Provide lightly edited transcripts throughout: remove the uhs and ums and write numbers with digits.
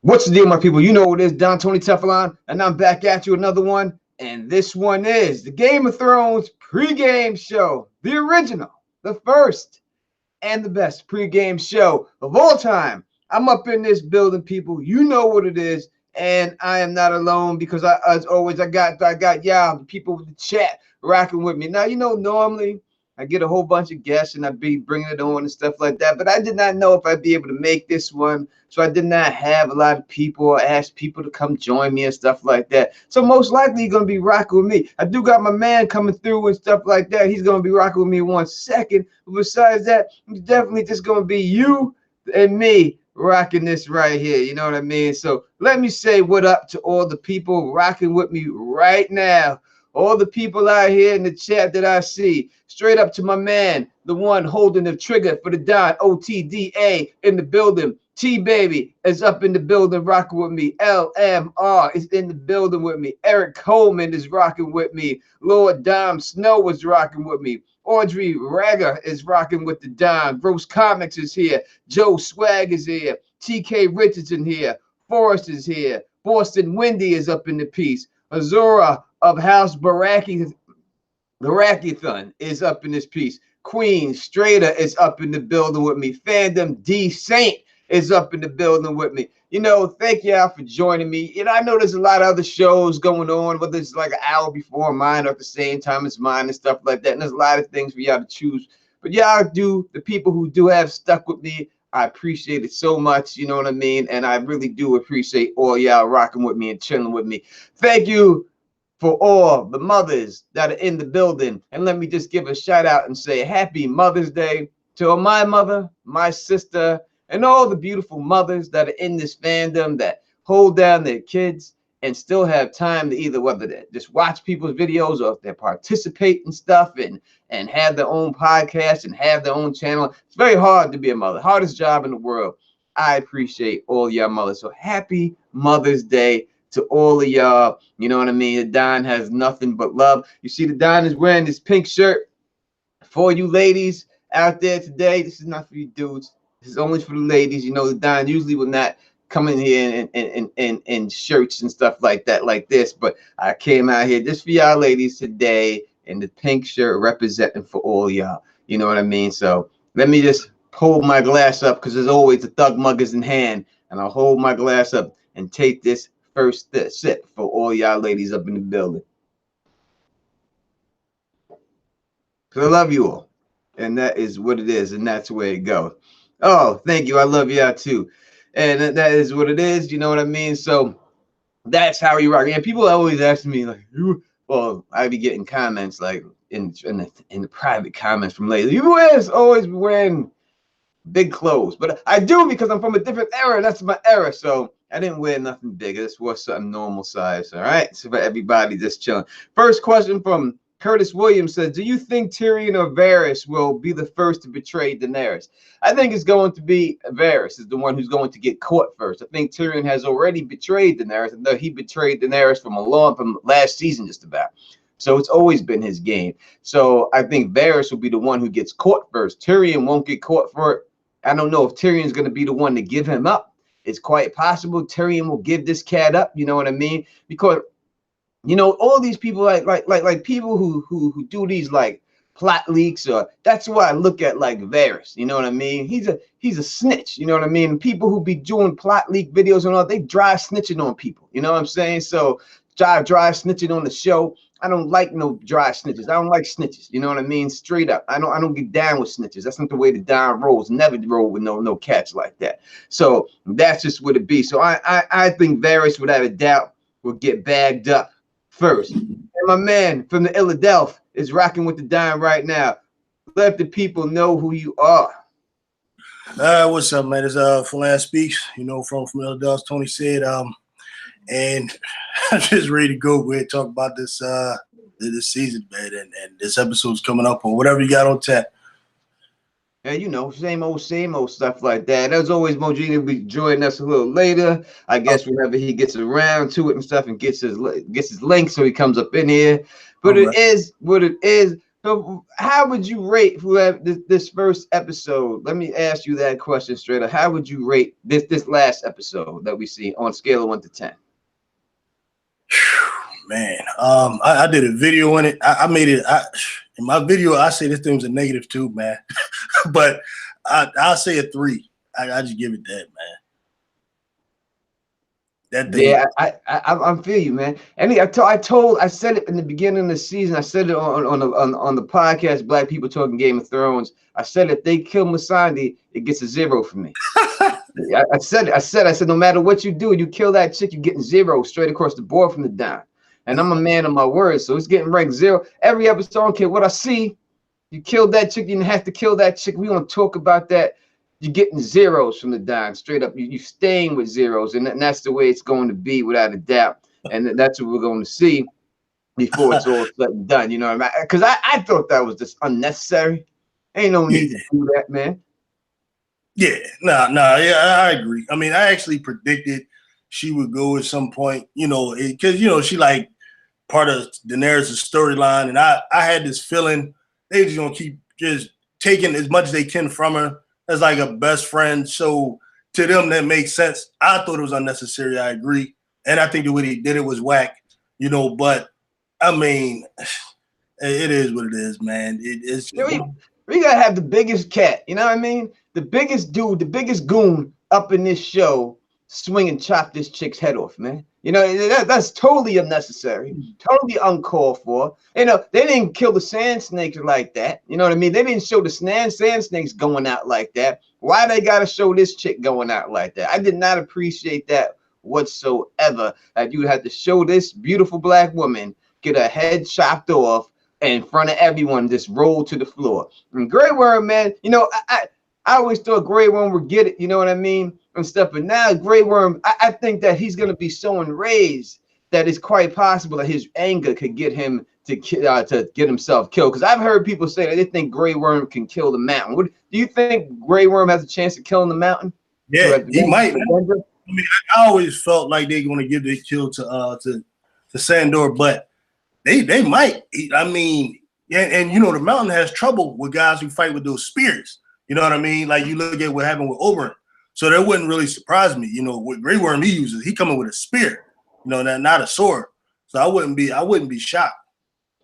What's the deal, my people? You know what it is, Don Tony Teflon, and I'm back at you another one. And this one is the Game of Thrones pregame show, the original, the first, and the best pregame show of all time. I'm up in this building, people. You know what it is, and I am not alone because as always, I got y'all, the people with the chat rocking with me. Now, normally I get a whole bunch of guests and I'd be bringing it on and stuff like that, but I did not know if I'd be able to make this one, so I did not have a lot of people or ask people to come join me and stuff like that. So most likely you're gonna be rocking with me. I do got my man coming through and stuff like that. He's gonna be rocking with me in 1 second. But besides that, it's definitely just gonna be you and me rocking this right here. You know what I mean? So let me say what up to all the people rocking with me right now. All the people out here in the chat that I see. Straight up to my man, the one holding the trigger for the Don, OTDA, in the building. T-Baby is up in the building rocking with me. LMR is in the building with me. Eric Coleman is rocking with me. Lord Dom Snow is rocking with me. Audrey Rager is rocking with the Don. Gross Comics is here. Joe Swag is here. TK Richardson here. Forrest is here. Boston Wendy is up in the piece. Azura of House Baraki, Barackithon is up in this piece. Queen Strader is up in the building with me. Fandom D Saint is up in the building with me. Thank y'all for joining me. I know there's a lot of other shows going on, whether it's like an hour before mine or at the same time as mine and stuff like that. And there's a lot of things for y'all to choose. But y'all do, the people who do have stuck with me, I appreciate it so much. You know what I mean? And I really do appreciate all y'all rocking with me and chilling with me. Thank you for all the mothers that are in the building. And let me just give a shout out and say happy Mother's Day to my mother, my sister, and all the beautiful mothers that are in this fandom that hold down their kids and still have time to either whether they just watch people's videos or if they participate in stuff and have their own podcast and have their own channel. It's very hard to be a mother. Hardest job in the world. I appreciate all y'all mothers. So happy Mother's Day to all of y'all. You know what I mean? The Don has nothing but love. You see, the Don is wearing this pink shirt. For you ladies out there today, this is not for you dudes. This is only for the ladies. The Don usually will not come in here in shirts and stuff like that, like this. But I came out here just for y'all ladies today in the pink shirt representing for all y'all. You know what I mean? So let me just hold my glass up because there's always the Thug Muggers in hand. And I'll hold my glass up and take this first sip for all y'all ladies up in the building. Because I love you all. And that is what it is. And that's where it goes. Oh, thank you. I love y'all too. And that is what it is. You know what I mean? So that's how you rock. And people always ask me, like, well, I be getting comments like in the private comments from ladies. You always wearing big clothes. But I do because I'm from a different era. That's my era. So I didn't wear nothing big. I just wore something normal size. All right. So for everybody just chilling. First question from Curtis Williams says, do you think Tyrion or Varys will be the first to betray Daenerys? I think it's going to be Varys is the one who's going to get caught first. I think Tyrion has already betrayed Daenerys. And he betrayed Daenerys from last season just about. So it's always been his game. So I think Varys will be the one who gets caught first. Tyrion won't get caught for it. I don't know if Tyrion's going to be the one to give him up. It's quite possible Tyrion will give this cat up. You know what I mean? Because all these people like people who do these like plot leaks, or that's why I look at like Varys. You know what I mean? He's a snitch. You know what I mean? People who be doing plot leak videos and all, they dry snitching on people. You know what I'm saying? So dry snitching on the show. I don't like no dry snitches. I don't like snitches. You know what I mean? Straight up. I don't get down with snitches. That's not the way the Don rolls. Never roll with no catch like that. So that's just what it be. So I think Varys, without a doubt, will get bagged up first. And my man from the Philadelphia is rocking with the Don right now. Let the people know who you are. What's up, man? It's Philan Speaks, from Philadelphia. Tony said, and I'm just ready to go. We're talk about this season, man, and this episode's coming up or whatever you got on tap. And same old stuff like that. As always, Mojini will be joining us a little later. I guess whenever he gets around to it and stuff and gets his link, so he comes up in here. But it is what it is. So how would you rate whoever this first episode? Let me ask you that question straight up. How would you rate this last episode that we see on a scale of 1 to 10? Man, I did a video on it. I made it. In my video, I say this thing was a -2, man. But I'll say a 3. I just give it that, man. That thing. Yeah, I feel you, man. And I said it in the beginning of the season. I said it on the podcast, Black People Talking Game of Thrones. I said if they kill Missandei, it gets a 0 for me. I said no matter what you do, you kill that chick, you're getting 0 straight across the board from the down. And I'm a man of my word, so it's getting ranked 0 every episode. I don't care what I see. You killed that chick, you didn't have to kill that chick. We don't talk about that. You're getting 0s from the down straight up. You're staying with 0s, and that's the way it's going to be without a doubt. And that's what we're going to see before it's all said and done. You know what I mean? Because I thought that was just unnecessary. Ain't no need to do that, man. Yeah, yeah, I agree. I mean, I actually predicted she would go at some point, because she like part of Daenerys' storyline, and I had this feeling they just gonna keep just taking as much as they can from her as like a best friend. So to them, that makes sense. I thought it was unnecessary. I agree, and I think the way they did it was whack. But I mean, it is what it is, man. It's. We gotta have the biggest cat, you know what I mean? The biggest dude, the biggest goon up in this show swing and chop this chick's head off, man. That's totally unnecessary, totally uncalled for. They didn't kill the sand snakes like that. You know what I mean? They didn't show the sand snakes going out like that. Why they gotta show this chick going out like that? I did not appreciate that whatsoever. That you had to show this beautiful black woman get her head chopped off in front of everyone, just roll to the floor. And Grey Worm, man, I always thought Grey Worm would get it, you know what I mean, and stuff. But now Grey Worm, I think that he's going to be so enraged that it's quite possible that his anger could get him to get himself killed. Because I've heard people say that they think Grey Worm can kill the Mountain. Do you think Grey Worm has a chance of killing the Mountain? Yeah, he might. I mean, I always felt like they're going to give the kill to Sandor, but They might. I mean, and the Mountain has trouble with guys who fight with those spears. You know what I mean? Like you look at what happened with Oberyn. So that wouldn't really surprise me. With Grey Worm he coming with a spear. Not a sword. So I wouldn't be shocked.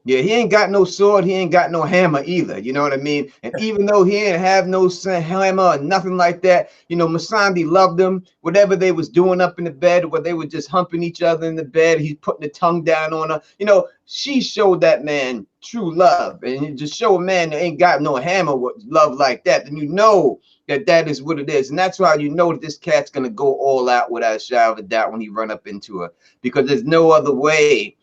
Yeah, he ain't got no sword. He ain't got no hammer either. You know what I mean? And even though he ain't have no hammer or nothing like that, Missandei loved him. Whatever they was doing up in the bed, where they were just humping each other in the bed, he's putting the tongue down on her. She showed that man true love. And you just show a man that ain't got no hammer with love like that, then you know that is what it is. And that's why you know that this cat's going to go all out without a shadow of a doubt when he run up into her. Because there's no other way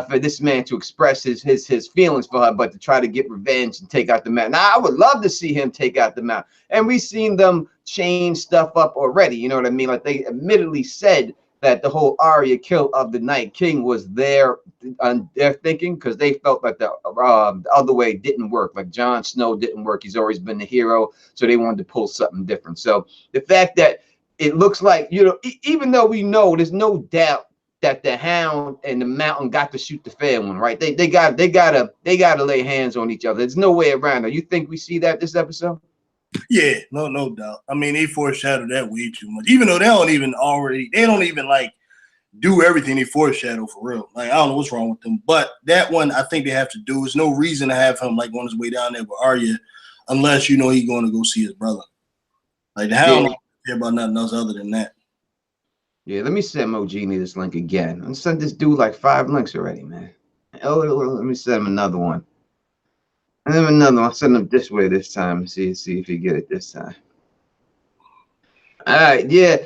for this man to express his feelings for her, but to try to get revenge and take out the Mountain. Now, I would love to see him take out the Mountain. And we've seen them change stuff up already. You know what I mean? Like they admittedly said that the whole Arya kill of the Night King was their thinking, because they felt like the other way didn't work. Like Jon Snow didn't work. He's always been the hero. So they wanted to pull something different. So the fact that it looks like, even though we know there's no doubt that the Hound and the Mountain got to shoot the fair one, right? They gotta lay hands on each other. There's no way around it. You think we see that this episode? Yeah, no doubt. I mean, they foreshadowed that way too much. Even though they don't even like do everything they foreshadow for real. Like I don't know what's wrong with them. But that one I think they have to do. There's no reason to have him like on his way down there with Arya unless he's going to go see his brother. Like the Hound don't care about nothing else other than that. Yeah, let me send Mo Genie this link again. I sent this dude like 5 links already, man. Oh, let me send him another one. And then another one. I'll send him this way this time. See if he get it this time. All right, yeah.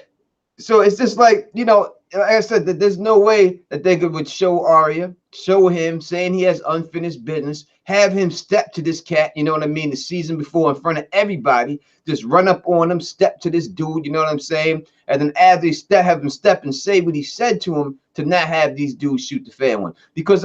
So it's just like, like I said, that there's no way that they would show Arya, show him saying he has unfinished business, have him step to this cat, you know what I mean, the season before in front of everybody, just run up on him, step to this dude, you know what I'm saying? And then as they have him step and say what he said to him, to not have these dudes shoot the fair one. Because,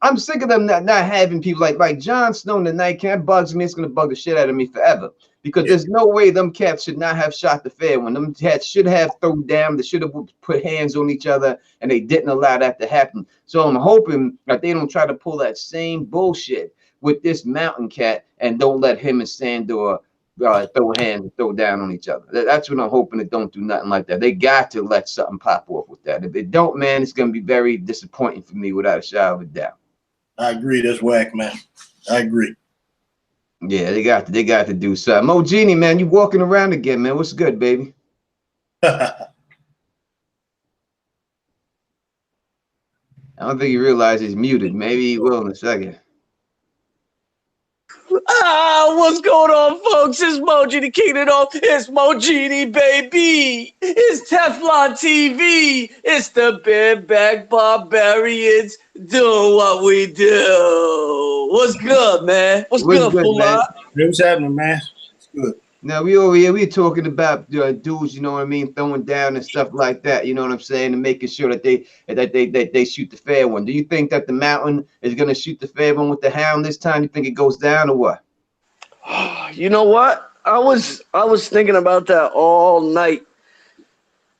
I'm sick of them not having people like Jon Snow in the Night King. That bugs me. It's going to bug the shit out of me forever. Because there's no way them cats should not have shot the fair one. Them cats should have thrown down. They should have put hands on each other, and they didn't allow that to happen. So I'm hoping that they don't try to pull that same bullshit with this mountain cat and don't let him and Sandor throw hands and throw down on each other. That's what I'm hoping. It don't do nothing like that. They got to let something pop off with that. If they don't, man, it's going to be very disappointing for me without a shadow of a doubt. I agree. That's whack, man. I agree. Yeah, they got to do something. Mo Genie, man, you walking around again, man. What's good, baby? I don't think he realizes he's muted. Maybe he will in a second. What's going on, folks? It's Mo Genie kicking it off. It's Mo Genie, baby. It's Teflon TV. It's the Bareback Barbarians doing what we do. What's good, man? What's good, Fula? What's happening, man? It's good. Now we over here, we talking about dudes, you know what I mean, throwing down and stuff like that, you know what I'm saying, and making sure that they shoot the fair one. Do you think that the Mountain is gonna shoot the fair one with the Hound this time? You think it goes down or what? You know what? I was thinking about that all night,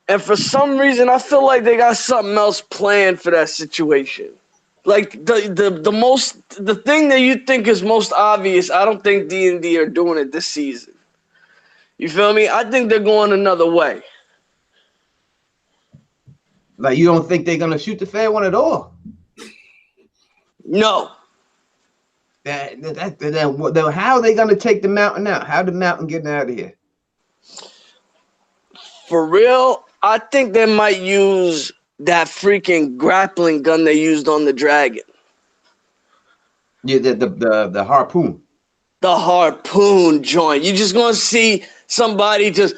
and for some reason, I feel like they got something else planned for that situation. Like the thing that you think is most obvious, I don't think D&D are doing it this season. You feel me? I think they're going another way. Like, you don't think they're gonna shoot the fair one at all? No. Then how are they gonna take the Mountain out? How the Mountain getting out of here? For real, I think they might use that freaking grappling gun they used on the dragon. Yeah, the harpoon. The harpoon joint. You're just gonna see somebody just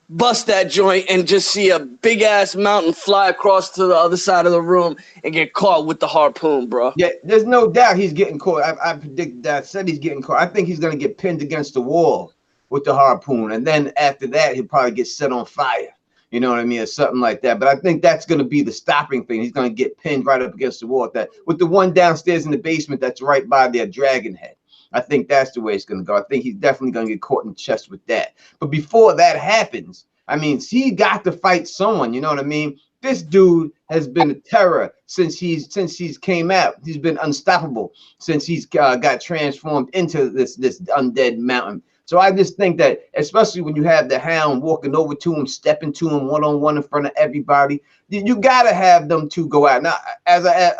bust that joint and just see a big ass mountain fly across to the other side of the room and get caught with the harpoon, bro. Yeah, there's no doubt he's getting caught. I predicted that. I said he's getting caught. I think he's gonna get pinned against the wall with the harpoon, and then after that he'll probably get set on fire. You know what I mean, or something like that. But I think that's gonna be the stopping thing. He's gonna get pinned right up against the wall with the one downstairs in the basement that's right by their dragon head. I think that's the way it's going to go. I think he's definitely going to get caught in the chest with that. But before that happens, I mean, he got to fight someone. You know what I mean? This dude has been a terror since he's came out. He's been unstoppable since he's got transformed into this undead mountain. So I just think that, especially when you have the Hound walking over to him, stepping to him one-on-one in front of everybody, you got to have them two go out. Now, as I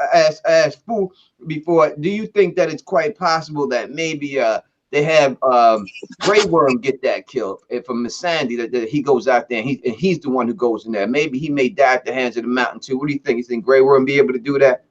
asked Fu before, do you think that it's quite possible that maybe they have Grey Worm get that kill from Missandei, that he goes out there and he's the one who goes in there? Maybe he may die at the hands of the Mountain too. What do you think? You think Grey Worm be able to do that?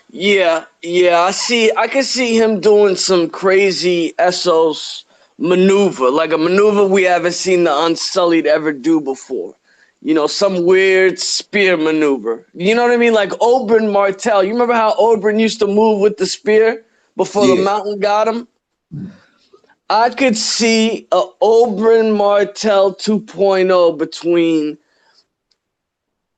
Yeah, I can see him doing some crazy Essos maneuver, like a maneuver we haven't seen the Unsullied ever do before. You know, some weird spear maneuver. You know what I mean? Like Oberyn Martell. You remember how Oberyn used to move with the spear before the Mountain got him? I could see a Oberyn Martell 2.0 between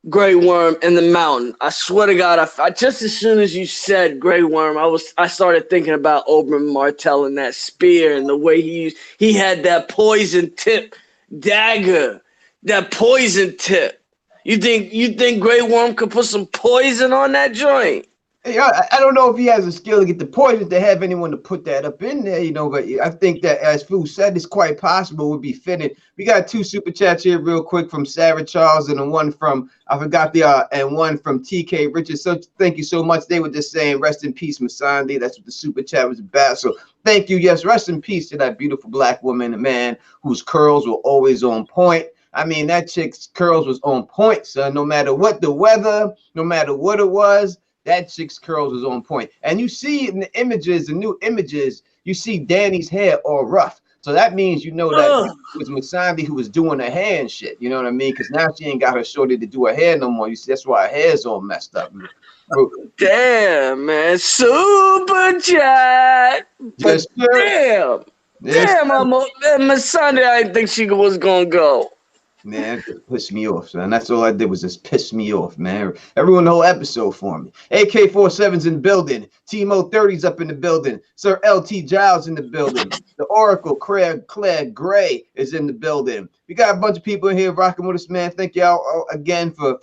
Grey Worm and the Mountain. I swear to God, I just as soon as you said Grey Worm, I started thinking about Oberyn Martell and that spear and the way he had that poison tip dagger, that poison tip. You think Grey Worm could put some poison on that joint? I don't know if he has a skill to get the poison to have anyone to put that up in there, you know, but I think that, as Fu said, it's quite possible, would be fitting. We got 2 super chats here real quick from Sarah Charles and one from, I forgot and one from TK Richards. So thank you so much. They were just saying, rest in peace, Missandei. That's what the super chat was about. So thank you. Yes, rest in peace to that beautiful black woman, a man whose curls were always on point. I mean, that chick's curls was on point, son. No matter what the weather, no matter what it was, that chick's curls was on point. And you see in the images, the new images, you see Danny's hair all rough. So that means you know that it was Missandei who was doing her hair and shit. You know what I mean? Because now she ain't got her shorty to do her hair no more. You see, that's why her hair's all messed up. Damn, man. Super chat. Yes, damn. Yes, damn, Missandei, I didn't think she was going to go. Man, it pissed me off, son. That's all I did was just piss me off, man. Everyone the whole episode for me. AK-47's in the building. Timo 30's up in the building. Sir LT Giles in the building. The Oracle, Claire Gray is in the building. We got a bunch of people in here rocking with us, man. Thank y'all again for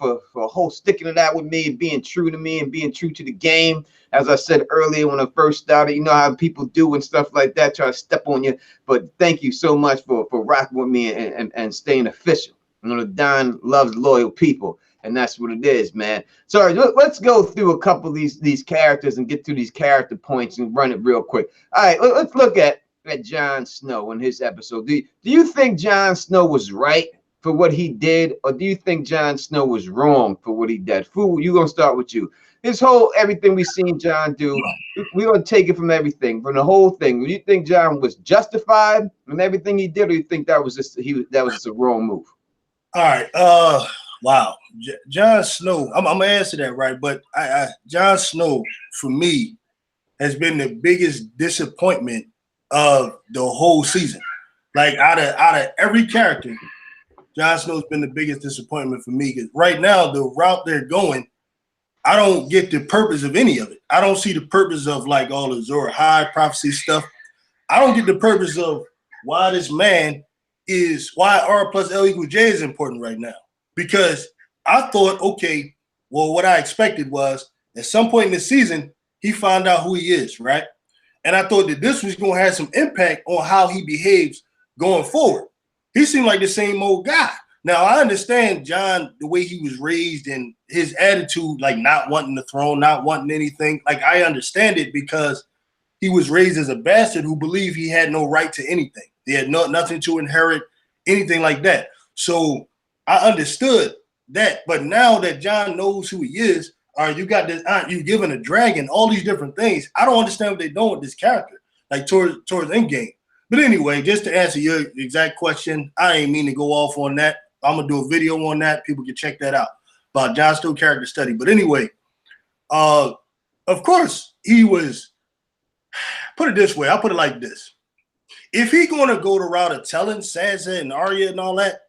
sticking it out with me and being true to me and being true to the game. As I said earlier when I first started, you know how people do and stuff like that, try to step on you. But thank you so much for rocking with me and staying official. You know, Don loves loyal people, and that's what it is, man. So let's go through a couple of these characters and get through these character points and run it real quick. All right, let's look at Jon Snow in his episode. Do you think Jon Snow was right for what he did, or do you think Jon Snow was wrong for what he did? Fu, you gonna start with you. His whole everything we seen Jon do, we're gonna take it from everything, from the whole thing. Do you think Jon was justified in everything he did, or you think that was just a wrong move? All right. Wow. Jon Snow. I'm gonna answer that right, but Jon Snow for me has been the biggest disappointment of the whole season. Like out of every character, Jon Snow's been the biggest disappointment for me because right now the route they're going, I don't get the purpose of any of it. I don't see the purpose of like all the Azor Ahai prophecy stuff. I don't get the purpose of why this man is why R plus L equals J is important right now. Because I thought, okay, well, what I expected was at some point in the season, he found out who he is, right? And I thought that this was going to have some impact on how he behaves going forward. He seemed like the same old guy. Now, I understand Jon, the way he was raised and his attitude, like not wanting the throne, not wanting anything. Like, I understand it because he was raised as a bastard who believed he had no right to anything. He had nothing to inherit, anything like that. So I understood that. But now that Jon knows who he is, all right, you got this aunt, you giving a dragon, all these different things. I don't understand what they're doing with this character, like towards Endgame. But anyway, just to answer your exact question, I ain't mean to go off on that. I'm gonna do a video on that. People can check that out about Jon Snow character study. But anyway, of course, he was. Put it this way. I'll put it like this: if he gonna go the route of telling Sansa and Arya and all that,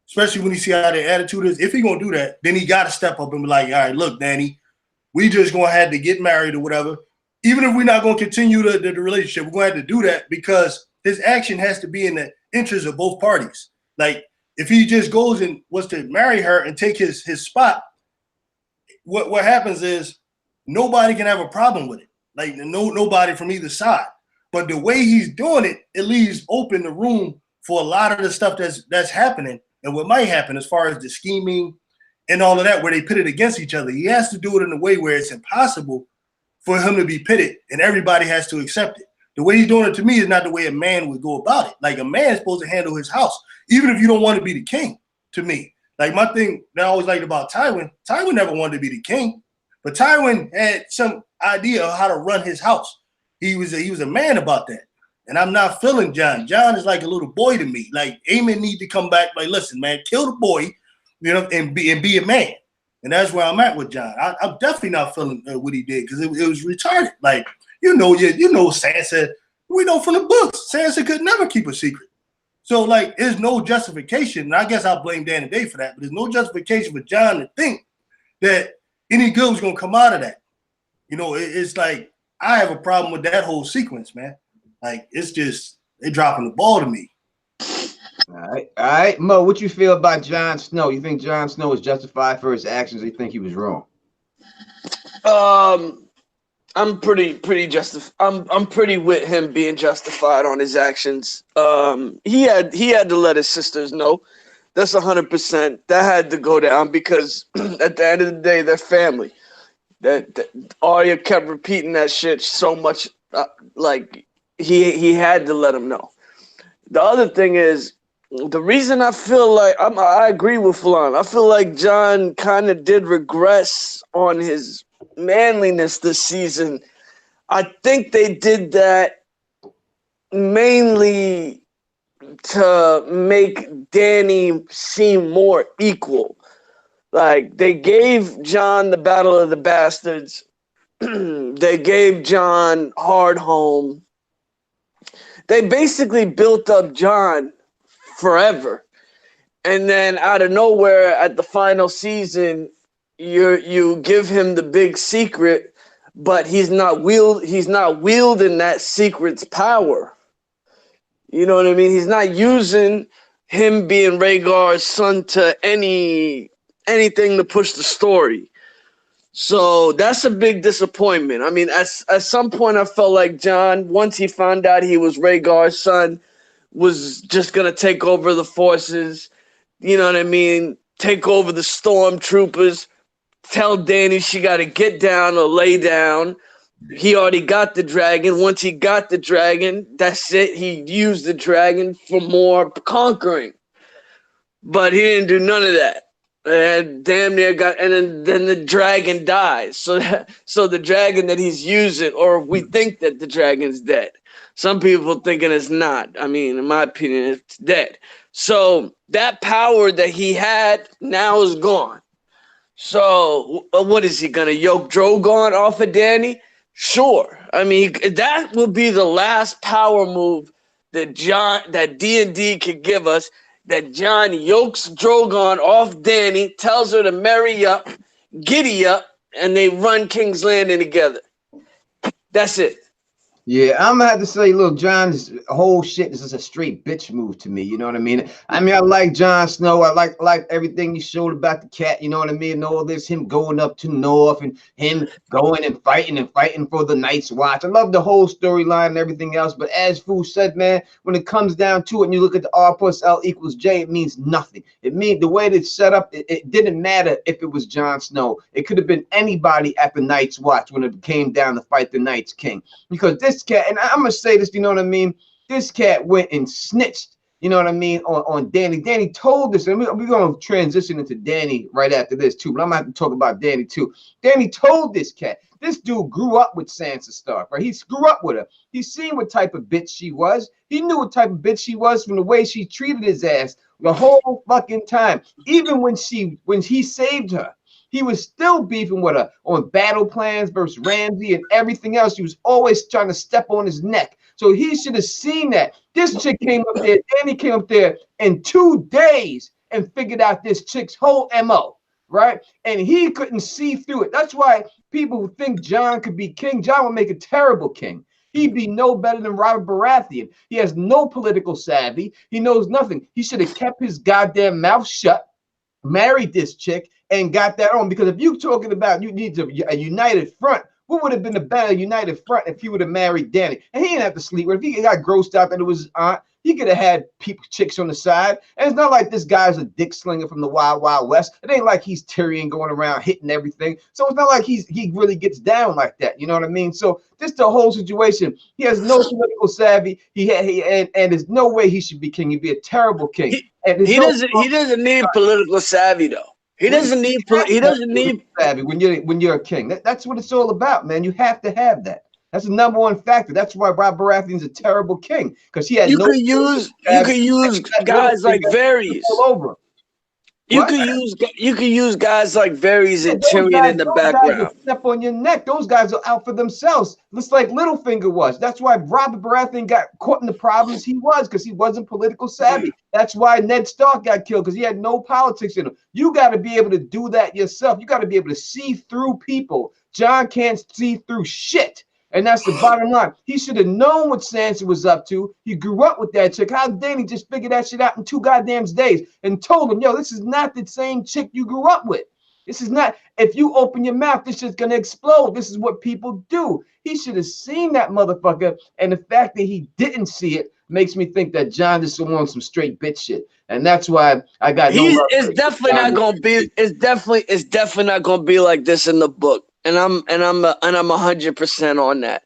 especially when you see how their attitude is, if he gonna do that, then he got to step up and be like, all right, look, Danny, we just gonna have to get married or whatever. Even if we're not gonna continue the relationship, we're gonna have to do that because his action has to be in the interest of both parties. Like, if he just goes and was to marry her and take his spot, what happens is nobody can have a problem with it. Like, nobody from either side. But the way he's doing it, it leaves open the room for a lot of the stuff that's happening and what might happen as far as the scheming and all of that, where they pit it against each other. He has to do it in a way where it's impossible for him to be pitted and everybody has to accept it. The way he's doing it to me is not the way a man would go about it. Like, a man is supposed to handle his house, even if you don't want to be the king, to me. Like, my thing that I always liked about Tywin never wanted to be the king, but Tywin had some idea of how to run his house. He was a man about that. And I'm not feeling Jon. Jon is like a little boy to me. Like, Aemon need to come back, like, listen, man, kill the boy, you know, and be a man. And that's where I'm at with Jon. I'm definitely not feeling what he did because it was retarded. Like, you know Sansa, we know from the books, Sansa could never keep a secret. So, like, there's no justification, and I guess I'll blame Dan and Dave for that, but there's no justification for Jon to think that any good was going to come out of that. You know, it's like, I have a problem with that whole sequence, man. Like, it's just, they're dropping the ball to me. All right. Mo, what you feel about Jon Snow? You think Jon Snow was justified for his actions, or you think he was wrong? I'm pretty I'm pretty with him being justified on his actions. He had to let his sisters know. That's 100%. That had to go down because at the end of the day, they're family. That Arya kept repeating that shit so much. Like, he had to let him know. The other thing is, the reason I feel like I agree with Flan. I feel like Jon kind of did regress on his manliness this season. I think they did that mainly to make Dany seem more equal. Like, they gave Jon the Battle of the Bastards. They gave Jon Hardhome. They basically built up Jon forever. And then out of nowhere at the final season, you give him the big secret, but he's not wielding that secret's power. You know what I mean? He's not using him being Rhaegar's son to anything to push the story. So that's a big disappointment. I mean, at some point, I felt like John, once he found out he was Rhaegar's son, was just gonna take over the forces. You know what I mean? Take over the stormtroopers. Tell Dany she got to get down or lay down. He already got the dragon. Once he got the dragon, that's it. He used the dragon for more conquering. But he didn't do none of that. And damn near got, and then the dragon dies. So the dragon that he's using, or we think that the dragon's dead. Some people thinking it's not. I mean, in my opinion, it's dead. So that power that he had now is gone. So what is he gonna yoke Drogon off of Dany? Sure. I mean, that will be the last power move that D&D could give us. That John yokes Drogon off Dany, tells her to marry up, giddy up, and they run King's Landing together. That's it. Yeah, I'm gonna have to say, look, John's whole shit is just a straight bitch move to me. You know what I mean? I like Jon Snow. I like everything you showed about the cat. You know what I mean? And all this, him going up to North and him going and fighting for the Night's Watch. I love the whole storyline and everything else. But as Fu said, man, when it comes down to it, and you look at the R plus L equals J, it means nothing. It means the way that it's set up. It didn't matter if it was Jon Snow. It could have been anybody at the Night's Watch when it came down to fight the Night's King, because this cat, and I'm gonna say this, you know what I mean? This cat went and snitched, you know what I mean, on Dany. Dany told this, and we're gonna transition into Dany right after this too, but I'm gonna have to talk about Dany too. Dany told this cat. This dude grew up with Sansa Stark, right? He grew up with her. He seen what type of bitch she was. He knew what type of bitch she was from the way she treated his ass the whole fucking time. Even when he saved her, he was still beefing with her on battle plans versus Ramsay and everything else. He was always trying to step on his neck. So he should have seen that. This chick came up there, Dany came up there in 2 days and figured out this chick's whole MO, right? And he couldn't see through it. That's why people who think Jon could be king, Jon would make a terrible king. He'd be no better than Robert Baratheon. He has no political savvy. He knows nothing. He should have kept his goddamn mouth shut, married this chick, and got that on. Because if you're talking about you need a united front, what would have been a better united front if he would have married Dany? And he didn't have to sleep with her. If he got grossed out that it was his aunt, he could have had chicks on the side. And it's not like this guy's a dick slinger from the Wild Wild West. It ain't like he's Tyrion going around hitting everything. So it's not like he really gets down like that. You know what I mean? So just the whole situation. He has no political savvy. And there's no way he should be king. He'd be a terrible king. He doesn't need political savvy though. He doesn't need savvy when you're a king. That's what it's all about, man. You have to have that. That's the number one factor. That's why Rob Baratheon's a terrible king, because he had you could use guys like Varys all over him. You could use guys like Varys and Tyrion in the background. Guys step on your neck. Those guys are out for themselves. Just like Littlefinger was. That's why Robert Baratheon got caught in the problems he was, because he wasn't political savvy. That's why Ned Stark got killed, because he had no politics in him. You got to be able to do that yourself. You got to be able to see through people. Jon can't see through shit. And that's the bottom line. He should have known what Sansa was up to. He grew up with that chick. How Dany just figured that shit out in 2 goddamn days and told him, yo, this is not the same chick you grew up with. This is not, if you open your mouth, this shit's going to explode. This is what people do. He should have seen that motherfucker. And the fact that he didn't see it makes me think that Jon just wants some straight bitch shit. And that's why I got it's definitely not going to be, it's definitely not going to be like this in the book. And I'm 100% on that.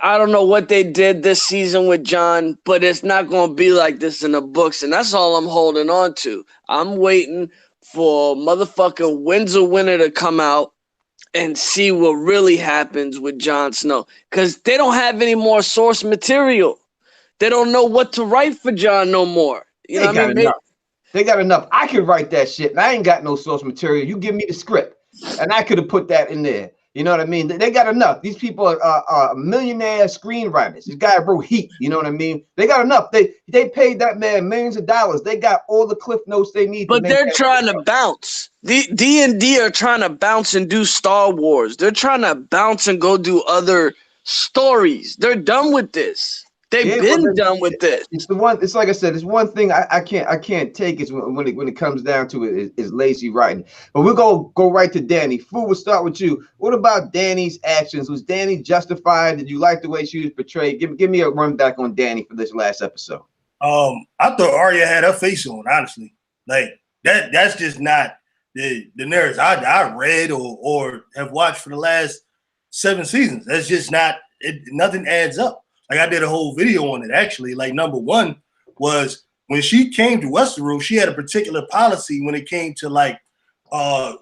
I don't know what they did this season with Jon, but it's not going to be like this in the books. And that's all I'm holding on to. I'm waiting for motherfucking Windsor Winter to come out and see what really happens with Jon Snow. Because they don't have any more source material. They don't know what to write for Jon no more. You know what I mean? They got enough. I can write that shit, and I ain't got no source material. You give me the script. And I could have put that in there. You know what I mean? They got enough. These people are millionaire screenwriters. This guy wrote Heat. You know what I mean? They got enough. They paid that man millions of dollars. They got all the cliff notes they need. But they're trying to bounce. D&D are trying to bounce and do Star Wars. They're trying to bounce and go do other stories. They're done with this. They've been done with this. It's the one. It's like I said. It's one thing I can't take is when it comes down to it is lazy writing. But we'll go right to Danny. Fu, we'll start with you. What about Danny's actions? Was Danny justified? Did you like the way she was portrayed? Give me a run back on Danny for this last episode. I thought Arya had her face on. Honestly, like that's just not the narrative I read or have watched for the last 7 seasons. That's just not it. Nothing adds up. Like I did a whole video on it actually. Like number one was when she came to Westeros, she had a particular policy when it came to like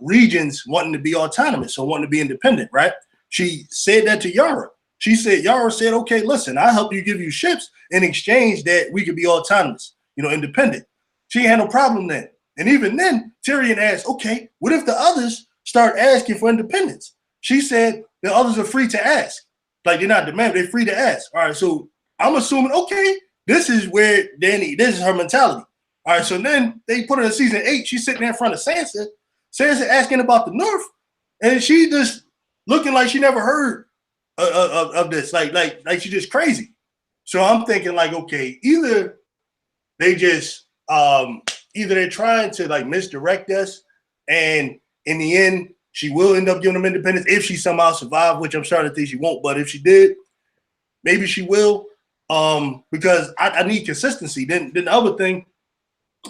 regions wanting to be autonomous or wanting to be independent, right? She said that to Yara. Yara said, okay, listen, I'll help you give you ships in exchange that we could be autonomous, independent. She had no problem then. And even then, Tyrion asked, okay, what if the others start asking for independence? She said the others are free to ask. Like they're not demanding, they're free to ask. All right, so I'm assuming, okay, this is where Dany, this is her mentality. All right, so then they put her in season 8. She's sitting there in front of Sansa. Sansa asking about the North, and she just looking like she never heard of this, like she's just crazy. So I'm thinking like, okay, either they just either they're trying to like misdirect us, and in the end, she will end up giving them independence if she somehow survived, which I'm starting to think she won't. But if she did, maybe she will, because I need consistency. Then the other thing,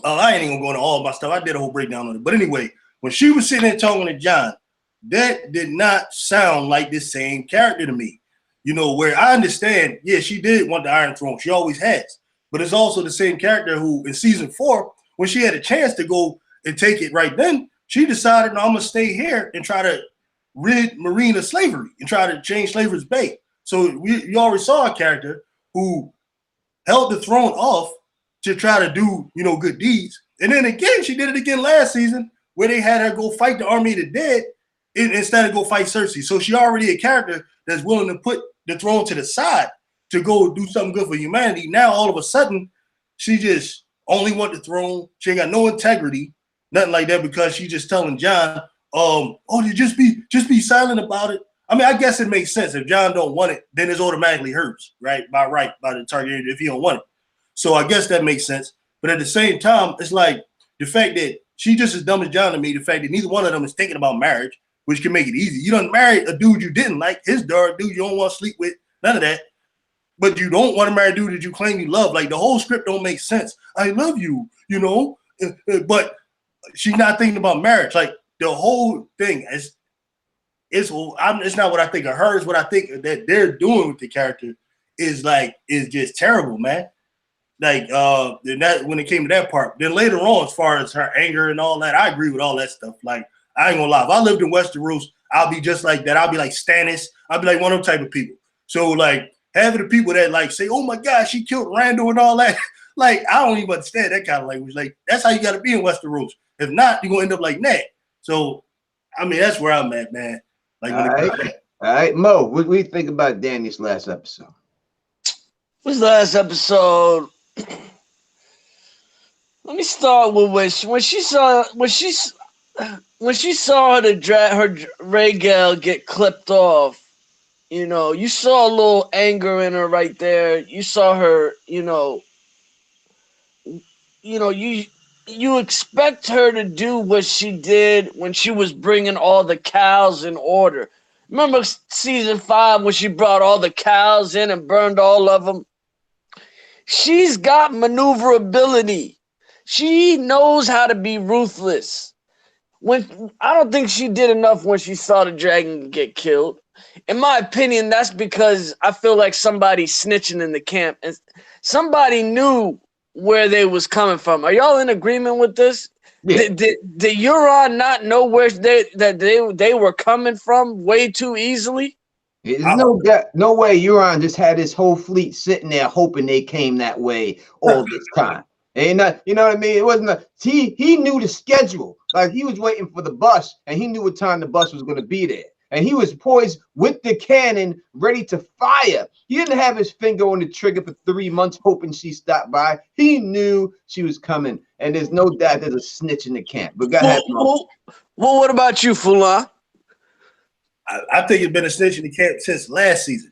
I ain't even going to go into all my stuff. I did a whole breakdown on it. But anyway, when she was sitting there talking to Jon, that did not sound like the same character to me. Where I understand, yeah, she did want the Iron Throne. She always has. But it's also the same character who in season 4, when she had a chance to go and take it right then, she decided, no, I'm going to stay here and try to rid Marine of slavery and try to change slavery's bait. So you already saw a character who held the throne off to try to do, good deeds. And then again, she did it again last season where they had her go fight the army of the dead instead of go fight Cersei. So she already a character that's willing to put the throne to the side to go do something good for humanity. Now, all of a sudden, she just only want the throne. She ain't got no integrity. Nothing like that because she's just telling Jon, just be silent about it. I mean, I guess it makes sense. If Jon don't want it, then it's automatically hers, right? By the Targaryen if he don't want it. So I guess that makes sense. But at the same time, it's like the fact that she just as dumb as Jon to me, the fact that neither one of them is thinking about marriage, which can make it easy. You done married a dude you didn't like, his daughter, dude you don't want to sleep with, none of that. But you don't want to marry a dude that you claim you love. Like the whole script don't make sense. I love you, but she's not thinking about marriage. Like the whole thing it's not what I think of her. It's what I think that they're doing with the character is just terrible, man. Like that when it came to that part. Then later on, as far as her anger and all that, I agree with all that stuff. Like I ain't gonna lie. If I lived in Westeros, I'll be just like that. I'll be like Stannis. I'll be like one of them type of people. So like having the people that like say, "Oh my God, she killed Randall" and all that. Like I don't even understand that kind of language. Like that's how you got to be in Westeros. If not, you're gonna end up like that. So I mean, that's where I'm at, man. Like all right, Mo, what do you think about Danny's last episode? This last episode. Let me start with when she saw her Rhaegal get clipped off. You saw a little anger in her right there. You saw her, you expect her to do what she did when she was bringing all the cows in order. Remember season 5 when she brought all the cows in and burned all of them? She's got maneuverability. She knows how to be ruthless. I don't think she did enough when she saw the dragon get killed. In my opinion, that's because I feel like somebody's snitching in the camp and somebody knew where they was coming from. Are y'all in agreement with this? Yeah. Did Euron not know where they were coming from way too easily? There's no way Euron just had his whole fleet sitting there hoping they came that way all this time. Ain't not, you know what I mean? It wasn't he knew the schedule. Like he was waiting for the bus and he knew what time the bus was going to be there. And he was poised with the cannon ready to fire. He didn't have his finger on the trigger for 3 months hoping she stopped by. He knew she was coming. And there's no doubt there's a snitch in the camp. But go ahead, Well, what about you, Fulan? I think it's been a snitch in the camp since last season.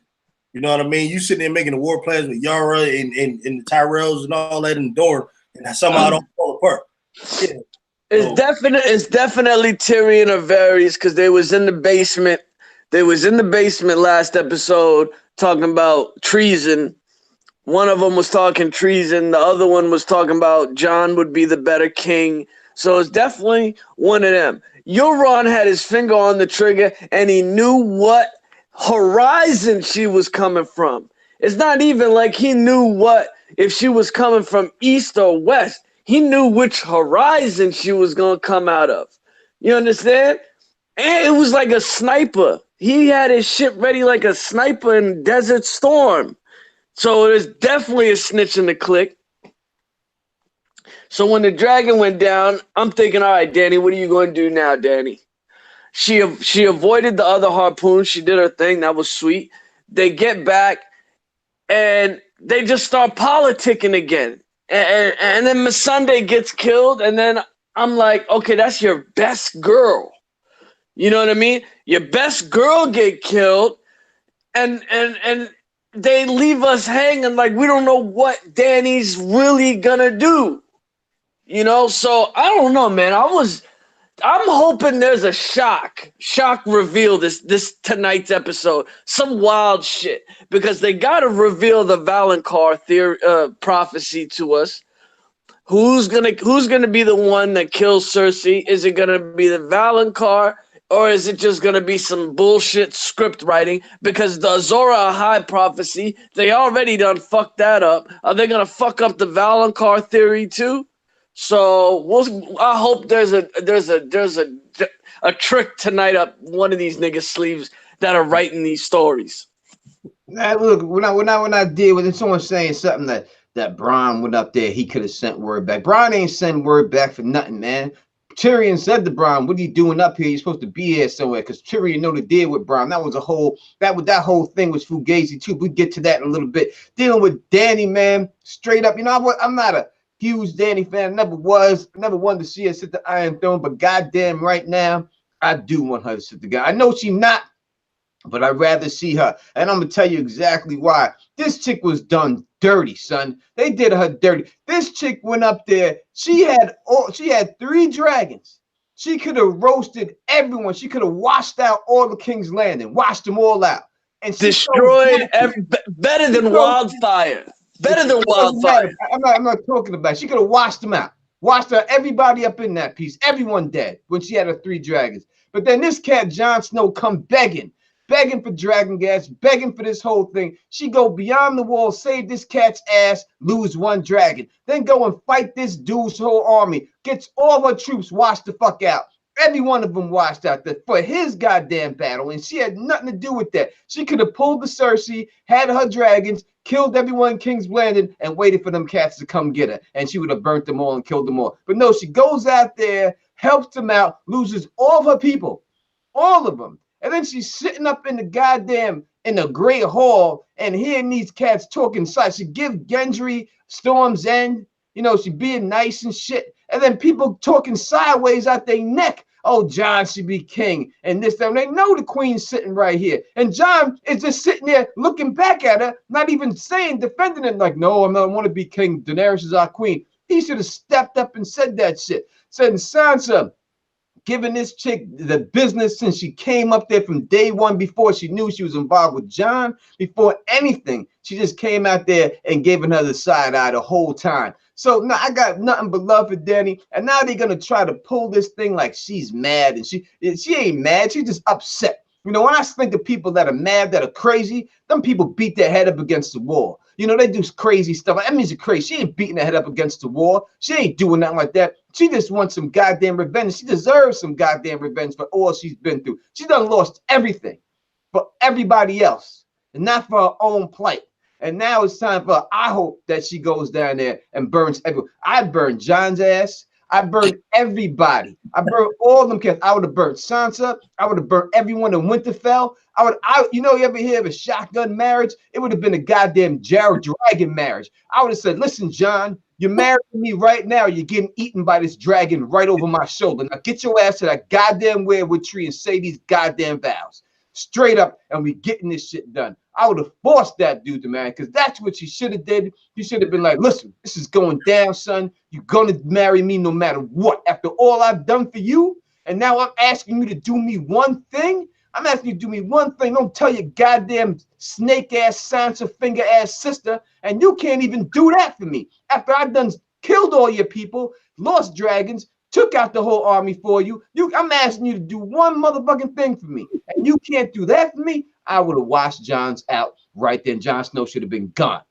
You know what I mean? You sitting there making the war plans with Yara and the Tyrells and all that in the door, and somehow it don't fall apart. Yeah. It's definitely Tyrion or Varys because they was in the basement. They was in the basement last episode talking about treason. One of them was talking treason. The other one was talking about Jon would be the better king. So it's definitely one of them. Euron had his finger on the trigger, and he knew what horizon she was coming from. It's not even like he knew what if she was coming from east or west. He knew which horizon she was going to come out of. You understand? And it was like a sniper. He had his shit ready like a sniper in Desert Storm. So there's definitely a snitch in the clique. So when the dragon went down, I'm thinking, all right, Danny, what are you going to do now, Danny? She avoided the other harpoon. She did her thing. That was sweet. They get back, and they just start politicking again. And then Missandei gets killed, and then I'm like, okay, that's your best girl. You know what I mean? Your best girl get killed, and they leave us hanging like we don't know what Danny's really gonna do. You know, so I don't know, man. I'm hoping there's a shock reveal this tonight's episode, some wild shit, because they gotta reveal the Valonqar theory, prophecy to us. Who's gonna be the one that kills Cersei? Is it gonna be the Valonqar, or is it just gonna be some bullshit script writing? Because the Azor Ahai prophecy, they already done fucked that up. Are they gonna fuck up the Valonqar theory too? So I hope there's a trick tonight up one of these niggas' sleeves that are writing these stories. Now look, when I did when someone saying something that Bronn went up there, he could have sent word back. Bronn ain't send word back for nothing, man. Tyrion said to Bronn, "What are you doing up here? You're supposed to be here somewhere." Because Tyrion know the deal with Bronn. That whole thing was fugazi too. We get to that in a little bit. Dealing with Danny, man, straight up. You know what? I'm not a huge Danny fan. Never was. Never wanted to see her sit the Iron Throne. But goddamn, right now, I do want her to sit the guy. I know she's not, but I'd rather see her. And I'm gonna tell you exactly why. This chick was done dirty, son. They did her dirty. This chick went up there. She had 3 dragons. She could have roasted everyone. She could have washed out all the King's Landing, washed them all out, and destroyed better than wildfire. Better than wildfire. I'm not talking about it. She could have washed them out. Washed out everybody up in that piece. Everyone dead when she had her 3 dragons. But then this cat, Jon Snow, come begging for dragon gas, begging for this whole thing. She go beyond the wall, save this cat's ass, lose 1 dragon. Then go and fight this dude's whole army. Gets all her troops washed the fuck out. Every one of them washed out for his goddamn battle. And she had nothing to do with that. She could have pulled the Cersei, had her dragons, killed everyone in King's Landing, and waited for them cats to come get her. And she would have burnt them all and killed them all. But no, she goes out there, helps them out, loses all of her people. All of them. And then she's sitting up in the Great Hall and hearing these cats talking side. She give Gendry Storm's End. You know, she being nice and shit. And then people talking sideways out their neck. Oh, Jon should be king. And this time they know the queen's sitting right here. And Jon is just sitting there looking back at her, not even saying, defending it. Like, no, I want to be king. Daenerys is our queen. He should have stepped up and said that shit. Said, Sansa, giving this chick the business since she came up there from day one, before she knew she was involved with Jon, before anything. She just came out there and giving her the side eye the whole time. So now I got nothing but love for Danny. And now they're gonna try to pull this thing like she's mad, and she ain't mad. She's just upset. You know, when I think of people that are mad, that are crazy, them people beat their head up against the wall. You know, they do crazy stuff. That means you're crazy. She ain't beating her head up against the wall. She ain't doing nothing like that. She just wants some goddamn revenge. She deserves some goddamn revenge for all she's been through. She done lost everything for everybody else, and not for her own plight. And now it's time for her. I hope that she goes down there and burns everyone. I burned Jon's ass. I burned everybody. I burned all them cats. I would have burned Sansa. I would have burned everyone in Winterfell. You ever hear of a shotgun marriage? It would have been a goddamn Jared Dragon marriage. I would have said, listen, Jon, you're marrying me right now. You're getting eaten by this dragon right over my shoulder. Now get your ass to that goddamn weirwood tree and say these goddamn vows. Straight up, and we getting this shit done. I would have forced that dude to marry, because that's what she should have did. She should have been like, listen, this is going down, son. You're gonna marry me no matter what. After all I've done for you, and now I'm asking you to do me one thing. I'm asking you to do me one thing. Don't tell your goddamn snake ass, Sansa finger ass sister, and you can't even do that for me. After I've done killed all your people, lost dragons, took out the whole army for you. I'm asking you to do one motherfucking thing for me, and you can't do that for me. I would have washed Jon's out right then. Jon Snow should have been gone.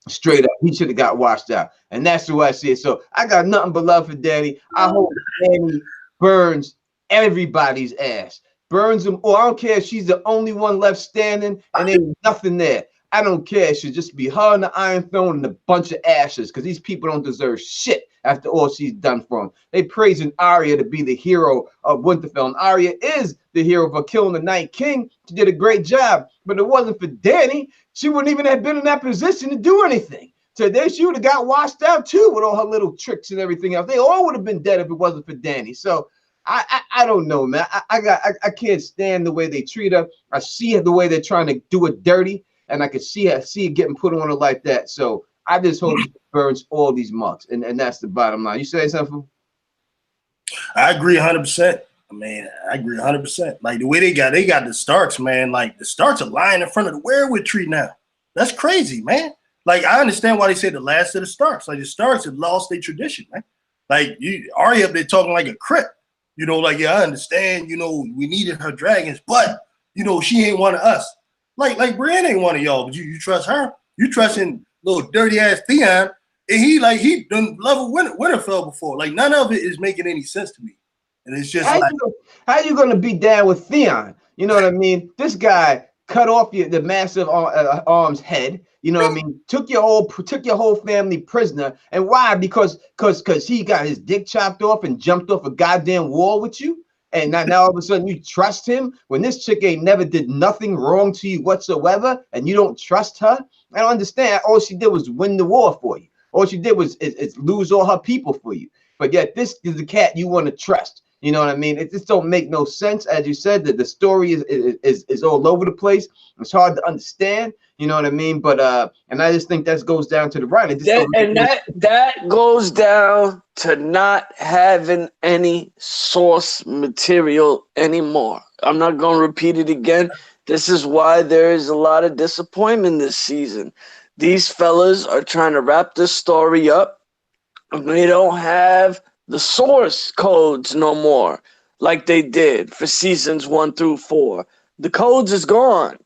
Straight up, he should have got washed out, and that's the way I see it. So I got nothing but love for Danny. I hope Danny burns everybody's ass, burns them. Or I don't care if she's the only one left standing, and ain't nothing there. I don't care. It should just be her and the Iron Throne and a bunch of ashes, because these people don't deserve shit after all she's done for them. They praising Arya to be the hero of Winterfell, and Arya is the hero for killing the Night King. She did a great job, but it wasn't for Danny, she wouldn't even have been in that position to do anything. So then she would have got washed out too with all her little tricks and everything else. They all would have been dead if it wasn't for Danny. So I don't know, man. I can't stand the way they treat her. I see the way they're trying to do it dirty, and I can see it getting put on her like that. So I just hope she burns all these mugs, and that's the bottom line. You say something? I agree 100%. I mean, I agree 100%. Like the way they got the Starks, man. Like the Starks are lying in front of the weirwood tree now. That's crazy, man. Like I understand why they say the last of the Starks. Like the Starks have lost their tradition, man. Like Arya up there talking like a crip. You know, like, yeah, I understand, you know, we needed her dragons, but, you know, she ain't one of us. Like Brienne ain't one of y'all, but you trust her. You trusting little dirty-ass Theon, and he done level Winterfell before. Like, none of it is making any sense to me. And it's just how you going to be down with Theon? You know what I mean? This guy cut off the massive arm's head. You know what I mean? Took your whole family prisoner. And why? Because he got his dick chopped off and jumped off a goddamn wall with you. And now all of a sudden you trust him when this chick ain't never did nothing wrong to you whatsoever, and you don't trust her. I don't understand. All she did was win the war for you. All she did was is lose all her people for you. But yet this is the cat you want to trust. You know what I mean? It just don't make no sense. As you said, that the story is all over the place. It's hard to understand. You know what I mean? But and I just think that goes down to the writing. That goes down to not having any source material anymore. I'm not going to repeat it again. This is why there is a lot of disappointment this season. These fellas are trying to wrap this story up, and they don't have the source codes no more like they did for seasons 1 through 4. The codes is gone.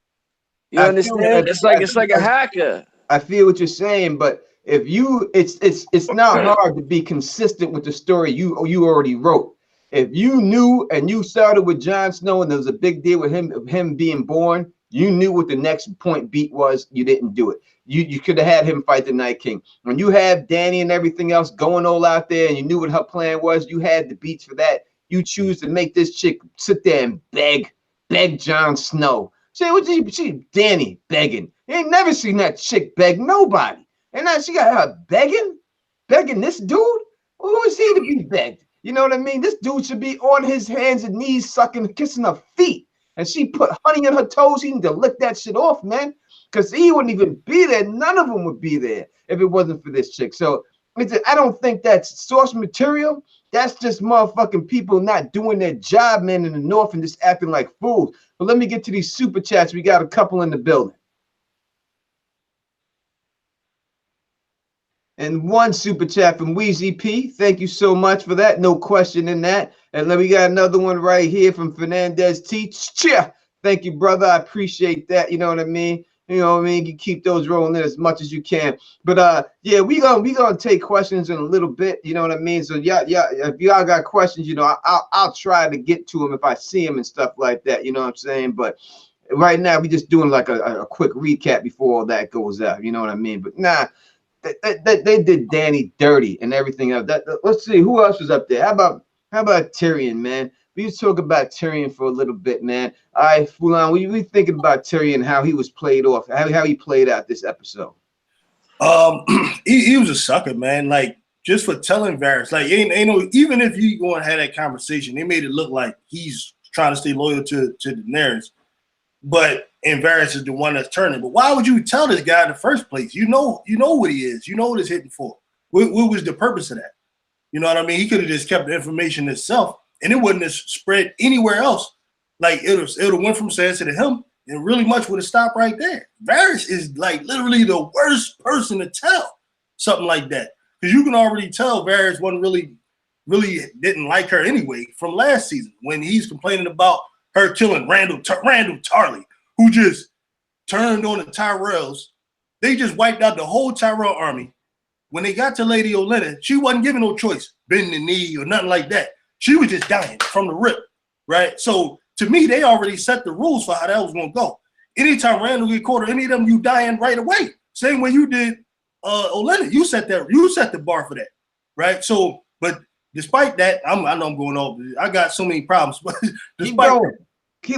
You understand? It's like a hacker. I feel what you're saying, but if you, it's not hard to be consistent with the story you already wrote. If you knew and you started with Jon Snow and there was a big deal with him being born, you knew what the next point beat was. You didn't do it. You could have had him fight the Night King. When you have Danny and everything else going all out there, and you knew what her plan was, you had the beats for that. You choose to make this chick sit there and beg Jon Snow. She Danny begging. You ain't never seen that chick beg nobody. And now she got her begging this dude. Who is he to be begged? You know what I mean? This dude should be on his hands and knees, sucking, kissing her feet. And she put honey on her toes. He need to lick that shit off, man. Because he wouldn't even be there. None of them would be there if it wasn't for this chick. So I don't think that's source material. That's just motherfucking people not doing their job, man, in the North and just acting like fools. But let me get to these super chats. We got a couple in the building. And one super chat from Weezy P. Thank you so much for that. No question in that. And then we got another one right here from Fernandez T. Thank you, brother. I appreciate that. You know what I mean? You know what I mean? You keep those rolling in as much as you can. But yeah, we gonna take questions in a little bit. You know what I mean? So yeah, if y'all got questions, you know, I'll try to get to them if I see them and stuff like that. You know what I'm saying? But right now we just doing like a quick recap before all that goes out. You know what I mean? But nah, they did Danny dirty and everything else. Let's see who else was up there. How about Tyrion, man? We just talk about Tyrion for a little bit, man. All right, Fulan, what you thinking about Tyrion, how he was played off, how he played out this episode? He was a sucker, man. Like, just for telling Varys, like, ain't no, even if you go and have that conversation, they made it look like he's trying to stay loyal to Daenerys. and Varys is the one that's turning. But why would you tell this guy in the first place? You know what he is. You know what he's hitting for. What was the purpose of that? You know what I mean? He could have just kept the information himself, and it wouldn't have spread anywhere else. Like it would have went from Sansa to him, and really much would have stopped right there. Varys is like literally the worst person to tell something like that, because you can already tell Varys wasn't really didn't like her anyway from last season when he's complaining about her killing Randall Tarley, who just turned on the Tyrells. They just wiped out the whole Tyrell army. When they got to Lady Olenna, she wasn't given no choice, bending the knee or nothing like that. She was just dying from the rip, right? So to me, they already set the rules for how that was going to go. Anytime Randall get caught or any of them, you dying right away. Same way you did Olenna. You set the bar for that, right? So, but despite that, I know I'm going over. I got so many problems, but despite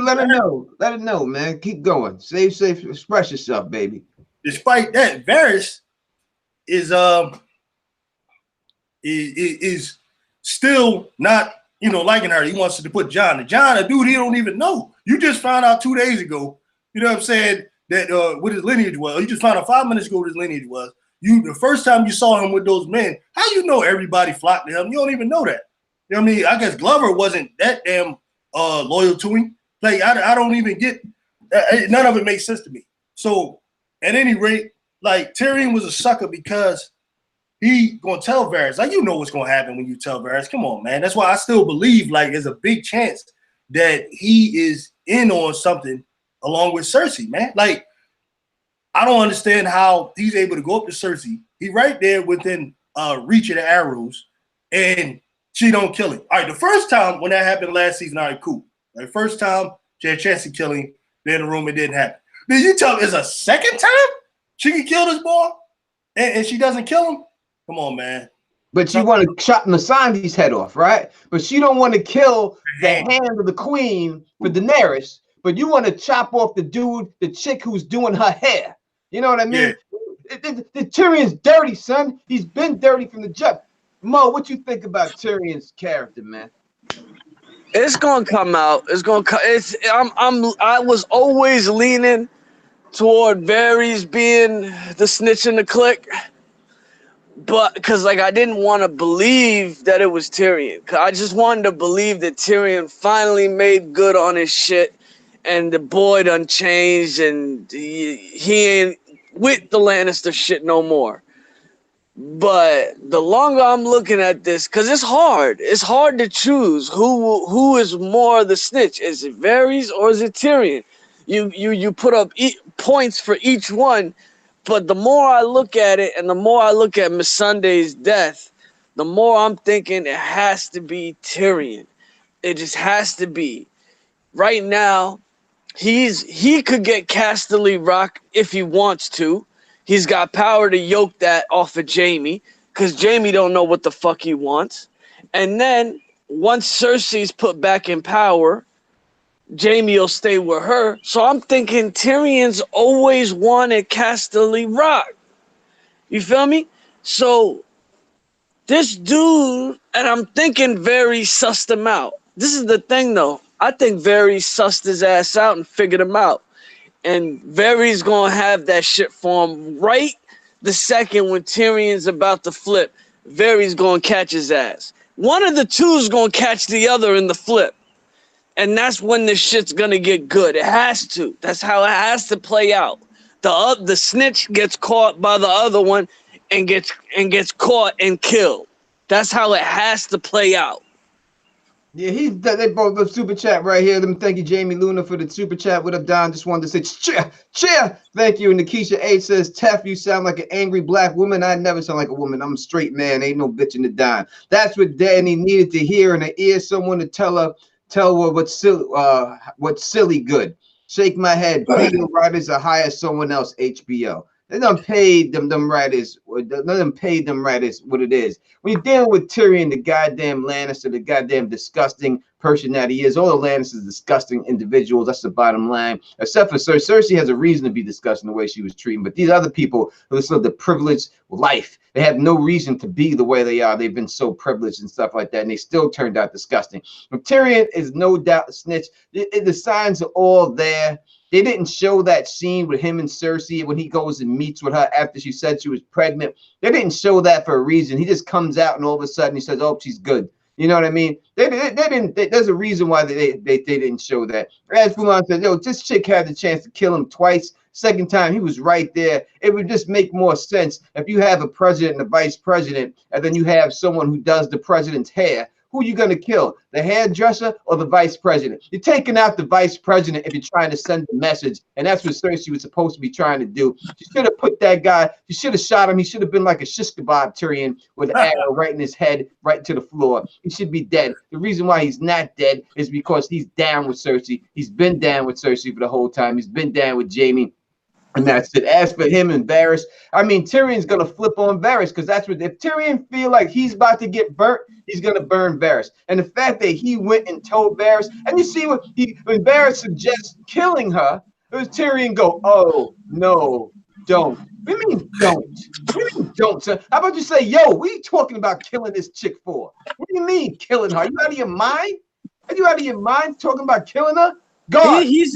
let it know, man. Keep going. Save, express yourself, baby. Despite that, Varys is still not, liking her. He wants to put Jon. Jon, a dude he don't even know. You just found out 2 days ago, you know what I'm saying, that what his lineage was. You just found out 5 minutes ago what his lineage was. The first time you saw him with those men, how you know everybody flocked to him? You don't even know that. You know what I mean? I guess Glover wasn't that damn loyal to him. Like, I don't even get none of it makes sense to me. So at any rate, like, Tyrion was a sucker because he gonna tell Varys. Like, you know what's gonna happen when you tell Varys. Come on, man. That's why I still believe, like, there's a big chance that he is in on something along with Cersei, man. Like, I don't understand how he's able to go up to Cersei. He right there within reach of the arrows, and she don't kill him. All right, the first time when that happened last season, all right, cool. Like, first time she had a chance to kill him, then in the room it didn't happen. Then you tell me it's a second time she can kill this boy, and she doesn't kill him? Come on, man. But you want to chop Missandei's head off, right? But she don't want to kill the hand of the queen for Daenerys, but you want to chop off the chick who's doing her hair. You know what I mean? Yeah. The Tyrion's dirty, son. He's been dirty from the jump. Mo, what you think about Tyrion's character, man? It's gonna come out. I was always leaning toward Varys being the snitch in the clique, but because I didn't want to believe that it was Tyrion. I just wanted to believe that Tyrion finally made good on his shit, and the boy done changed, and he ain't with the Lannister shit no more. But the longer I'm looking at this, because it's hard to choose who is more the snitch. Is it Varys or is it Tyrion? You put up points for each one, but the more I look at it and the more I look at Missandei's death, the more I'm thinking it has to be Tyrion. It just has to be. Right now, he could get Casterly Rock if he wants to. He's got power to yoke that off of Jaime, because Jaime don't know what the fuck he wants. And then once Cersei's put back in power, Jaime will stay with her. So I'm thinking Tyrion's always wanted Casterly Rock. You feel me? So this dude, and I'm thinking Varys sussed him out. This is the thing, though. I think Varys sussed his ass out and figured him out. And Varys gonna have that shit for him right the second when Tyrion's about to flip. Varys gonna catch his ass. One of the two's gonna catch the other in the flip. And that's when this shit's gonna get good. It has to. That's how it has to play out. The snitch gets caught by the other one and gets caught and killed. That's how it has to play out. Yeah, they both the super chat right here. Let me thank you, Jamie Luna, for the super chat. What up, Don? Just wanted to say cheer. Thank you. And Nikisha H says, Tef, you sound like an angry black woman. I never sound like a woman. I'm a straight man. Ain't no bitch in the dime. That's what Danny needed to hear in the ear. Someone to tell her what's silly good. Shake my head. Video writers are hire someone else. HBO. They done paid them writers. They done paid them writers what it is. When you're dealing with Tyrion, the goddamn Lannister, the goddamn disgusting person that he is, all the Lannisters disgusting individuals. That's the bottom line. Except for Cersei has a reason to be disgusting the way she was treated. But these other people who live the privileged life, they have no reason to be the way they are. They've been so privileged and stuff like that, and they still turned out disgusting. But Tyrion is no doubt a snitch. The signs are all there. They didn't show that scene with him and Cersei when he goes and meets with her after she said she was pregnant. They didn't show that for a reason. He just comes out and all of a sudden he says, "Oh, she's good." You know what I mean? They didn't. There's a reason why they didn't show that. As Fulan said, yo, this chick had the chance to kill him twice. Second time, he was right there. It would just make more sense if you have a president and a vice president, and then you have someone who does the president's hair. Who are you going to kill, the hairdresser or the vice president? You're taking out the vice president if you're trying to send a message, and that's what Cersei was supposed to be trying to do. She should have put that guy, she should have shot him. He should have been like a shish kebab Tyrion with an arrow right in his head, right to the floor. He should be dead. The reason why he's not dead is because he's down with Cersei. He's been down with Cersei for the whole time. He's been down with Jaime. And that's it. As for him and Varys, I mean, Tyrion's gonna flip on Varys because that's what if Tyrion feel like he's about to get burnt, he's gonna burn Varys. And the fact that he went and told Varys, and you see when Varys suggests killing her, it was Tyrion go, "Oh no, don't." What do you mean don't? What do you mean don't, son? How about you say, "Yo, what are you talking about killing this chick for? What do you mean killing her? Are you out of your mind? Are you out of your mind talking about killing her?" God, He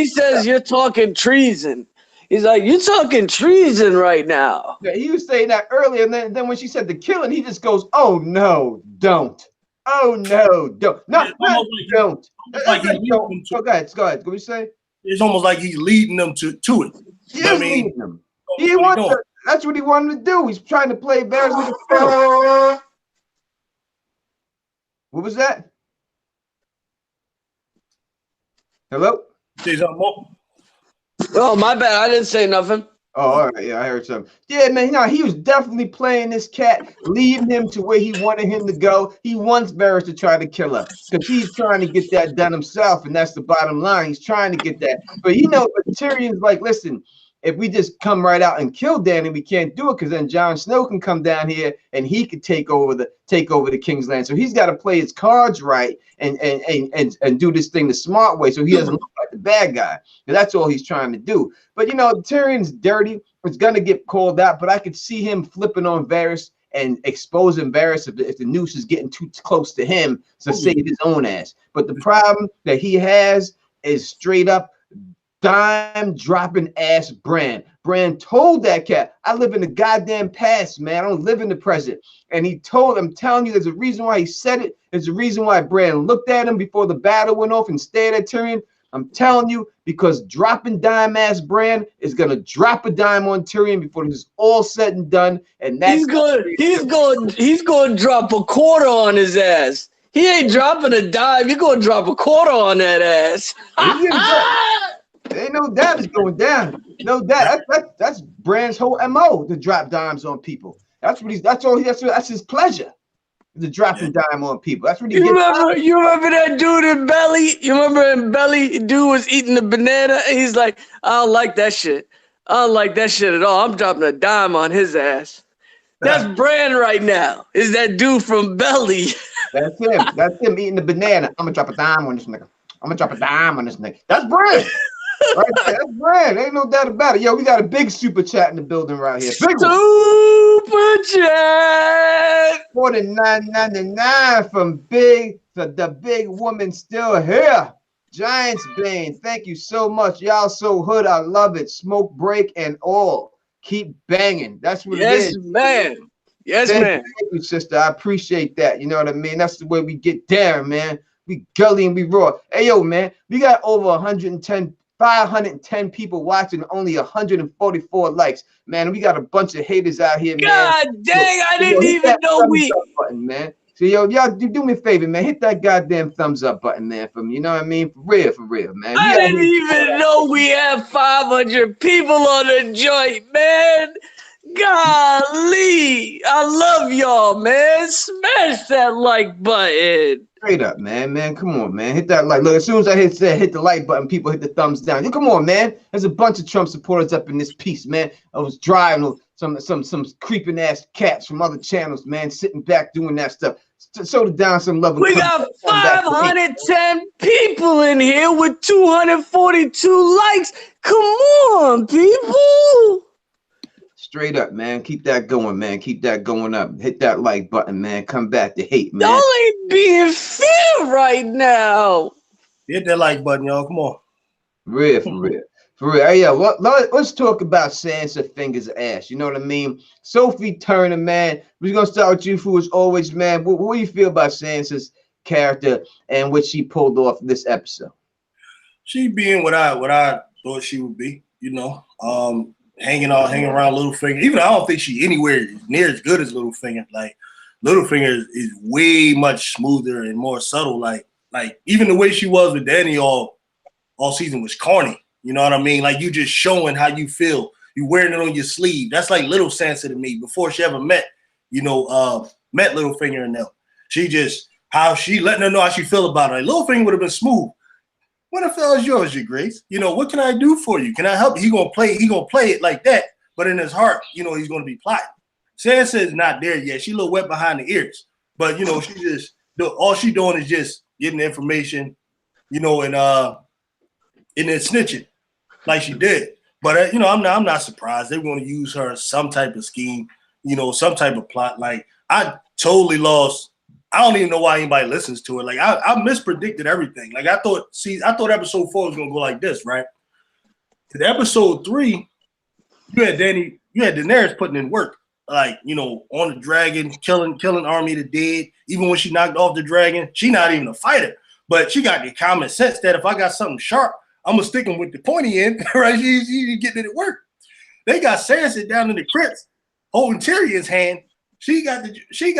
says you're talking treason. He's like, you're talking treason right now. Yeah, he was saying that earlier, and then when she said the killing, he just goes, "Oh no, don't! Oh no, don't! No, don't!" Like Go ahead. Go ahead. What you say? It's almost like he's leading them to it. He is leading them. He wants to, that's what he wanted to do. He's trying to play Bears like a film. What was that? Hello? Say something more. Oh, my bad. I didn't say nothing. Oh, all right. Yeah, I heard something. Yeah, man. No, he was definitely playing this cat, leading him to where he wanted him to go. He wants Varys to try to kill her because he's trying to get that done himself, and that's the bottom line. He's trying to get that. But but Tyrion's like, listen, if we just come right out and kill Dany, we can't do it because then Jon Snow can come down here and he could take over the King's Land. So he's got to play his cards right and do this thing the smart way so he doesn't look like the bad guy. And that's all he's trying to do. But Tyrion's dirty. It's gonna get called out, but I could see him flipping on Varys and exposing Varys if the noose is getting too close to him to save his own ass. But the problem that he has is straight up dime dropping ass Bran. Bran told that cat, "I live in the goddamn past, man. I don't live in the present." And I'm telling you, there's a reason why he said it. There's a reason why Bran looked at him before the battle went off and stared at Tyrion. I'm telling you, because dropping dime ass Bran is gonna drop a dime on Tyrion before this is all said and done. And that's he's going to drop a quarter on his ass. He ain't dropping a dime. You're going to drop a quarter on that ass. Ain't no doubt it's going down. No doubt. That's Bran's whole MO to drop dimes on people. That's his pleasure. To dropping dime on people. That's what he You remember that dude in Belly? You remember in Belly, dude was eating the banana and he's like, "I don't like that shit. I don't like that shit at all. I'm dropping a dime on his ass." That's Bran right now. Is that dude from Belly? That's him. That's him eating the banana. I'm gonna drop a dime on this nigga. I'm gonna drop a dime on this nigga. That's Bran. Right there. That's Bran. Ain't no doubt about it. Yo, we got a big super chat in the building right here. Big Super chat. $49.99 from the big woman still here. Giants Bane, thank you so much. Y'all so hood. I love it. Smoke break and all. Keep banging. That's what it is. Man. Yes, thank man. Thank you, sister. I appreciate that. You know what I mean? That's the way we get down, man. We gully and we raw. Hey, yo, man, we got over 510 people watching, only 144 likes. Man, we got a bunch of haters out here, man. God dang, I didn't even know we... button, man. So, yo, y'all do me a favor, man. Hit that goddamn thumbs up button, man, for me. You know what I mean? For real, man. I didn't even know we had 500 people on the joint, man. Golly, I love y'all, man. Smash that like button. Straight up, man. Come on, man. Hit that like. Look, as soon as I hit the like button, people hit the thumbs down. Yo, come on, man. There's a bunch of Trump supporters up in this piece, man. I was driving some creeping ass cats from other channels, man, sitting back doing that stuff. Show the down some love. We got 510 people in here with 242 likes. Come on, people. Straight up, man. Keep that going, man. Keep that going up. Hit that like button, man. Come back to hate, man. Y'all ain't being fair right now. Hit that like button, y'all. Come on. For real. Hey, yeah, let's talk about Sansa Fingers ass. You know what I mean? Sophie Turner, man. We're gonna start with you, who as always, man. What do you feel about Sansa's character and what she pulled off this episode? She being what I thought she would be, hanging around Littlefinger. Even I don't think she anywhere near as good as Littlefinger. Like Littlefinger is way much smoother and more subtle. Like even the way she was with Danny all season was corny. You know what I mean? Like you just showing how you feel. You wearing it on your sleeve. That's like little Sansa to me before she ever met Littlefinger and them. She just how she letting her know how she feel about it. Like Littlefinger would have been smooth. What the hell is yours, Your Grace? What can I do for you? Can I help you? He gonna play it like that, but in his heart, he's gonna be plotting. Sansa is not there yet. She a little wet behind the ears. But she just all she doing is just getting the information, and then snitching like she did. But I'm not surprised. They're going to use her some type of scheme, some type of plot. Like I totally lost. I don't even know why anybody listens to it. Like I mispredicted everything. Like I thought episode 4 was going to go like this, right? To episode 3, you had Daenerys putting in work. Like, on the dragon, killing army to dead. Even when she knocked off the dragon, she not even a fighter. But she got the common sense that if I got something sharp, I'm gonna stick them with the pointy end, right? She getting it at work. They got Sansa down in the crypts holding Tyrion's hand. She got the shank,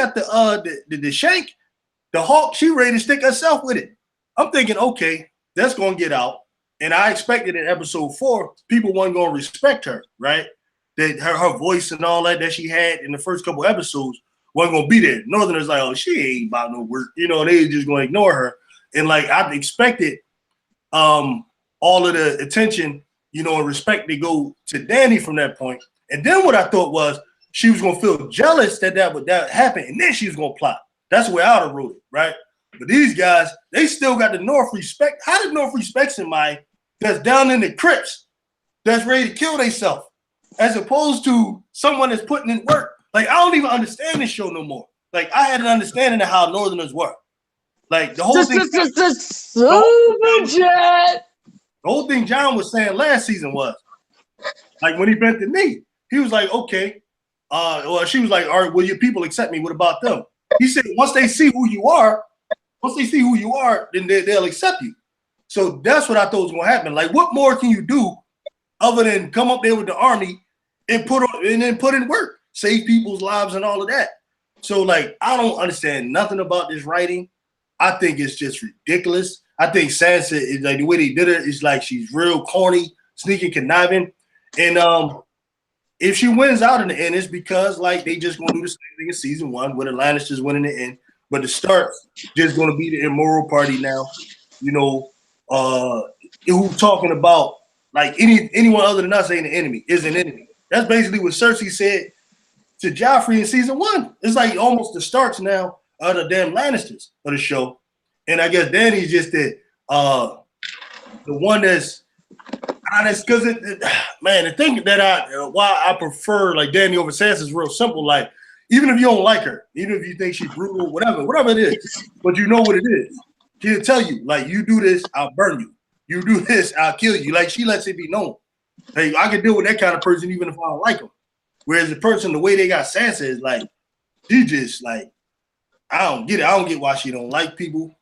the hawk. She ready to stick herself with it. I'm thinking, okay, that's gonna get out. And I expected in episode 4, people weren't gonna respect her, right? That her voice and all that she had in the first couple episodes wasn't gonna be there. Northerners like, oh, she ain't about no work. They just gonna ignore her. And like I expected all of the attention, and respect to go to Danny from that point. And then what I thought was she was gonna feel jealous that happened, and then she was gonna plot. That's where I would have wrote it, right? But these guys, they still got the North respect. How did North respect somebody that's down in the crypts, that's ready to kill themselves, as opposed to someone that's putting in work? Like I don't even understand this show no more. Like I had an understanding of how Northerners work. Like the whole thing. The whole thing John was saying last season was, like when he bent the knee, he was like, okay. She was like, all right, will your people accept me? What about them? He said, once they see who you are, then they'll accept you. So that's what I thought was going to happen. Like, what more can you do other than come up there with the army and put in work, save people's lives and all of that? So, like, I don't understand nothing about this writing. I think it's just ridiculous. I think Sansa is like the way they did it is like she's real corny, sneaky, conniving. And if she wins out in the end, it's because like they just gonna do the same thing in season 1 where the Lannisters win in the end. But the start just gonna be the immoral party now. Who talking about like anyone other than us ain't an enemy, is an enemy. That's basically what Cersei said to Joffrey in season 1. It's like almost the starts now of the damn Lannisters of the show. And I guess Danny's just the one that's honest, because the thing that why I prefer like Danny over Sansa is real simple. Like even if you don't like her, even if you think she's brutal, whatever it is, but you know what it is, she'll tell you like, you do this, I'll burn you. You do this, I'll kill you. Like she lets it be known. Hey, I can deal with that kind of person even if I don't like them. Whereas the person, the way they got Sansa is like, she just like, I don't get it. I don't get why she don't like people.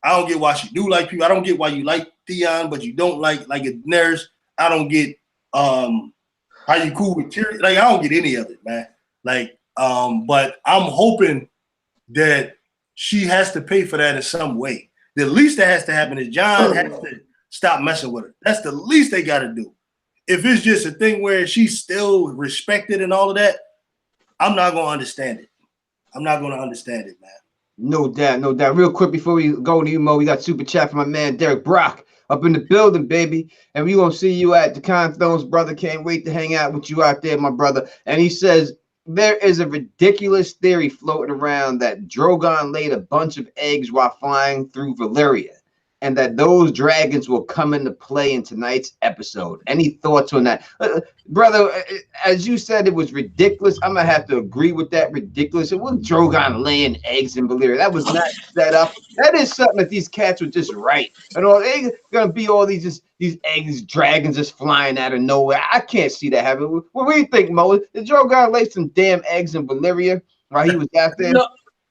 I don't get why she do like people. I don't get why you like Theon, but you don't like Daenerys. I don't get how you cool with Tyrion. Like I don't get any of it, man. Like, but I'm hoping that she has to pay for that in some way. The least that has to happen is Jon has to stop messing with her. That's the least they got to do. If it's just a thing where she's still respected and all of that, I'm not gonna understand it. I'm not gonna understand it, man. No doubt, no doubt. Real quick before we go to you, Mo, we got super chat from my man Derek Brock up in the building, baby. And we gonna see you at the Con Thrones, brother. Can't wait to hang out with you out there, my brother. And he says there is a ridiculous theory floating around that Drogon laid a bunch of eggs while flying through Valyria. and that those dragons will come into play in tonight's episode. Any thoughts on that? Brother, as you said, it was ridiculous. I'm going to have to agree with that. Ridiculous. It wasn't Drogon laying eggs in Valyria. That was not set up. That is something that these cats were just right. And all they going to be all these eggs, dragons just flying out of nowhere. I can't see that happening. What do you think, Mo? Did Drogon lay some damn eggs in Valyria while he was out there?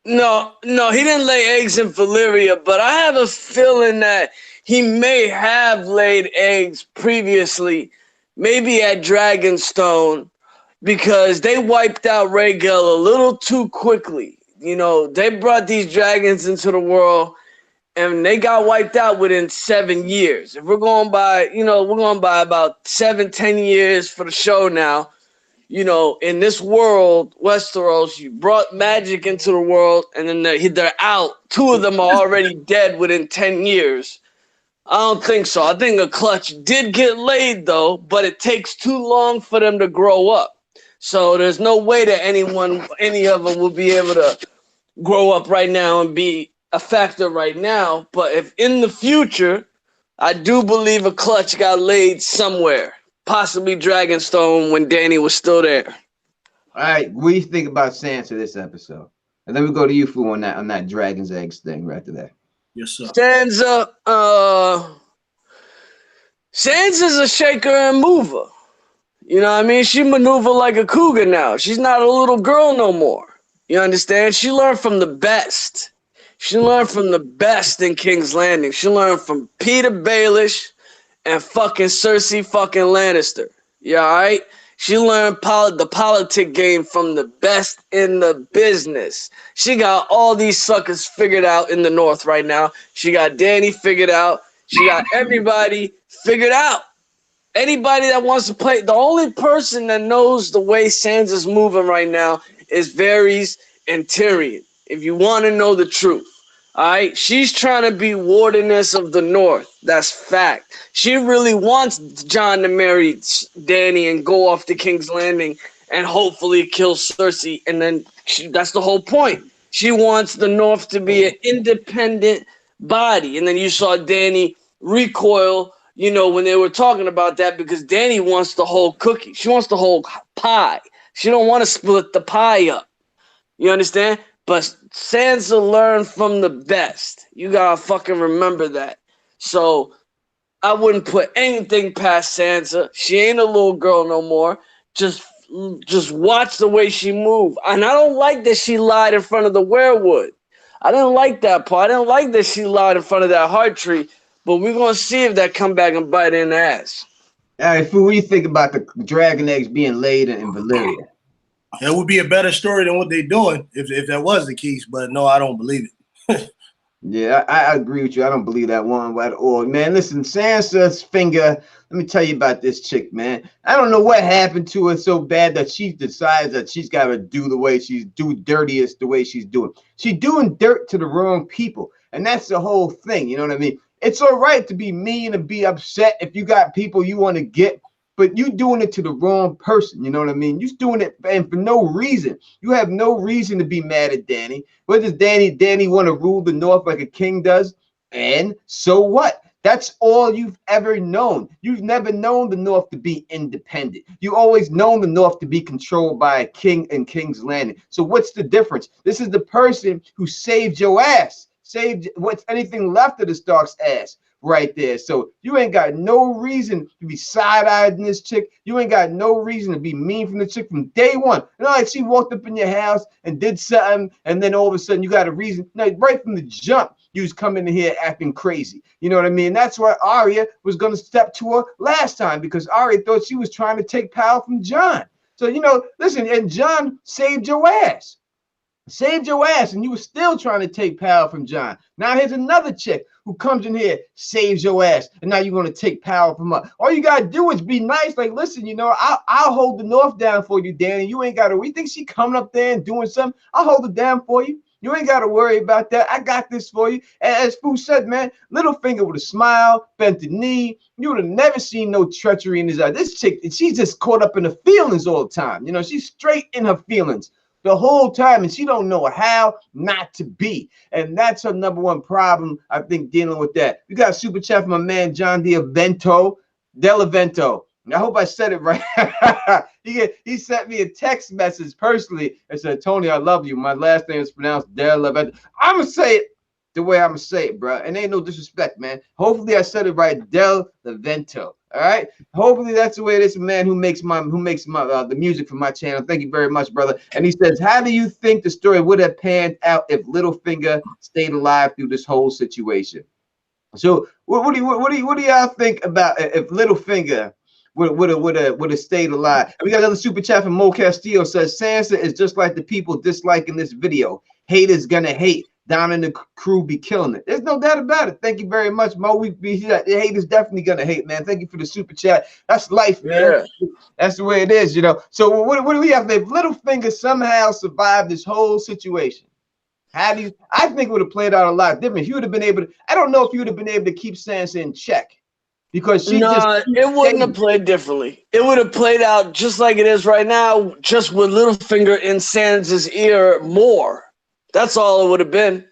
No, he didn't lay eggs in Valyria, but I have a feeling that he may have laid eggs previously, maybe at Dragonstone, because they wiped out Rhaegal a little too quickly. You know, they brought these dragons into the world, and they got wiped out within 7 years. If we're going by, we're going by about 7-10 years for the show now. You know, in this world, Westeros, you brought magic into the world, and then they're out. 2 of them are already dead within 10 years. I don't think so. I think a clutch did get laid, though, but it takes too long for them to grow up. So there's no way that any of them will be able to grow up right now and be a factor right now. But if in the future, I do believe a clutch got laid somewhere. Possibly Dragonstone when Dany was still there. All right, what do you think about Sansa this episode? And then we go to you, Fu, on that dragon's eggs thing right there. Yes, sir. Sansa's a shaker and mover. You know what I mean? She maneuver like a cougar now. She's not a little girl no more. You understand? She learned from the best. She learned from the best in King's Landing. She learned from Peter Baelish and fucking Cersei fucking Lannister. You all right? She learned the politic game from the best in the business. She got all these suckers figured out in the North right now. She got Dany figured out. She got everybody figured out. Anybody that wants to play, the only person that knows the way Sansa's moving right now is Varys and Tyrion, if you want to know the truth. All right, she's trying to be wardeness of the North. That's fact. She really wants Jon to marry Dany and go off to King's Landing and hopefully kill Cersei. And then that's the whole point. She wants the North to be an independent body. And then you saw Dany recoil, when they were talking about that, because Dany wants the whole cookie. She wants the whole pie. She don't want to split the pie up. You understand? But Sansa learned from the best. You gotta fucking remember that. So I wouldn't put anything past Sansa. She ain't a little girl no more. Just watch the way she move. And I don't like that she lied in front of the werewood. I didn't like that part. I didn't like that she lied in front of that heart tree. But we're gonna see if that come back and bite in the ass. All right, Fu, what do you think about the dragon eggs being laid in Valyria? It would be a better story than what they're doing if that was the case, but no, I don't believe it. Yeah, I agree with you. I don't believe that one at all. Man, listen, Sansa's finger, let me tell you about this chick, man. I don't know what happened to her so bad that she decides that she's got to do dirtiest the way she's doing. She's doing dirt to the wrong people, and that's the whole thing, you know what I mean? It's all right to be mean and be upset if you got people you want to get, but you doing it to the wrong person. You know what I mean? You're doing it and for no reason. You have no reason to be mad at Dany. What does Dany want to rule the North like a king does? And so what? That's all you've ever known. You've never known the North to be independent. You always known the North to be controlled by a king in King's Landing. So what's the difference? This is the person who saved your ass. Saved what's anything left of the Stark's ass. Right there. So you ain't got no reason to be side-eyeing this chick. You ain't got no reason to be mean from the chick from day one. You know, like she walked up in your house and did something, and then all of a sudden you got a reason. No, right from the jump, you was coming in here acting crazy. You know what I mean? That's why Arya was going to step to her last time, because Arya thought she was trying to take power from Jon. So, listen, and Jon saved your ass. Saved your ass, and you were still trying to take power from Jon. Now here's another chick who comes in here, saves your ass, and now you're going to take power from her. All you got to do is be nice. Like, listen, I'll hold the North down for you, Danny. You ain't got to. We think she coming up there and doing something. I'll hold it down for you. You ain't got to worry about that. I got this for you. And as Fu said, man, Littlefinger with a smile, bent the knee. You would have never seen no treachery in his eye. This chick, she's just caught up in her feelings all the time. She's straight in her feelings. the whole time, and she don't know how not to be. And that's her number one problem, I think, dealing with that. We got a super chat from my man John Delavento. I hope I said it right. he sent me a text message personally and said, Tony, I love you. My last name is pronounced Delavento. I'm going to say it the way I'm going to say it, bro. And ain't no disrespect, man. Hopefully I said it right. Delavento. All right. Hopefully that's the way it is. A man who makes the music for my channel. Thank you very much, brother. And he says, how do you think the story would have panned out if Littlefinger stayed alive through this whole situation? So what do y'all think about if Littlefinger would have stayed alive? And we got another super chat from Mo Castillo says Sansa is just like the people disliking this video. Haters gonna hate. Down in the crew be killing it. There's no doubt about it. Thank you very much, Mo. The haters definitely gonna hate, man. Thank you for the super chat. That's life, man. Yeah. That's the way it is, you know. So what do we have? If Littlefinger somehow survived this whole situation, I think it would have played out a lot different. He would have been able to. I don't know if he would have been able to keep Sansa in check because it wouldn't have played differently. It would have played out just like it is right now, just with Littlefinger in Sansa's ear more. That's all it would have been.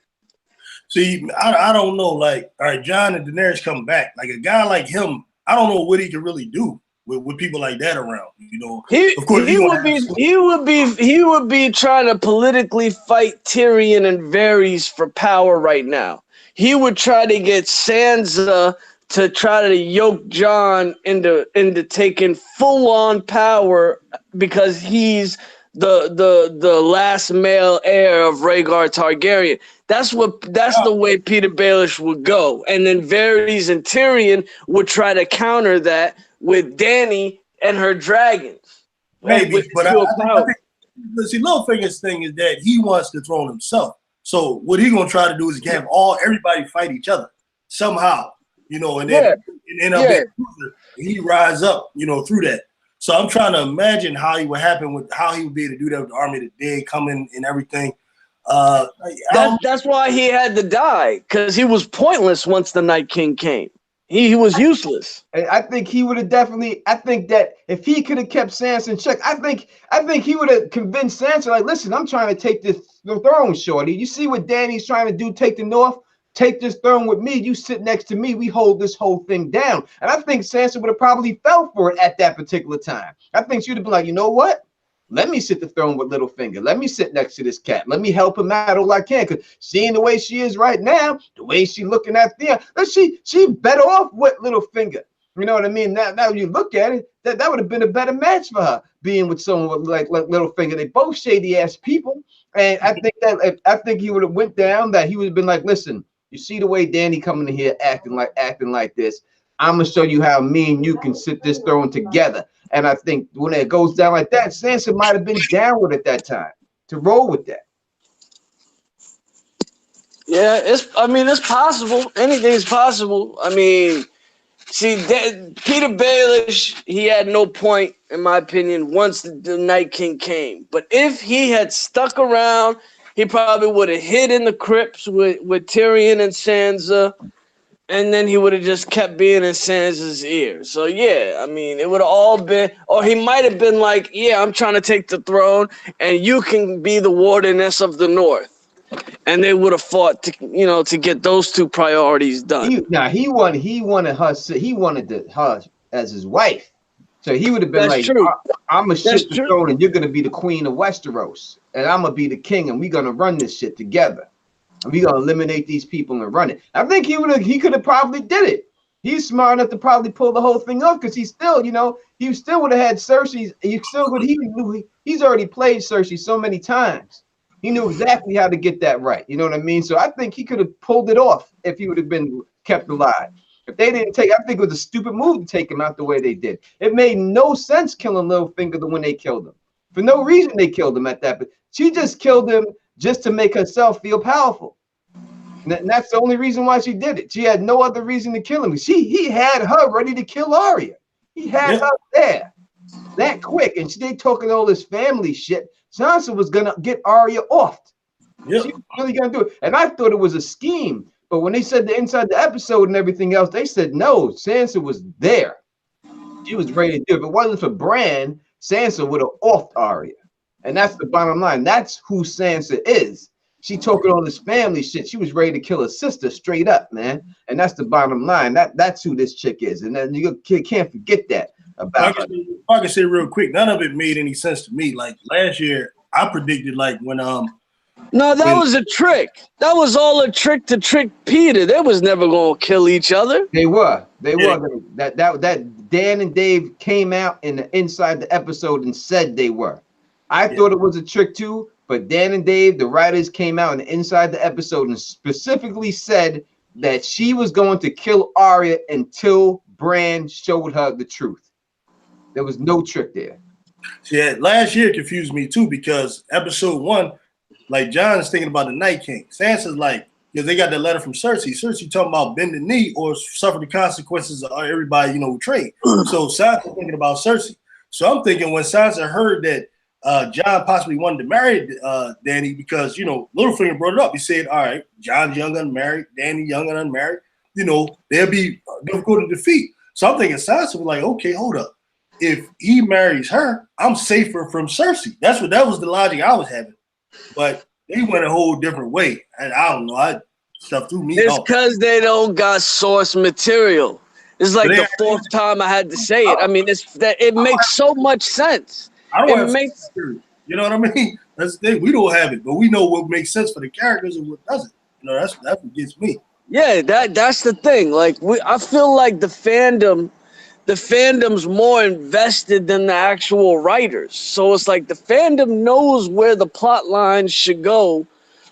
See, I don't know. Like, all right, Jon and Daenerys come back. Like a guy like him, I don't know what he can really do with people like that around. You know, of course he would be trying to politically fight Tyrion and Varys for power right now. He would try to get Sansa to try to yoke Jon into taking full on power because he's the last male heir of Rhaegar Targaryen. That's the way Peter Baelish would go. And then Varys and Tyrion would try to counter that with Dany and her dragons. Maybe, but I think, see, Littlefinger's thing is that he wants the throne himself. So what he's gonna try to do is have everybody fight each other somehow, you know, and then he rise up, you know, through that. So I'm trying to imagine how he would be able to do that with the army that they come in and everything. That's why he had to die, because he was pointless once the Night King came. He was useless. I think he would have definitely. I think that if he could have kept Sansa in check, I think he would have convinced Sansa, like, listen, I'm trying to take the throne, shorty. You see what Dany's trying to do? Take the North. Take this throne with me. You sit next to me. We hold this whole thing down. And I think Sansa would have probably fell for it at that particular time. I think she would have been like, you know what? Let me sit the throne with Littlefinger. Let me sit next to this cat. Let me help him out all I can. Because seeing the way she is right now, the way she's looking at them, she better off with Littlefinger. You know what I mean? Now you look at it, that would have been a better match for her, being with someone like Littlefinger. They both shady ass people. And I think he would have went down that he would have been like, listen, you see the way Dany coming in here acting like this. I'm gonna show you how me and you can sit this throne together. And I think when it goes down like that, Sansa might have been down with it that time to roll with that. Yeah, it's possible. Anything's possible. I mean, see, Peter Baelish, he had no point, in my opinion, once the Night King came. But if he had stuck around, he probably would have hid in the crypts with Tyrion and Sansa, and then he would have just kept being in Sansa's ear. So, yeah, I mean, it would have all been, or he might have been like, yeah, I'm trying to take the throne, and you can be the wardeness of the North. And they would have fought to get those two priorities done. He wanted her as his wife. So he would have been I'm going to shit the throne and you're going to be the queen of Westeros. And I'm going to be the king and we're going to run this shit together. And we're going to eliminate these people and run it. I think he could have probably did it. He's smart enough to probably pull the whole thing off because he still would have had Cersei. He's already played Cersei so many times. He knew exactly how to get that right. You know what I mean? So I think he could have pulled it off if he would have been kept alive. If they didn't I think it was a stupid move to take him out the way they did. It made no sense killing Littlefinger when they killed him. For no reason they killed him at that. But she just killed him just to make herself feel powerful. And that's the only reason why she did it. She had no other reason to kill him. He had her ready to kill Arya. He had her there that quick. And they talking all this family shit. Sansa was going to get Arya off. Yep. She was really going to do it. And I thought it was a scheme. But when they said inside the episode and everything else, they said, no, Sansa was there. She was ready to do it. If it wasn't for Bran, Sansa would have offed Arya. And that's the bottom line. That's who Sansa is. She talking all this family shit. She was ready to kill her sister straight up, man. And that's the bottom line. That's who this chick is. And then you can't forget that about her. I can say real quick, none of it made any sense to me. Like last year, I predicted like when No, that was a trick. That was all a trick to trick Peter. They was never gonna kill each other. They were. Yeah. That Dan and Dave came out inside the episode and said they were. I thought it was a trick too, but Dan and Dave, the writers, came out and inside the episode and specifically said that she was going to kill Arya until Bran showed her the truth. There was no trick there. Yeah, last year confused me too because episode 1, like John's thinking about the Night King. Sansa's like, because they got that letter from Cersei. Cersei talking about bend the knee or suffer the consequences of everybody, who trade. So Sansa's thinking about Cersei. So I'm thinking when Sansa heard that John possibly wanted to marry Dany because, Littlefinger brought it up. He said, all right, John's young and unmarried, Dany young and unmarried. They'll be difficult to defeat. So I'm thinking Sansa was like, okay, hold up. If he marries her, I'm safer from Cersei. That was the logic I was having. But they went a whole different way. And I don't know. Stuff threw me It's off. because they don't got source material. It's like the fourth time I had to say it. I mean, it makes so much sense. I don't have you know what I mean? That's the thing. We don't have it, but we know what makes sense for the characters and what doesn't. That's what gets me. Yeah, that's the thing. Like I feel like the fandom's more invested than the actual writers. So it's like the fandom knows where the plot lines should go,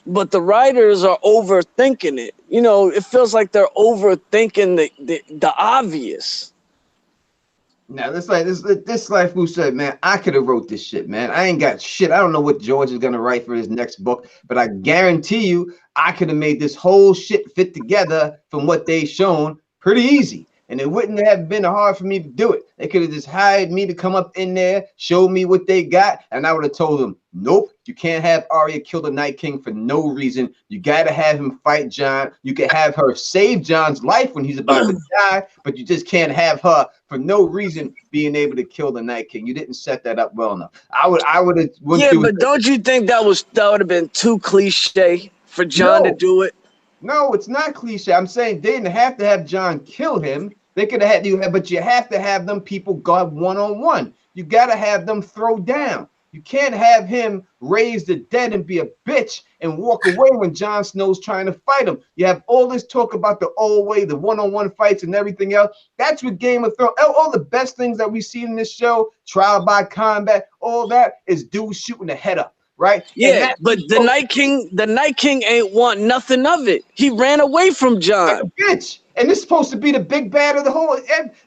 but the writers are overthinking it. It feels like they're overthinking the obvious. Now, this like who said, man, I could have wrote this shit, man. I ain't got shit. I don't know what George is gonna write for his next book, but I guarantee you, I could have made this whole shit fit together from what they shown pretty easy. And it wouldn't have been hard for me to do it. They could have just hired me to come up in there, show me what they got, and I would have told them, nope, you can't have Arya kill the Night King for no reason. You got to have him fight Jon. You can have her save Jon's life when he's about to die, but you just can't have her for no reason being able to kill the Night King. You didn't set that up well enough. I would have. Yeah, but don't you think that would have been too cliche for Jon to do it? No, it's not cliche. I'm saying they didn't have to have Jon kill him. They could have had you, but you have to have them people go one-on-one. You got to have them throw down. You can't have him raise the dead and be a bitch and walk away when Jon Snow's trying to fight him. You have all this talk about the old way, the one-on-one fights and everything else. That's what Game of Thrones, all the best things that we've seen in this show, trial by combat, all that is dudes shooting the head up. Right? Yeah, but the Night King ain't want nothing of it. He ran away from Jon. Like a bitch. And this is supposed to be the big bad of the whole.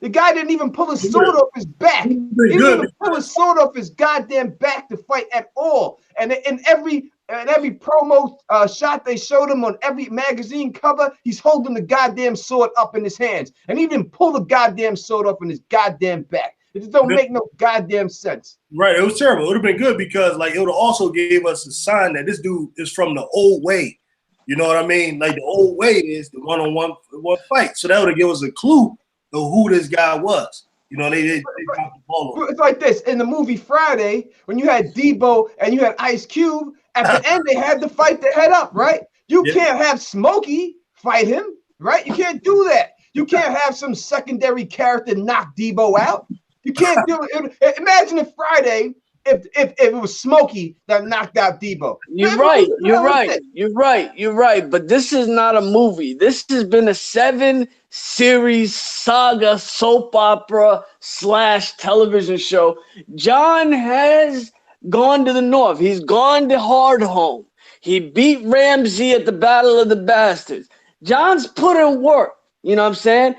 The guy didn't even pull his sword off his back. He didn't even pull his sword off his goddamn back to fight at all. And in every promo shot they showed him on every magazine cover, he's holding the goddamn sword up in his hands. And he didn't pull the goddamn sword off in his goddamn back. It just don't make no goddamn sense. Right. It was terrible. It would have been good because it would have also gave us a sign that this dude is from the old way. You know what I mean? Like the old way is the one-on-one fight. So that would have given us a clue of who this guy was. They dropped the ball on. It's like this. In the movie Friday, when you had Debo and you had Ice Cube, at the end they had to fight the head up, right? You can't have Smokey fight him, right? You can't do that. You can't have some secondary character knock Debo out. You can't do it. Imagine if Friday, if it was Smokey that knocked out Debo. You're right. But this is not a movie. This has been a 7-series saga soap opera / television show. Jon has gone to the north. He's gone to Hardhome. He beat Ramsay at the Battle of the Bastards. Jon's put in work. You know what I'm saying?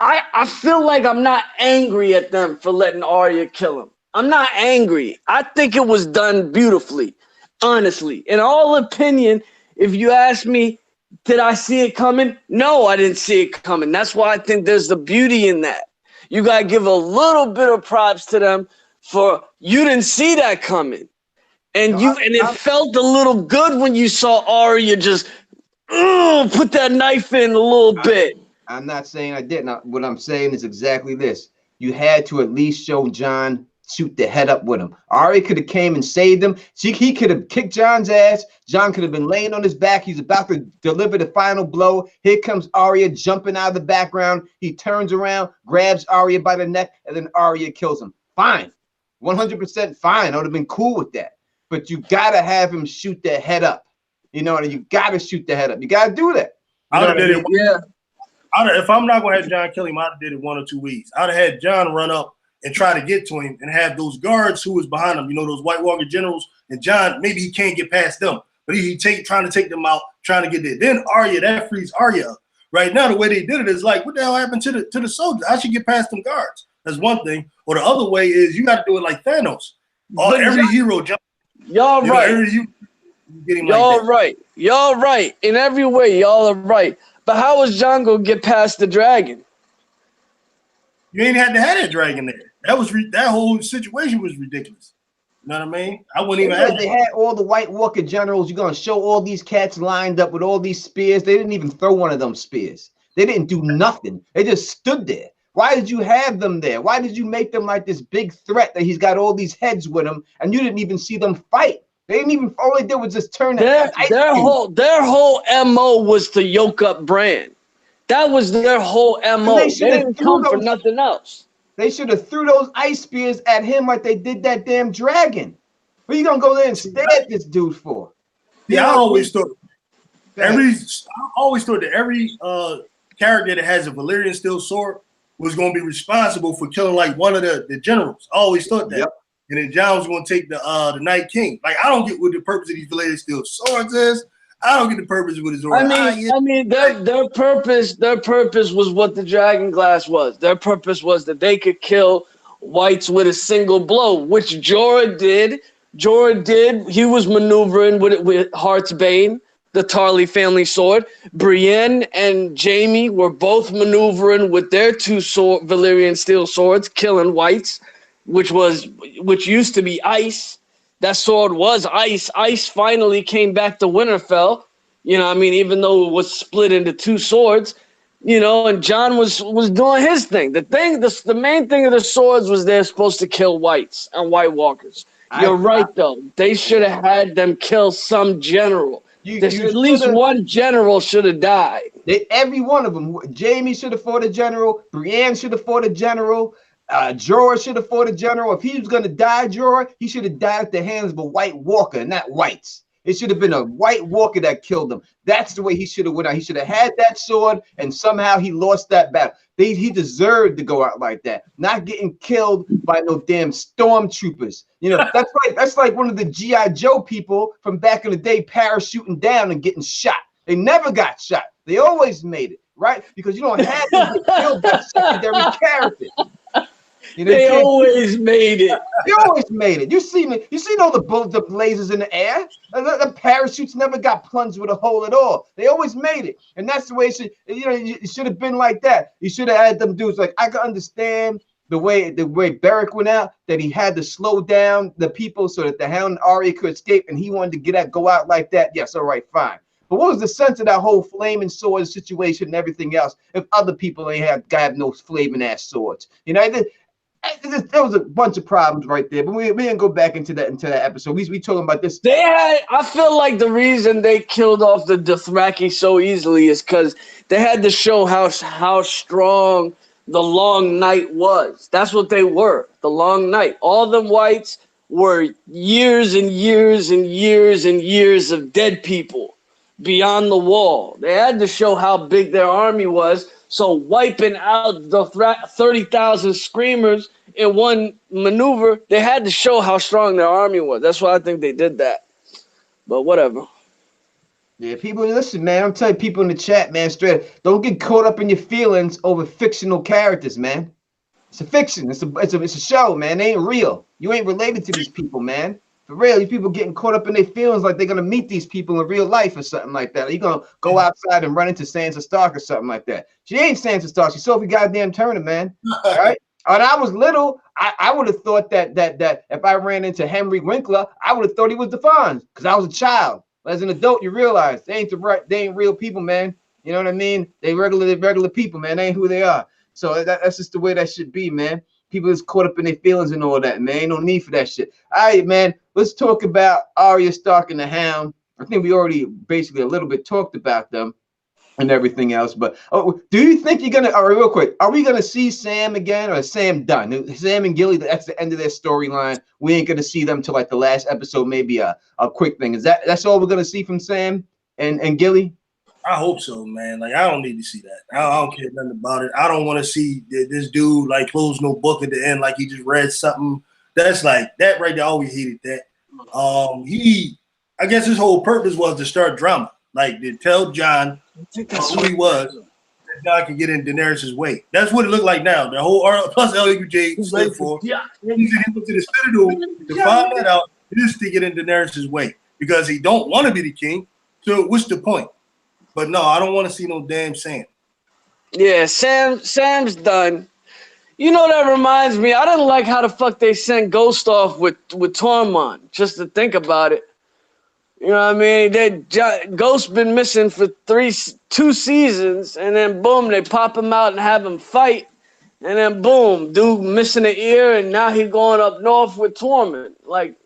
I feel like I'm not angry at them for letting Arya kill him. I'm not angry. I think it was done beautifully, honestly. In all opinion, if you ask me, did I see it coming? No, I didn't see it coming. That's why I think there's the beauty in that. You got to give a little bit of props to them for you didn't see that coming. And it felt a little good when you saw Arya just put that knife in a little bit. I'm not saying I didn't. What I'm saying is exactly this. You had to at least show Jon shoot the head up with him. Arya could have came and saved him. He could have kicked John's ass. John could have been laying on his back. He's about to deliver the final blow. Here comes Arya jumping out of the background. He turns around, grabs Arya by the neck, and then Arya kills him. Fine. 100% fine. I would have been cool with that. But you got to have him shoot the head up. You know, you got to shoot the head up. You got to do that. I would have did it. Yeah. If I'm not going to have John kill him, I'd have did it 1 or 2 weeks. I'd have had John run up and try to get to him and have those guards who was behind him, you know, those White Walker generals. And John, maybe he can't get past them, but he trying to take them out, trying to get there. Then Arya, that frees Arya up. Right now, the way they did it is like, what the hell happened to the soldiers? I should get past them guards. That's one thing. Or the other way is you got to do it like Thanos. Every hero jump. Y'all right. Y'all right. Y'all right. In every way, y'all are right. But how was John gonna get past the dragon? You ain't had to have that dragon there. That whole situation was ridiculous. You know what I mean? I wouldn't even have. They had all the White Walker generals. You're gonna show all these cats lined up with all these spears. They didn't even throw one of them spears. They didn't do nothing. They just stood there. Why did you have them there? Why did you make them like this big threat that he's got all these heads with him, and you didn't even see them fight? They didn't even. All they did was just turn their whole MO was to yoke up Bran. That was their whole MO. They didn't come for nothing else. They should have threw those ice spears at him like they did that damn dragon. What are you gonna go there and stare at this dude for? Yeah, I always thought that every character that has a Valyrian steel sword was going to be responsible for killing like one of the generals. I always thought that. Yep. And then John was going to take the Night King. Like, I don't get what the purpose of these Valyrian steel swords is. I don't get the purpose of what his sword. I mean, their purpose was what the dragon glass was. Their purpose was that they could kill whites with a single blow, which Jorah did. He was maneuvering with Heart's Bane, the Tarly family sword. Brienne and Jaime were both maneuvering with their two Valyrian steel swords, killing whites, which used to be ice. That sword was ice. Ice finally came back to Winterfell. You know, I mean, even though it was split into two swords, you know, and John was doing his thing. The main thing of the swords was they're supposed to kill whites and White Walkers. You're right, though. They should have had them kill some general. At least one general should have died. Every one of them. Jaime should have fought a general. Brienne should have fought a general. Jorah should have fought a general. If he was going to die, Jorah, he should have died at the hands of a White Walker, and not whites. It should have been a White Walker that killed him. That's the way he should have went out. He should have had that sword, and somehow he lost that battle. He deserved to go out like that, not getting killed by no damn stormtroopers. You know, that's like one of the G.I. Joe people from back in the day parachuting down and getting shot. They never got shot. They always made it, right? Because you don't have to get killed by secondary characters. You know, they always made it. They always made it. You seen all the bullets, the lasers in the air. The parachutes never got plunged with a hole at all. They always made it, and that's the way it should. You know, it should have been like that. You should have had them dudes. Like, I can understand the way Beric went out, that he had to slow down the people so that the Hound and Arya could escape, and he wanted to go out like that. Yes, all right, fine. But what was the sense of that whole flaming sword situation and everything else if other people ain't have no flaming ass swords? You know. There was a bunch of problems right there, but we didn't go back into that episode. We talking about this. I feel like the reason they killed off the Dothraki so easily is because they had to show how strong the Long Night was. That's what they were, the Long Night. All them whites were years and years and years and years of dead people beyond the wall. They had to show how big their army was. So wiping out the 30,000 screamers in one maneuver, they had to show how strong their army was. That's why I think they did that. But whatever. Yeah, people, listen, man. I'm telling people in the chat, man, straight, don't get caught up in your feelings over fictional characters, man. It's a fiction. It's a show, man. They ain't real. You ain't related to these people, man. For real, these people getting caught up in their feelings like they're gonna meet these people in real life or something like that. Are you gonna go outside and run into Sansa Stark or something like that? She ain't Sansa Stark. She's Sophie goddamn Turner, man. All right. When I was little, I would have thought that if I ran into Henry Winkler, I would have thought he was the Fonz because I was a child. As an adult, you realize they ain't real people, man. You know what I mean? They regular people, man. They ain't who they are. So that's just the way that should be, man. people is caught up in their feelings and all that, man. Ain't no need for that shit. All right, man. Let's talk about Arya Stark and the Hound. I think we already basically a little bit talked about them and everything else. But do you think you're gonna? All right, real quick, are we gonna see Sam again, or is Sam done? Sam and Gilly, that's the end of their storyline. We ain't gonna see them till like the last episode, maybe a quick thing. That's all we're gonna see from Sam and Gilly? I hope so, man. Like, I don't need to see that. I don't care nothing about it. I don't want to see this dude like close no book at the end, like he just read something. That's like that right there. I always hated that. I guess his whole purpose was to start drama, like to tell John who he was. That John can get in Daenerys' way. That's what it looked like now. The whole plus LUJ stood for. Yeah. He went to the Citadel to find that out, just to get in Daenerys' way because he don't want to be the king. So what's the point? But no, I don't want to see no damn Sam. Yeah, Sam's done. You know, that reminds me, I didn't like how the fuck they sent Ghost off with Tormund, just to think about it. You know what I mean? Ghost been missing for 2 seasons, and then boom, they pop him out and have him fight, and then boom, dude missing an ear, and now he going up north with Tormund. Like,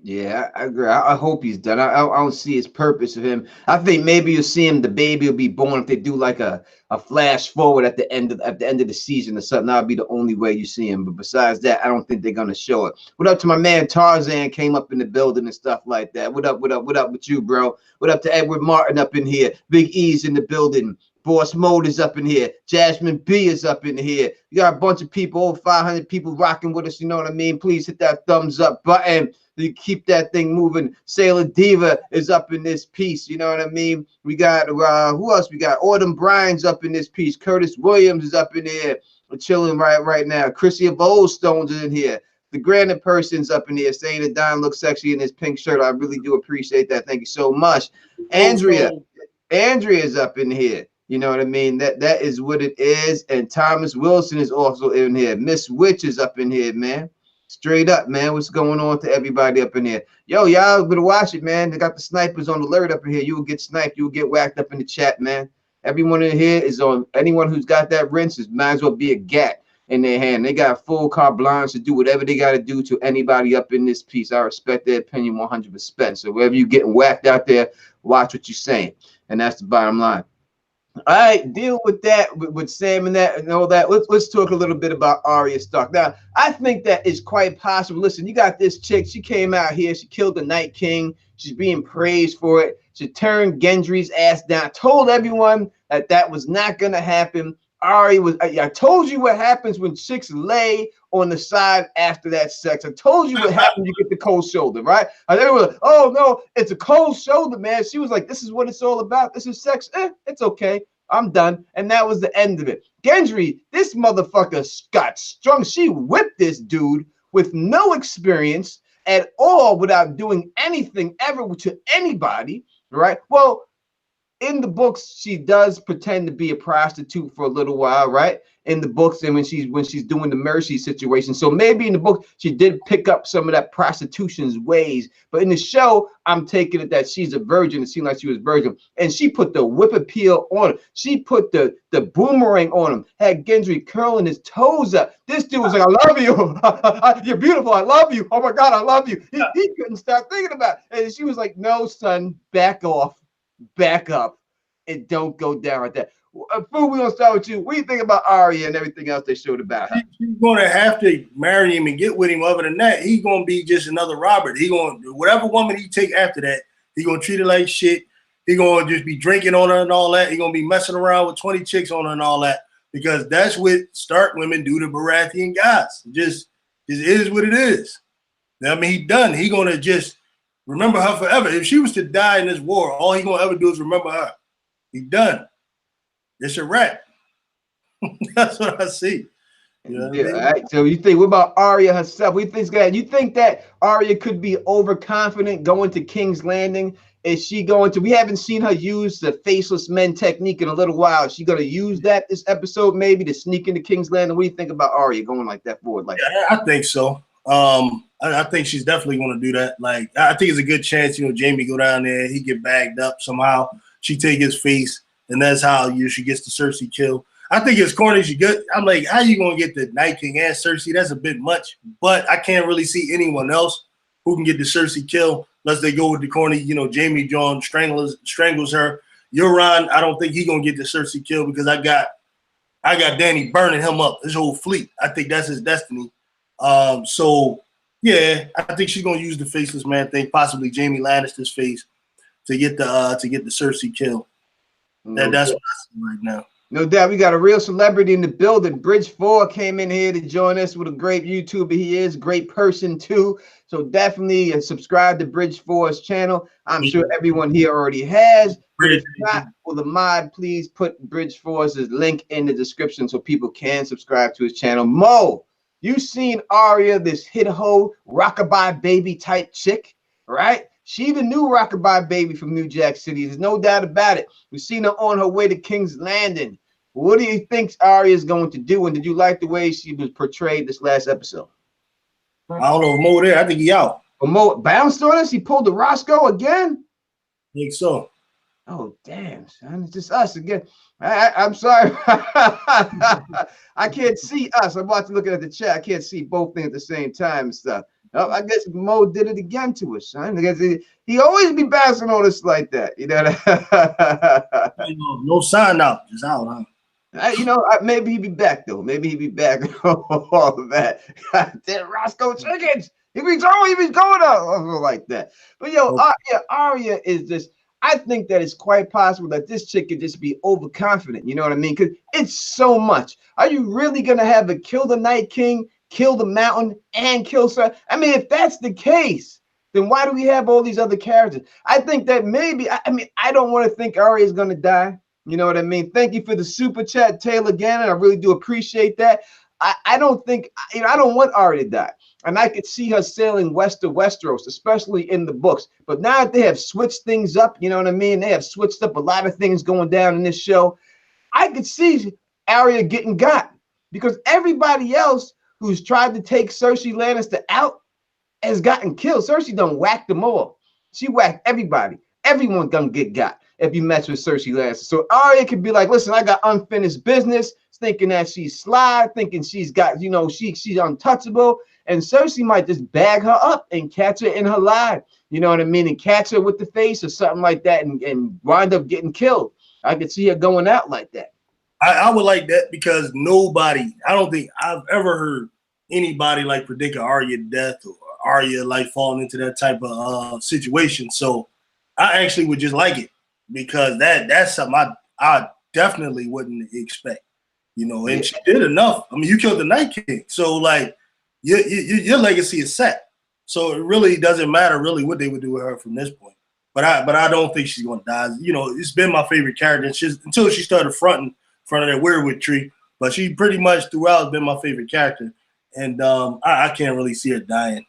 yeah, I agree. I hope he's done. I don't see his purpose of him. I think maybe you'll see him. The baby will be born if they do like a flash forward at the end of the season or something. That'll be the only way you see him. But besides that, I don't think they're gonna show it. What up to my man Tarzan? Came up in the building and stuff like that. What up? What up with you, bro? What up to Edward Martin up in here? Big E's in the building. Boss Mode is up in here. Jasmine B is up in here. You got a bunch of people, over 500 people rocking with us. You know what I mean? Please hit that thumbs up button. You keep that thing moving. Sailor Diva is up in this piece. You know what I mean? We got who else? We got Autumn Bryan's up in this piece. Curtis Williams is up in here. We're chilling right now. Chrissy of Old Stones is in here. The Granite Person's up in here saying that Don looks sexy in his pink shirt. I really do appreciate that. Thank you so much. Andrea is up in here. You know what I mean? That is what it is. And Thomas Wilson is also in here. Miss Witch is up in here, man. Straight up, man. What's going on to everybody up in here? Yo, y'all better watch it, man. They got the snipers on alert up in here. You will get sniped. You will get whacked up in the chat, man. Everyone in here is on. Anyone who's got that rinse might as well be a gat in their hand. They got full carte blanche to do whatever they got to do to anybody up in this piece. I respect their opinion 100%. So wherever you getting whacked out there, watch what you're saying. And that's the bottom line. All right, deal with that with Sam and that and all that. Let's talk a little bit about Arya Stark. Now, I think that is quite possible. Listen, you got this chick. She came out here. She killed the Night King. She's being praised for it. She turned Gendry's ass down. Told everyone that was not going to happen. Arya was. I told you what happens when chicks lay on the side after that sex. I told you what happens. You get the cold shoulder, right? And they were like, "Oh no, it's a cold shoulder, man." She was like, "This is what it's all about. This is sex. It's okay. I'm done." And that was the end of it. Gendry, this motherfucker got strung. She whipped this dude with no experience at all, without doing anything ever to anybody, right? Well, in the books, she does pretend to be a prostitute for a little while, right? In the books, and when she's doing the Mercy situation. So maybe in the book, she did pick up some of that prostitution's ways. But in the show, I'm taking it that she's a virgin. It seemed like she was a virgin. And she put the whip appeal on him. She put the boomerang on him. Had Gendry curling his toes up. This dude was like, "I love you. You're beautiful. I love you. Oh my God, I love you." He couldn't stop thinking about it. And she was like, "No, son, back off. Back up. It don't go down like that." Fu, we're gonna start with you. What do you think about Arya and everything else they showed about her? He's gonna have to marry him and get with him. Other than that, he's gonna be just another Robert. He gonna whatever woman he take after that, he gonna treat her like shit. He gonna just be drinking on her and all that. He gonna be messing around with 20 chicks on her and all that, because that's what Stark women do to Baratheon guys. Just is what it is. I mean, he done. He gonna just remember her forever. If she was to die in this war, all he gonna ever do is remember her. He done. It's a wrap. That's what I see. You know what I mean? All right. So you think, what about Arya herself? What do you think's good? You think that Arya could be overconfident going to King's Landing? Is she going to? We haven't seen her use the faceless men technique in a little while. Is she going to use that this episode maybe to sneak into King's Landing? What do you think about Arya going like that forward? Like, yeah, I think so. I think she's definitely going to do that. Like, I think it's a good chance, Jamie go down there, he get bagged up somehow. She take his face, and that's how she gets the Cersei kill. I think as corny as you get, I'm like, how you gonna get the Night King and Cersei? That's a bit much. But I can't really see anyone else who can get the Cersei kill unless they go with the corny, Jamie John strangles her. Euron, I don't think he's gonna get the Cersei kill because I got Danny burning him up, his whole fleet. I think that's his destiny. So yeah, I think she's gonna use the faceless man thing, possibly Jamie Lannister's face, to get the Cersei kill. That's what I see right now. No doubt, we got a real celebrity in the building. Bridge 4 came in here to join us. What a great YouTuber he is, great person too. So definitely subscribe to Bridge 4's channel. I'm sure everyone here already has. But if not, will the mod please put Bridge 4's link in the description so people can subscribe to his channel. Mo, you seen Arya, this hit hoe, rockabye baby type chick, right? She the new rockabye baby from New Jack City. There's no doubt about it. We've seen her on her way to King's Landing. What do you think Arya is going to do? And did you like the way she was portrayed this last episode? I don't know if Mo there. I think he out. Well, Mo bounced on us. He pulled the Roscoe again. I think so. Oh, damn, son. It's just us again. I'm sorry. I can't see us. I'm watching, looking at the chat. I can't see both things at the same time and stuff. Oh, I guess Mo did it again to us, son. Because he always be bouncing on us like that. No sign out. Just out, huh? Maybe he'd be back, though. Maybe he'd be back. All of that. Damn, Roscoe Chickens. He be going out like that. But, Arya is just, I think that it's quite possible that this chick could just be overconfident. You know what I mean? Because it's so much. Are you really going to have her kill the Night King, kill the Mountain, and kill Sir? I mean, if that's the case, then why do we have all these other characters? I think that maybe, I don't want to think Arya is going to die. You know what I mean? Thank you for the super chat, Taylor Gannon. I really do appreciate that. I don't think, I don't want Arya to die. And I could see her sailing west of Westeros, especially in the books. But now that they have switched things up, you know what I mean? They have switched up a lot of things going down in this show. I could see Arya getting got because everybody else who's tried to take Cersei Lannister out has gotten killed. Cersei done whacked them all. She whacked everybody. Everyone's gonna get got if you mess with Cersei Lannister. So Arya could be like, listen, I got unfinished business, thinking that she's sly, thinking she's got, she's untouchable. And Cersei might just bag her up and catch her in her lie. You know what I mean? And catch her with the face or something like that and wind up getting killed. I could see her going out like that. I would like that because I don't think I've ever heard anybody like predict Arya death or Arya like falling into that type of situation. So I actually would just like it because that's something I definitely wouldn't expect. And she did enough. I mean, you killed the Night King. So like your legacy is set. So it really doesn't matter really what they would do with her from this point. But I don't think she's gonna die. It's been my favorite character until she started fronting in front of that weirwood tree. But she pretty much throughout has been my favorite character. And I can't really see her dying.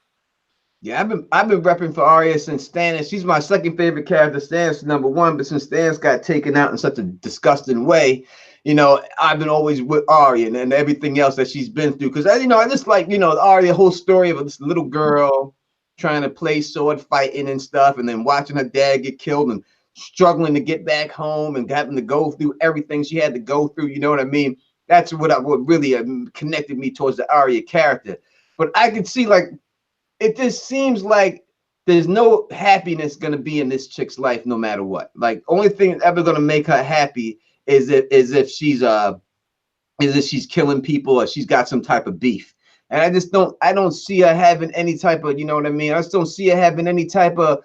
Yeah, I've been repping for Arya since Stannis. She's my second favorite character. Stannis is number one, but since Stannis got taken out in such a disgusting way, I've been always with Arya and everything else that she's been through. Because I just like, Arya, whole story of this little girl trying to play sword fighting and stuff, and then watching her dad get killed and struggling to get back home and having to go through everything she had to go through. You know what I mean? That's what really connected me towards the Arya character. But I could see, like, it just seems like there's no happiness going to be in this chick's life no matter what. Like, only thing that's ever going to make her happy is if she's killing people or she's got some type of beef. And I don't see her having any type of, you know what I mean? I just don't see her having any type of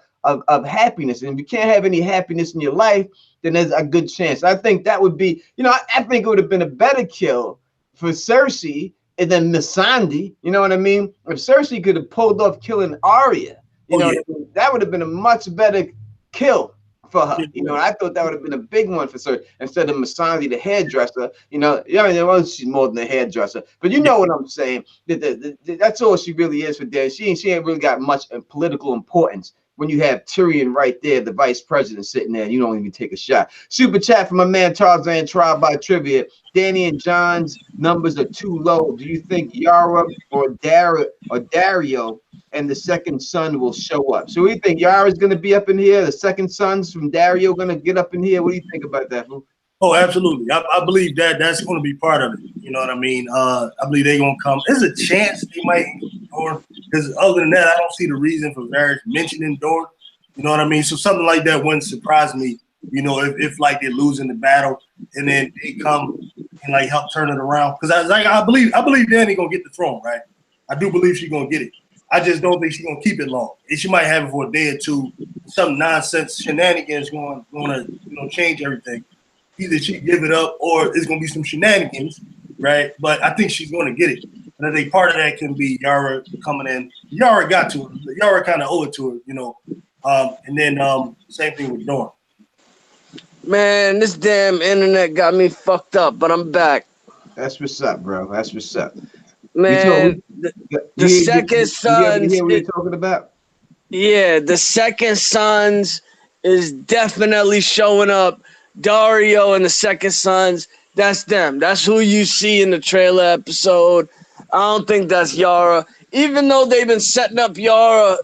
happiness. And if you can't have any happiness in your life, then there's a good chance. I think that would be, I think it would have been a better kill for Cersei and then Missandei. You know what I mean? If Cersei could have pulled off killing Arya, what I mean? That would have been a much better kill for her. I thought that would have been a big one for Cersei instead of Missandei, the hairdresser. She's more than a hairdresser, but you know what I'm saying. That's all she really is for Dan. She ain't really got much political importance when you have Tyrion right there, the vice president, sitting there, and you don't even take a shot. Super chat from my man Tarzan Trial by Trivia. Danny and John's numbers are too low. Do you think Yara or Dario and the second son will show up? So what do you think? Yara's going to be up in here? The second son's from Dario going to get up in here? What do you think about that, Fu? Oh, absolutely. I believe that's going to be part of it. You know what I mean? I believe they're going to come. There's a chance they might Dor, because other than that, I don't see the reason for Varys mentioning Dor. You know what I mean? So something like that wouldn't surprise me. You know, if like they're losing the battle and then they come and like help turn it around. Because I believe Dany gonna get the throne, right? I do believe she's gonna get it. I just don't think she's gonna keep it long. And she might have it for a day or two. Some nonsense shenanigans going to change everything. Either she give it up or it's gonna be some shenanigans, right? But I think she's gonna get it. And I think part of that can be Yara coming in. Yara got to her. Yara kind of owe it to her, you know. And then same thing with Dorn. Man, this damn internet got me fucked up, but I'm back. That's what's up, bro. That's what's up. Man, the second Sons. You hear what you're talking about? Yeah, the second Sons is definitely showing up. Dario and the second Sons, that's them. That's who you see in the trailer episode. I don't think that's Yara. Even though they've been setting up Yara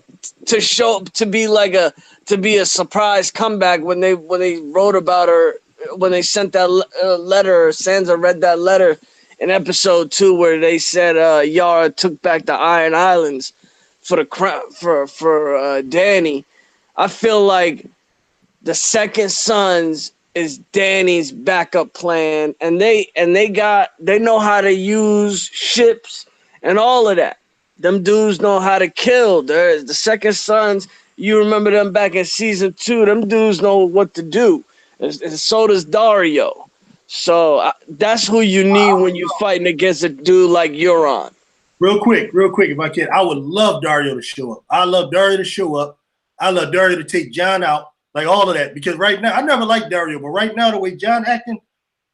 to be a surprise comeback when they wrote about her, when they sent that letter, Sansa read that letter in episode 2 where they said Yara took back the Iron Islands for the crown for Dany. I feel like the second Sons is Dany's backup plan, and they know how to use ships and all of that. Them dudes know how to kill. There's the second Sons. You remember them back in season 2. Them dudes know what to do, and so does Dario. So that's who you need when you're fighting against a dude like Euron. Real quick, if I can, I would love Dario to show up. I love Dario to show up. I love Dario to take Jon out, like all of that. Because right now, I never liked Dario, but right now, the way Jon acting,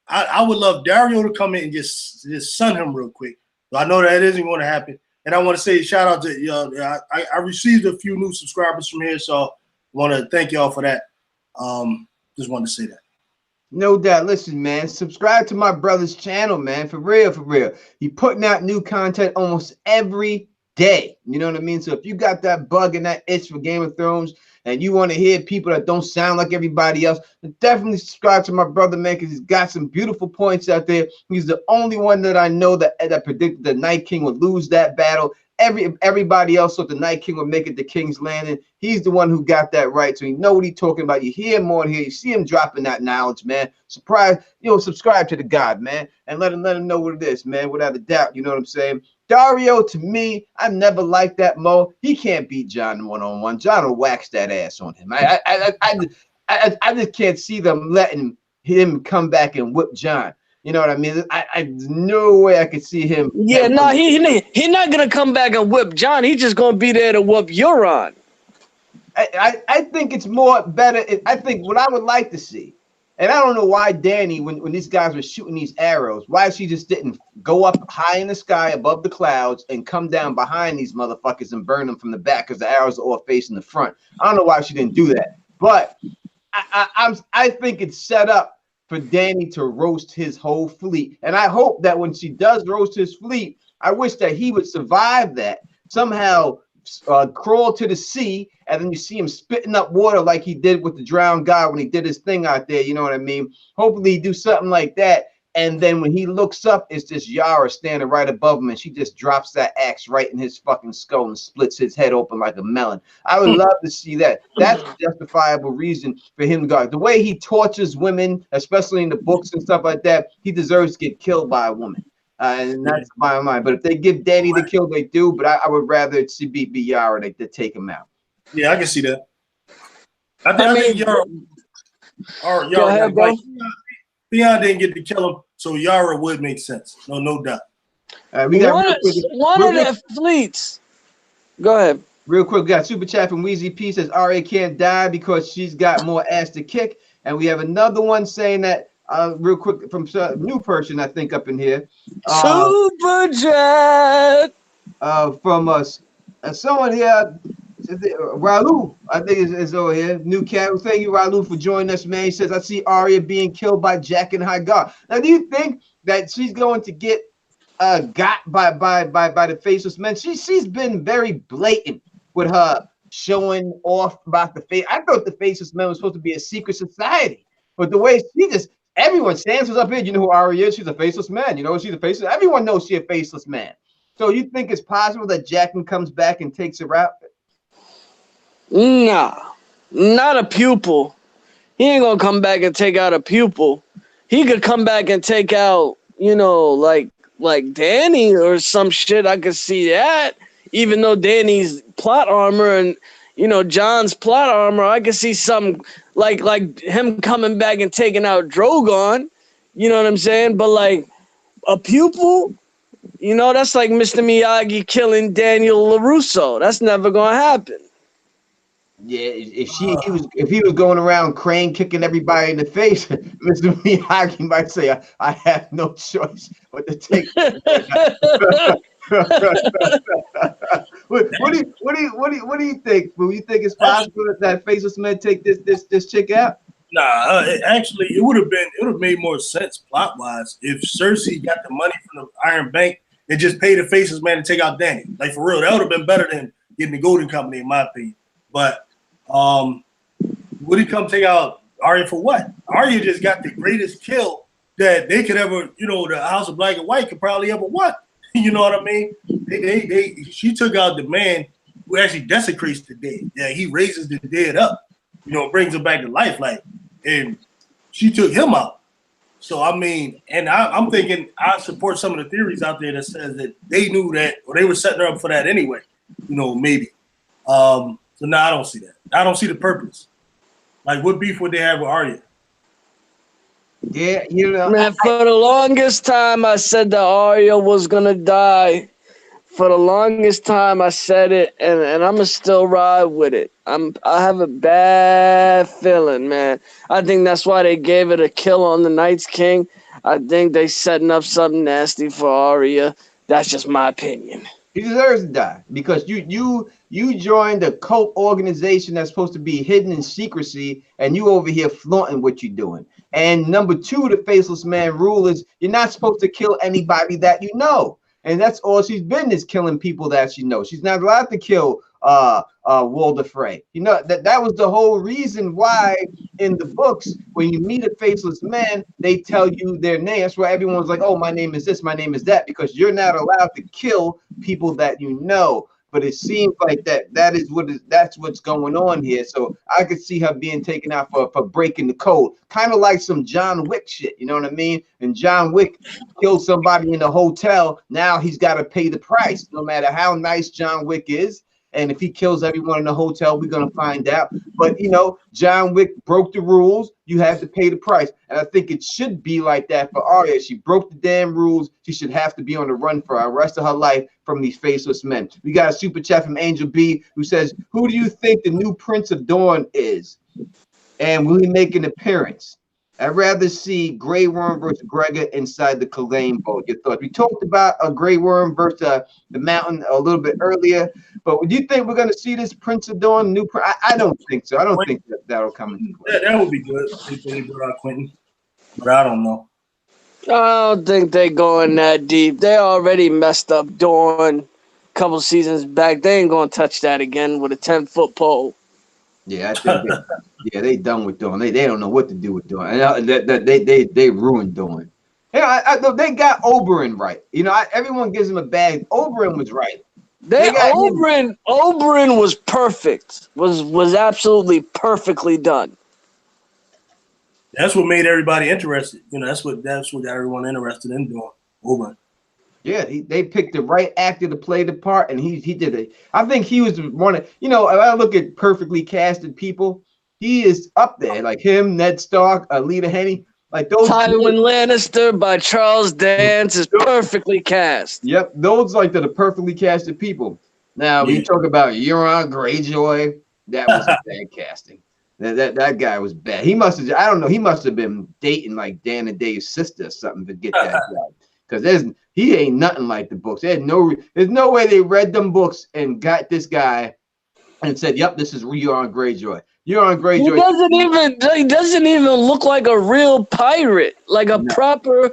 I would love Dario to come in and just sun him real quick. So I know that isn't going to happen. And I want to say shout out to I received a few new subscribers from here, so I want to thank y'all for that. Just wanted to say that. No doubt. Listen, man, subscribe to my brother's channel, man. For real, for real. He putting out new content almost every day. You know what I mean? So if you got that bug and that itch for Game of Thrones and you want to hear people that don't sound like everybody else, then definitely subscribe to my brother, man, because he's got some beautiful points out there. He's the only one that I know that predicted the Night King would lose that battle. Everybody else thought the Night King would make it to King's Landing. He's the one who got that right, so you know what he's talking about. You hear him on here, you see him dropping that knowledge, man. Subscribe to the God, man, and let him know what it is, man, without a doubt. You know what I'm saying? Dario, to me, I never liked that Mo. He can't beat Jon one-on-one. Jon will wax that ass on him. I just can't see them letting him come back and whip Jon. You know what I mean? There's no way I could see him. Yeah, no, he's not gonna come back and whip Jon. He's just gonna be there to whip Euron. I think it's more better. I think what I would like to see, and I don't know why Dany, when these guys were shooting these arrows, why she just didn't go up high in the sky above the clouds and come down behind these motherfuckers and burn them from the back because the arrows are all facing the front. I don't know why she didn't do that, but I think it's set up for Dany to roast his whole fleet. And I hope that when she does roast his fleet, I wish that he would survive that, somehow crawl to the sea, and then you see him spitting up water like he did with the drowned guy when he did his thing out there, you know what I mean? Hopefully he do something like that, and then when he looks up, it's just Yara standing right above him, and she just drops that axe right in his fucking skull and splits his head open like a melon. I would love to see that. That's a justifiable reason for him to go. The way he tortures women, especially in the books and stuff like that, he deserves to get killed by a woman. And that's my mind. But if they give Dany the kill, they do. But I would rather it be Yara to take him out. Yeah, I can see that. I think Yara. Go ahead, bro. Theon didn't get to kill him, so Yara would make sense. No doubt. We got one of the fleets. Go ahead. Real quick, we got super chat from Weezy P says Arya can't die because she's got more ass to kick. And we have another one saying that real quick from a new person, I think, up in here. Super chat. From us. Someone here, Ralu, I think is over here. New cat. Well, thank you, Ralu, for joining us, man. He says, I see Arya being killed by Jack and Hagar. Now, do you think that she's going to get got by the faceless men? She's been very blatant with her showing off about the face. I thought the faceless men was supposed to be a secret society, but the way she just everyone, Sans was up here. You know who Ari is? She's a faceless man. You know she's a faceless. Everyone knows she's a faceless man. So you think it's possible that Jackman comes back and takes her out? Nah, not a pupil. He ain't gonna come back and take out a pupil. He could come back and take out, like Danny or some shit. I could see that. Even though Danny's plot armor and John's plot armor, I could see some like him coming back and taking out Drogon. You know what I'm saying? But like a pupil, that's like Mr. Miyagi killing Daniel LaRusso. That's never gonna happen. Yeah, if he was going around crane kicking everybody in the face, Mr. Miyagi might say, I have no choice but to take. What do you think? Do you think it's possible that faceless men take this chick out? Nah, actually, it would have made more sense plot wise if Cersei got the money from the Iron Bank and just paid the faceless man to take out Danny. Like for real, that would have been better than getting the Golden Company, in my opinion. But would he come take out Arya for what? Arya just got the greatest kill that they could ever, the House of Black and White could probably ever want. You know what I mean? She took out the man who actually desecrates the dead. Yeah, he raises the dead up, brings them back to life. And she took him out. So I mean, and I'm thinking I support some of the theories out there that says that they knew that, or they were setting her up for that anyway. Maybe. So no, I don't see that. I don't see the purpose. Like, what beef would they have with Arya? Yeah, man. For the longest time, I said that Arya was gonna die. For the longest time, I said it, and I'm gonna still ride with it. I have a bad feeling, man. I think that's why they gave it a kill on the Night's King. I think they setting up something nasty for Arya. That's just my opinion. He deserves to die because you joined a cult organization that's supposed to be hidden in secrecy, and you over here flaunting what you're doing. And number two, the faceless man rule is you're not supposed to kill anybody that you know. And that's all she's been, is killing people that she knows. She's not allowed to kill Walder Frey. That was the whole reason why in the books, when you meet a faceless man, they tell you their name. That's why everyone's like, oh, my name is this, my name is that, because you're not allowed to kill people that you know. But it seems like that's what's going on here. So I could see her being taken out for breaking the code, kind of like some John Wick shit. You know what I mean? And John Wick killed somebody in the hotel. Now he's got to pay the price, no matter how nice John Wick is. And if he kills everyone in the hotel, we're going to find out. But, John Wick broke the rules. You have to pay the price. And I think it should be like that for Arya. She broke the damn rules. She should have to be on the run for the rest of her life from these faceless men. We got a super chat from Angel B who says, who do you think the new Prince of Dawn is? And will he make an appearance? I'd rather see Grey Worm versus Gregor inside the Kalain boat. Your thoughts? We talked about a Grey Worm versus the Mountain a little bit earlier, but do you think we're going to see this Prince of Dawn new? I don't think so. I don't think that'll come into play. That would be good if they brought out Quentin, but I don't know. I don't think they're going that deep. They already messed up Dawn a couple seasons back. They ain't going to touch that again with a 10-foot pole. Yeah, I think they done with Dawn. They don't know what to do with Dawn. And they ruined Dawn. They got Oberyn right. Everyone gives him a bag. Oberyn was right. Oberyn was perfect. Was absolutely perfectly done. That's what made everybody interested. That's what got everyone interested in doing. Oberyn. Yeah, they picked the right actor to play the part, and he did it. I think he was one of, if I look at perfectly casted people, he is up there. Like him, Ned Stark, Lita Henny, like those. Tywin Lannister by Charles Dance is perfectly cast. Yep, those like the perfectly casted people. Now, when you talk about Euron Greyjoy, that was bad casting. That guy was bad. He must have, I don't know, he must have been dating like Dan and Dave's sister or something to get that job. Because he ain't nothing like the books. There's no way they read them books and got this guy and said, "Yep, this is Euron Greyjoy." Euron Greyjoy. He doesn't even look like a real pirate, like a proper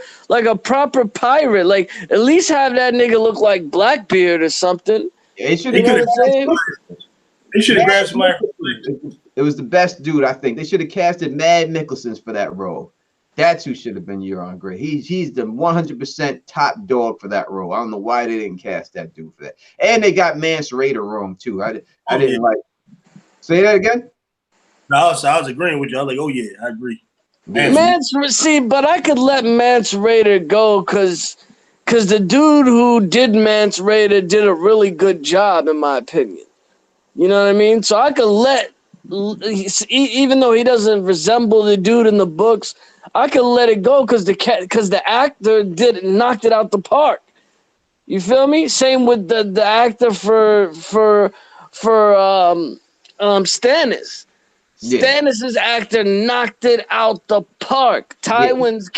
pirate. Like at least have that nigga look like Blackbeard or something. Yeah, they should have grabbed somebody. It was the best dude, I think. They should have casted Mad Mikkelsen for that role. That's who should have been Euron Grey. He's the 100% top dog for that role. I don't know why they didn't cast that dude for that. And they got Mance Rayder wrong too. I didn't like. Say that again. No, I was agreeing with you. I was like, oh yeah, I agree. But I could let Mance Rayder go because the dude who did Mance Rayder did a really good job, in my opinion. You know what I mean? So I could let, even though he doesn't resemble the dude in the books, I could let it go because the actor knocked it out the park. You feel me? Same with the actor for Stannis. Yeah. Stannis' actor knocked it out the park. Tywin's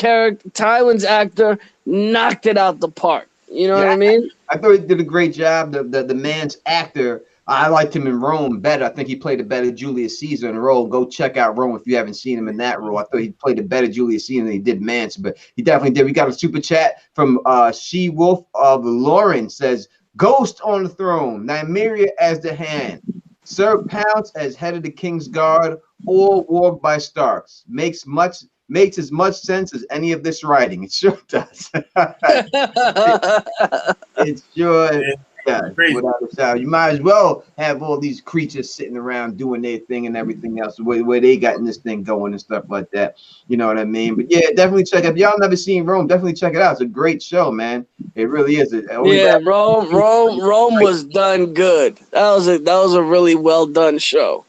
actor knocked it out the park. You know what I mean? I thought he did a great job. The man's actor, I liked him in Rome better. I think he played a better Julius Caesar in Rome. Go check out Rome if you haven't seen him in that role. I thought he played a better Julius Caesar than he did Mance, but he definitely did. We got a super chat from She Wolf of Lauren says, Ghost on the throne, Nymeria as the hand, Sir Pounce as head of the King's Guard, or walk by Starks. Makes as much sense as any of this writing. It sure does. it sure does. Without a doubt. You might as well have all these creatures sitting around doing their thing and everything else, where they got in this thing going and stuff like that. You know what I mean? But yeah, definitely check it. If y'all never seen Rome, definitely check it out. It's a great show, man. It really is. Rome was done good. That was a really well done show.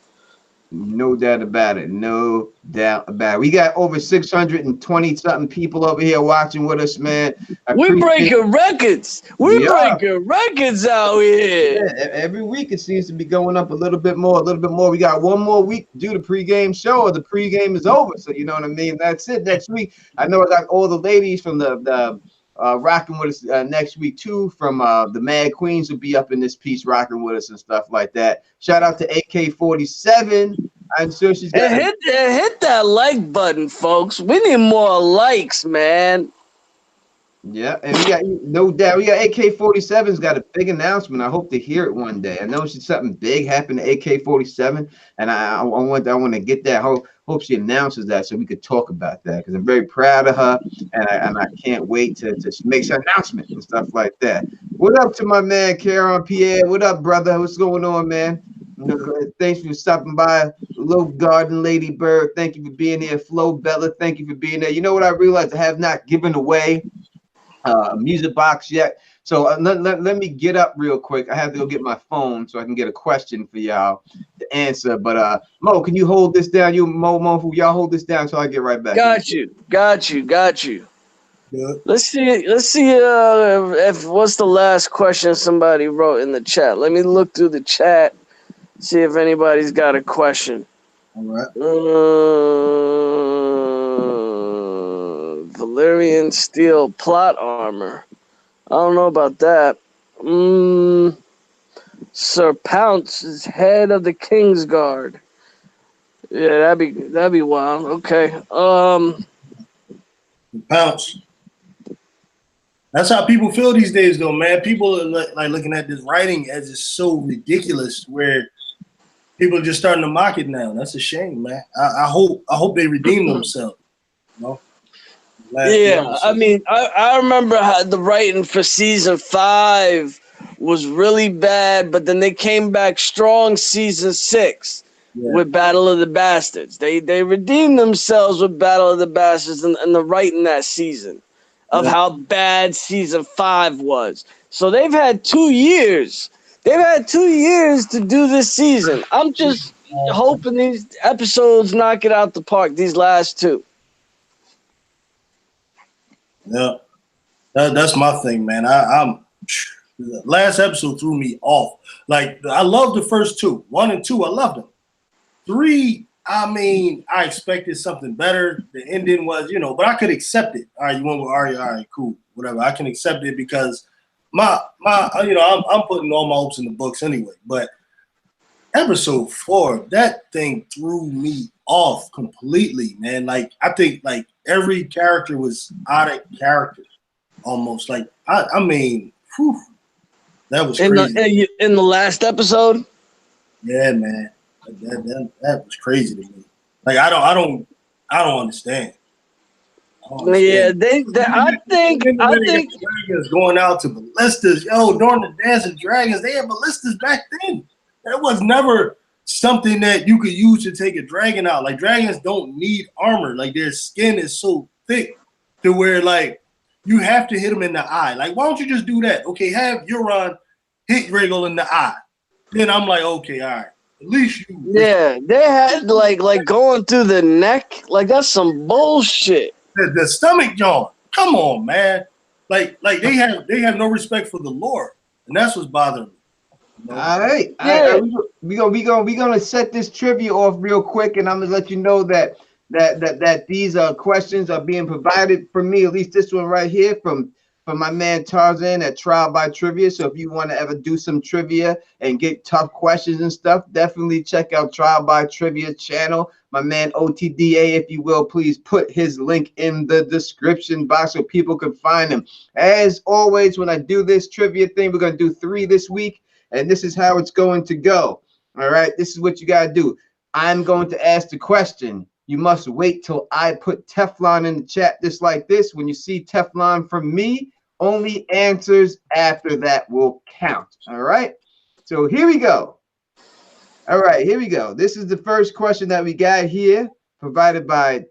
No doubt about it. No doubt about it. We got over 620 something people over here watching with us, man. We're breaking records. We're breaking records out here. Yeah, every week it seems to be going up a little bit more. We got one more week to do the pregame show, or the pregame is over. So you know what I mean? That's it. Next week, I know I got all the ladies from the rocking with us next week too. From the Mad Queens will be up in this piece rocking with us and stuff like that. Shout out to AK-47. I'm sure she's got hit that like button, folks. We need more likes, man. Yeah, and we got no doubt. We got AK-47's got a big announcement. I hope to hear it one day. I know something big happened to AK-47, and I want to get that. Hope she announces that so we could talk about that, because I'm very proud of her, and I can't wait to make some announcement and stuff like that. What up to my man Karen Pierre? What up, brother? What's going on, man? Thanks for stopping by. Low Garden Lady Bird, thank you for being here. Flo Bella, thank you for being there. You know what I realized? I have not given away a music box yet. So let me get up real quick. I have to go get my phone so I can get a question for y'all to answer. But Mo, can you hold this down? You Mo, y'all hold this down until I get right back. Got you. Yeah. Let's see if what's the last question somebody wrote in the chat. Let me look through the chat, see if anybody's got a question. All right. Valyrian steel plot armor. I don't know about that. Sir Pounce is head of the King's Guard. Yeah, that'd be wild. Okay. Pounce. That's how people feel these days, though, man. People are like looking at this writing as it's so ridiculous, where people are just starting to mock it now. That's a shame, man. I hope they redeem themselves. You know? I mean, I remember how the writing for season 5 was really bad, but then they came back strong season 6 with Battle of the Bastards. They redeemed themselves with Battle of the Bastards and the writing that season of how bad season 5 was. So they've had 2 years. They've had 2 years to do this season. I'm just hoping these episodes knock it out the park, these last 2. Yeah, that's my thing, man. I'm the last episode threw me off. Like, I loved the first 2, 1 and 2. I loved them. 3, I mean, I expected something better. The ending was, but I could accept it. All right, you went with Arya. All right, cool, whatever. I can accept it because I'm putting all my hopes in the books anyway. But episode 4, that thing threw me off completely, man. Like, I think like every character was out of character, almost. Like, I mean, whew, that was crazy. In the last episode? Yeah, man, that was crazy to me. Like, I don't understand. Yeah, I think Dragons going out to ballistas. Yo, during the Dance of Dragons, they had ballistas back then. That was never something that you could use to take a dragon out. Like dragons don't need armor. Like their skin is so thick to where like you have to hit them in the eye. Like why don't you just do that? Okay, have Euron hit Rhaegal in the eye. Then I'm like, okay, all right. At least you. Yeah, they had like going through the neck. Like that's some bullshit. The stomach joint. Come on, man. Like they have no respect for the Lord, and that's what's bothering me. You know? All right, Yeah. we gonna set this trivia off real quick, and I'm gonna let you know that these questions are being provided for me. At least this one right here from my man Tarzan at Trial by Trivia. So if you want to ever do some trivia and get tough questions and stuff, definitely check out Trial by Trivia channel. My man OTDA, if you will, please put his link in the description box so people can find him. As always, when I do this trivia thing, we're gonna do 3 this week. And this is how it's going to go. All right, this is what you got to do. I'm going to ask the question. You must wait till I put Teflon in the chat just like this. When you see Teflon from me, only answers after that will count. All right, so here we go. All right, here we go. This is the first question that we got here, provided by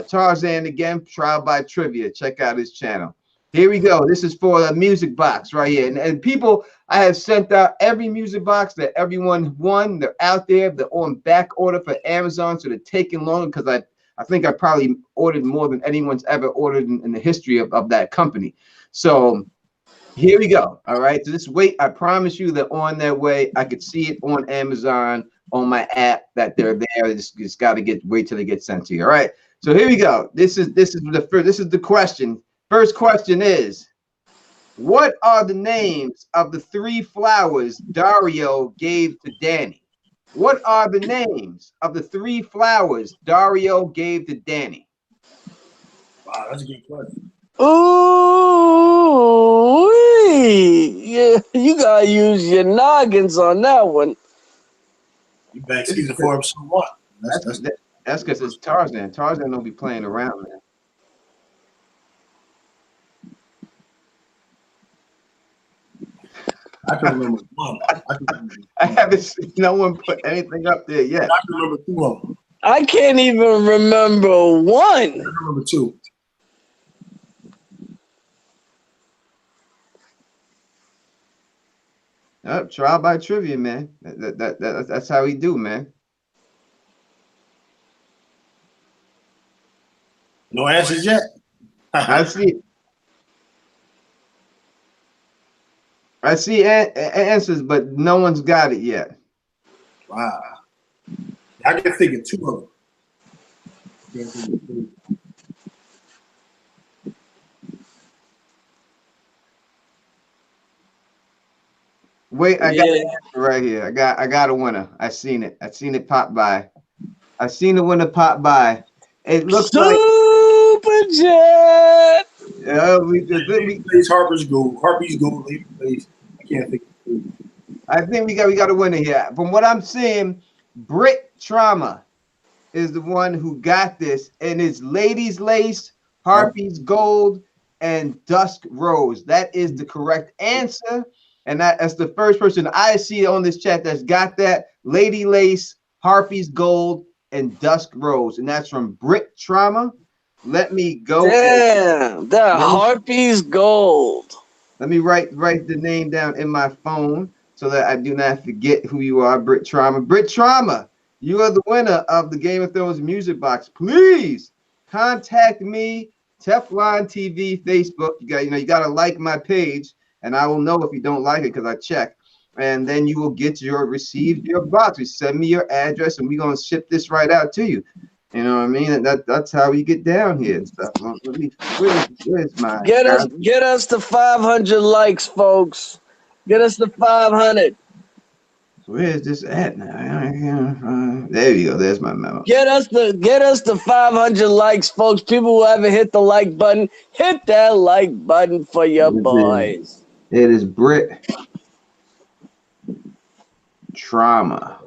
Tarzan again, Trial by Trivia. Check out his channel. Here we go. This is for the music box right here. And people, I have sent out every music box that everyone won. They're out there. They're on back order for Amazon, so they're taking longer because I think I probably ordered more than anyone's ever ordered in the history of that company. So here we go. All right. So just wait. I promise you they're on their way. I could see it on Amazon on my app that they're there. Just got to wait till they get sent to you. All right. So here we go. This is the question. First question is, what are the names of the 3 flowers Dario gave to Dany? What are the names of the 3 flowers Dario gave to Dany? Wow, that's a good question. Ooh, yeah, you gotta use your noggins on that one. You back season 4 episode 1. That's because it's Tarzan. Tarzan don't be playing around, man. I can remember one. I haven't seen no one put anything up there yet. I can remember 2 of them. I can't even remember one. I can remember 2. Trial by Trivia, man. That's how we do, man. No answers yet? I see answers, but no one's got it yet. Wow. I can think of 2 of them. Wait, I got it right here. I got a winner. I seen it. I seen it pop by. I seen the winner pop by. It looks Super like Jet. We plays Harper's Gold. Harper's Gold. Lady plays. I can't think of 2. I think we got a winner here. From what I'm seeing, Brit Trauma is the one who got this, and it's Ladies Lace, Harpy's Gold, and Dusk Rose. That is the correct answer. And that's the first person I see on this chat that's got that. Lady Lace, Harpy's Gold, and Dusk Rose. And that's from Brit Trauma. Let me go. Damn, that Harpy's Gold. Let me write the name down in my phone so that I do not forget who you are, Brit Trauma. Brit Trauma, you are the winner of the Game of Thrones music box. Please contact me, Teflon TV, Facebook. You got to like my page. And I will know if you don't like it because I check. And then you will receive your box. You send me your address and we're going to ship this right out to you. You know what I mean? And that's how we get down here and stuff. Where's my get us to 500 likes, folks. Get us to 500. Where's this at now? There you go. There's my memo. Get us to 500 likes, folks. People who haven't hit the like button, hit that like button for your boys. It is Brit Trauma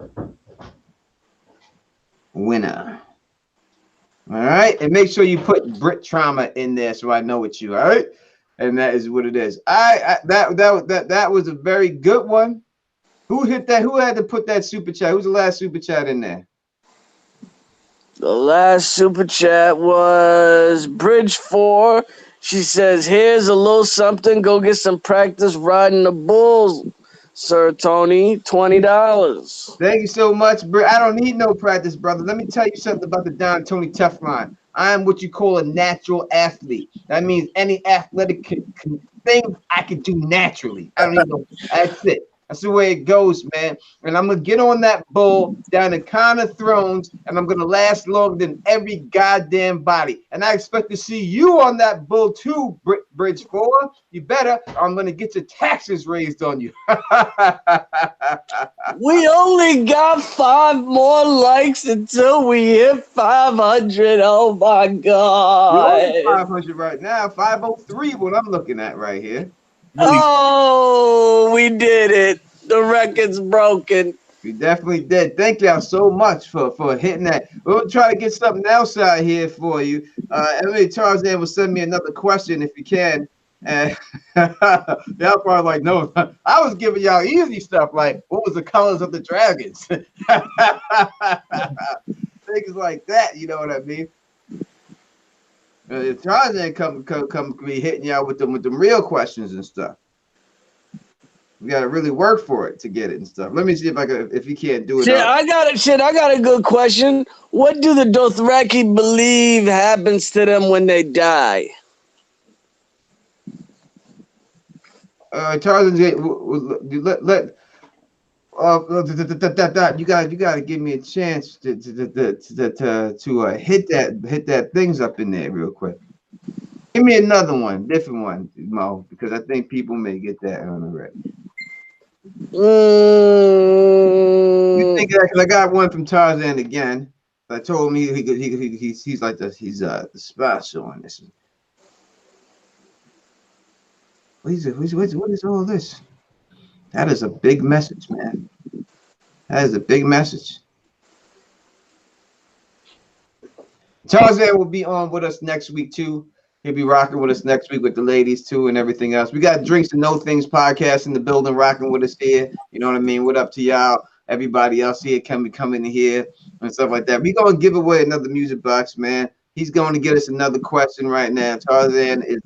winner. All right, and make sure you put Brit trauma in there so I know it's you. All right, and that is what it is. That was a very good one. Who hit that? Who had to put that super chat? Who's the last super chat in there? The last super chat was Bridge 4. She says, "Here's a little something. Go get some practice riding the bulls, Sir Tony. $20." Thank you so much, Brit. I don't need no practice, brother. Let me tell you something about the Don Tony Teflon. I am what you call a natural athlete. That means any athletic thing I can do naturally. I don't even know. That's it. That's the way it goes, man. And I'm gonna get on that bull down the Con of Thrones, and I'm gonna last longer than every goddamn body. And I expect to see you on that bull too, Bridge 4. You better. I'm gonna get your taxes raised on you. We only got 5 more likes until we hit 500. Oh my We're God. only 500 right now. 503, what I'm looking at right here. Oh, we did it. The record's broken. We definitely did. Thank y'all so much for hitting that. We'll try to get something else out here for you. Emily Tarzan will send me another question if you can. And y'all probably like, no, I was giving y'all easy stuff like, what was the colors of the dragons? Things like that, you know what I mean? If Tarzan come be hitting y'all with them real questions and stuff. We gotta really work for it to get it and stuff. Let me see if you can't do it. I got a good question. What do the Dothraki believe happens to them when they die? Tarzan, you gotta give me a chance to hit that things up in there real quick. Give me another one, different one, Mo, because I think people may get that on already. You think that? Because I got one from Tarzan again. I told him he's like he's the special on this. What is all this? That is a big message, man. That is a big message. Tarzan will be on with us next week too. He'll be rocking with us next week with the ladies too and everything else. We got Drinks and No Things podcast in the building, rocking with us here. You know what I mean? What up to y'all? Everybody else here can be coming in here and stuff like that. We gonna give away another music box, man. He's going to get us another question right now. Tarzan is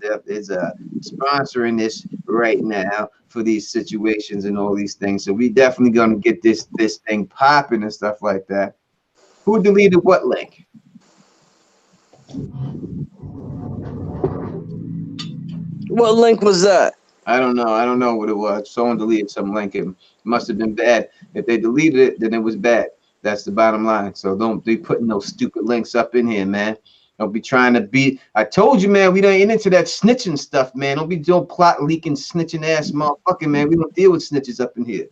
sponsoring this right now for these situations and all these things. So we definitely gonna get this thing popping and stuff like that. Who deleted what link? What link was that? I don't know. I don't know what it was. Someone deleted some link. It must have been bad. If they deleted it, then it was bad. That's the bottom line. So don't be putting those stupid links up in here, man. Don't be trying to be. I told you, man, we ain't into that snitching stuff, man. Don't be doing plot leaking, snitching ass motherfucking, man. We don't deal with snitches up in here.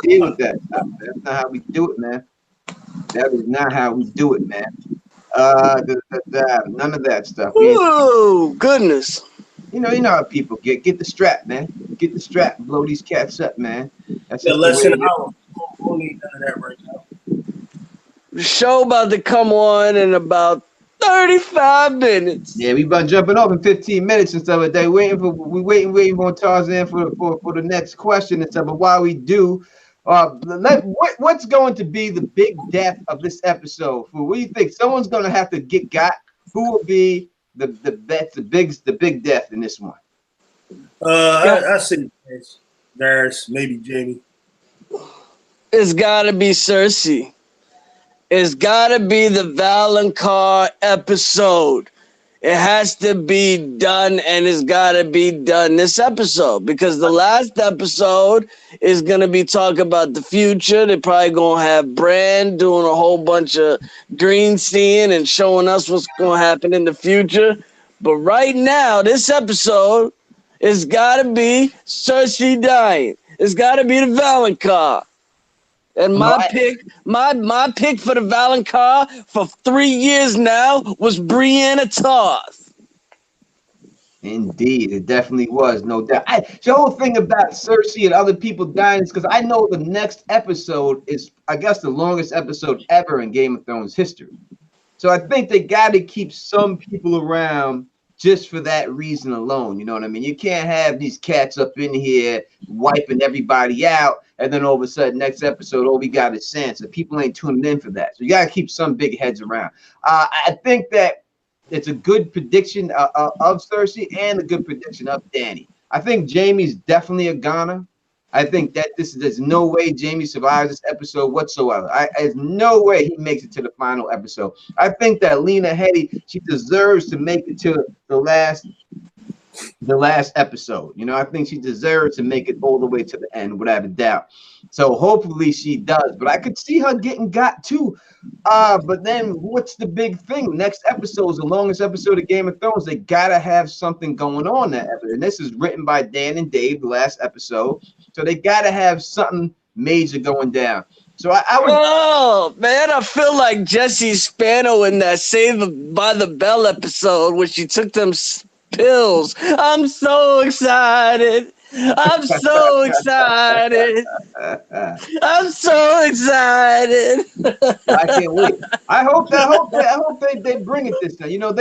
Deal with that stuff. That's not how we do it, man. That is not how we do it, man. None of that stuff. Oh, goodness. You know how people get the strap, man. Get the strap, blow these cats up, man. That's just less than an hour. We'll need none of that right now. The show about to come on in about 35 minutes. Yeah, we about jumping off in 15 minutes and stuff like that. We waiting for Tarzan for the next question and stuff. But while we do, what's going to be the big death of this episode? What do you think? Someone's going to have to get got. Who will be the big death in this one? I see Darius, maybe Jamie. It's got to be Cersei. It's got to be the Valonqar episode. It has to be done, and it's got to be done this episode, because the last episode is going to be talking about the future. They're probably going to have Bran doing a whole bunch of dream seeing and showing us what's going to happen in the future. But right now, this episode, it's got to be Cersei dying. It's got to be the Valonqar. And my pick for the Valonqar for 3 years now was Brienne of Tarth. Indeed, it definitely was, no doubt. The whole thing about Cersei and other people dying is because I know the next episode is, I guess, the longest episode ever in Game of Thrones history. So I think they got to keep some people around just for that reason alone. You know what I mean? You can't have these cats up in here wiping everybody out, and then all of a sudden, next episode, all we got is Sansa. People ain't tuning in for that. So you got to keep some big heads around. I think that it's a good prediction of Cersei and a good prediction of Dany. I think Jaime's definitely a goner. I think that there's no way Jaime survives this episode whatsoever. There's no way he makes it to the final episode. I think that Lena Headey, she deserves to make it to the last episode. You know, I think she deserves to make it all the way to the end, without a doubt. So hopefully she does. But I could see her getting got too. But then what's the big thing? Next episode is the longest episode of Game of Thrones. They gotta have something going on that episode. And this is written by Dan and Dave, the last episode. So they gotta have something major going down. So I would. Oh man, I feel like Jesse Spano in that Saved by the Bell episode when she took them pills. I'm so excited. I'm so excited. I'm so excited. I can't wait. I hope they bring it this time. You know,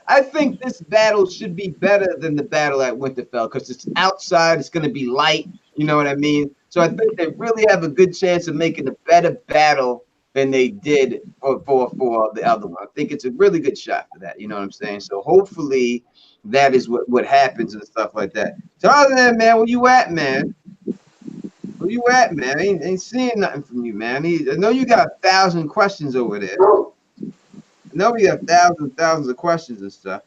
I think this battle should be better than the battle at Winterfell because it's outside. It's going to be light. You know what I mean? So I think they really have a good chance of making a better battle than they did for the other one. I think it's a really good shot for that. You know what I'm saying? So hopefully that is what happens and stuff like that. So other than that, man, where you at, man? Where you at, man? I ain't seeing nothing from you, man. I know you got 1,000 questions over there. I know we got thousands of questions and stuff.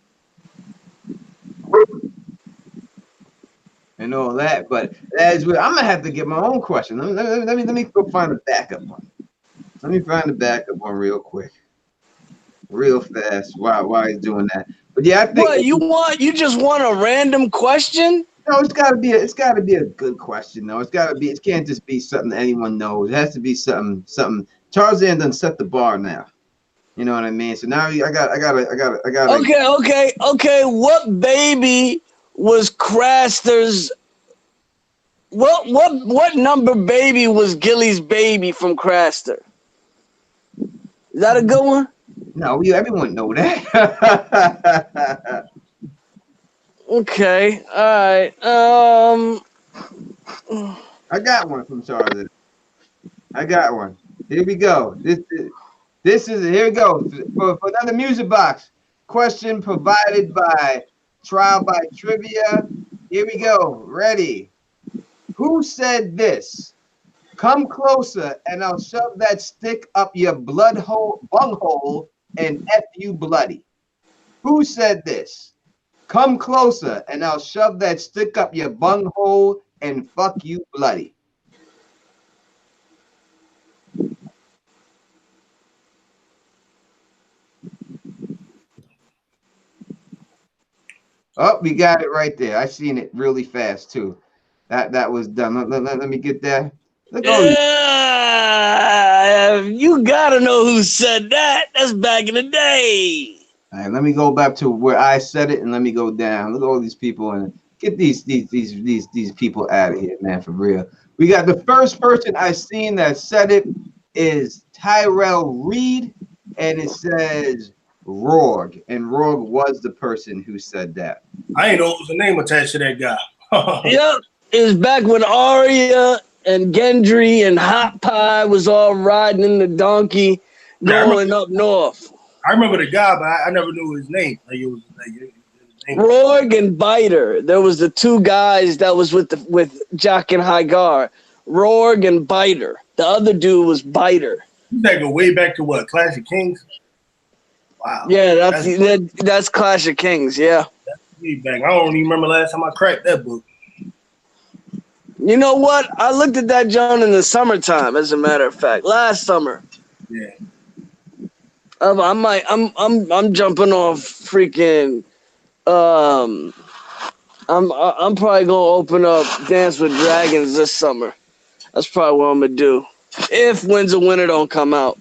And all that, but I'm gonna have to get my own question. Let me go find the backup one. Let me find the backup one real quick, real fast. While he's doing that, but yeah, I think. What you just want a random question? No, it's gotta be a good question though. It can't just be something that anyone knows. It has to be something. Tarzan done set the bar now. You know what I mean? So now I got. Okay. What baby was Craster's? What number baby was Gilly's baby from Craster? Is that a good one? No, everyone know that. Okay, all right. I got one from Tarzan. I got one. Here we go. This is here we go for another music box question provided by Trial by Trivia. Here we go. Ready? Who said this? Come closer and I'll shove that stick up your bunghole and F you bloody. Who said this? Come closer and I'll shove that stick up your bunghole and fuck you bloody. Oh, we got it right there. I seen it really fast too. That was done. Let me get that. You gotta know who said that. That's back in the day. All right, let me go back to where I said it and let me go down. Look at all these people and get these people out of here, man, for real. We got the first person I seen that said it is Tyrell Reed, and it says Rorg, and Rorg was the person who said that. I ain't know it was a name attached to that guy. Yep, it was back when Arya and Gendry and Hot Pie was all riding in the donkey going up north. I remember the guy, but I never knew his name. His name. Rorg and Biter. There was the two guys that was with Jock and Hygar. Rorg and Biter. The other dude was Biter. That go way back to what? Clash of Kings? Wow. Yeah, that's Clash of Kings, yeah. That's way back. I don't even remember last time I cracked that book. You know what? I looked at that John in the summertime, as a matter of fact. Last summer. Yeah. I'm jumping off freaking I'm probably gonna open up Dance with Dragons this summer. That's probably what I'm gonna do. If Winds of Winter don't come out.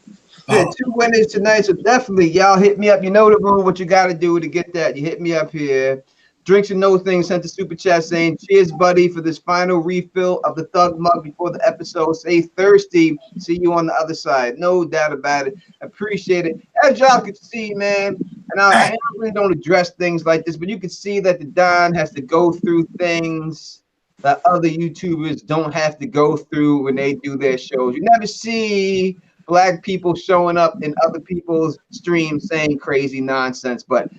Yeah, 2 winners tonight, so definitely y'all hit me up. You know the rule, what you gotta do to get that. You hit me up here. Drinks and No Things sent a super chat saying, cheers, buddy, for this final refill of the Thug Mug before the episode. Stay thirsty. See you on the other side. No doubt about it. Appreciate it. As y'all can see, man, and I really don't address things like this, but you can see that the Don has to go through things that other YouTubers don't have to go through when they do their shows. You never see black people showing up in other people's streams saying crazy nonsense, but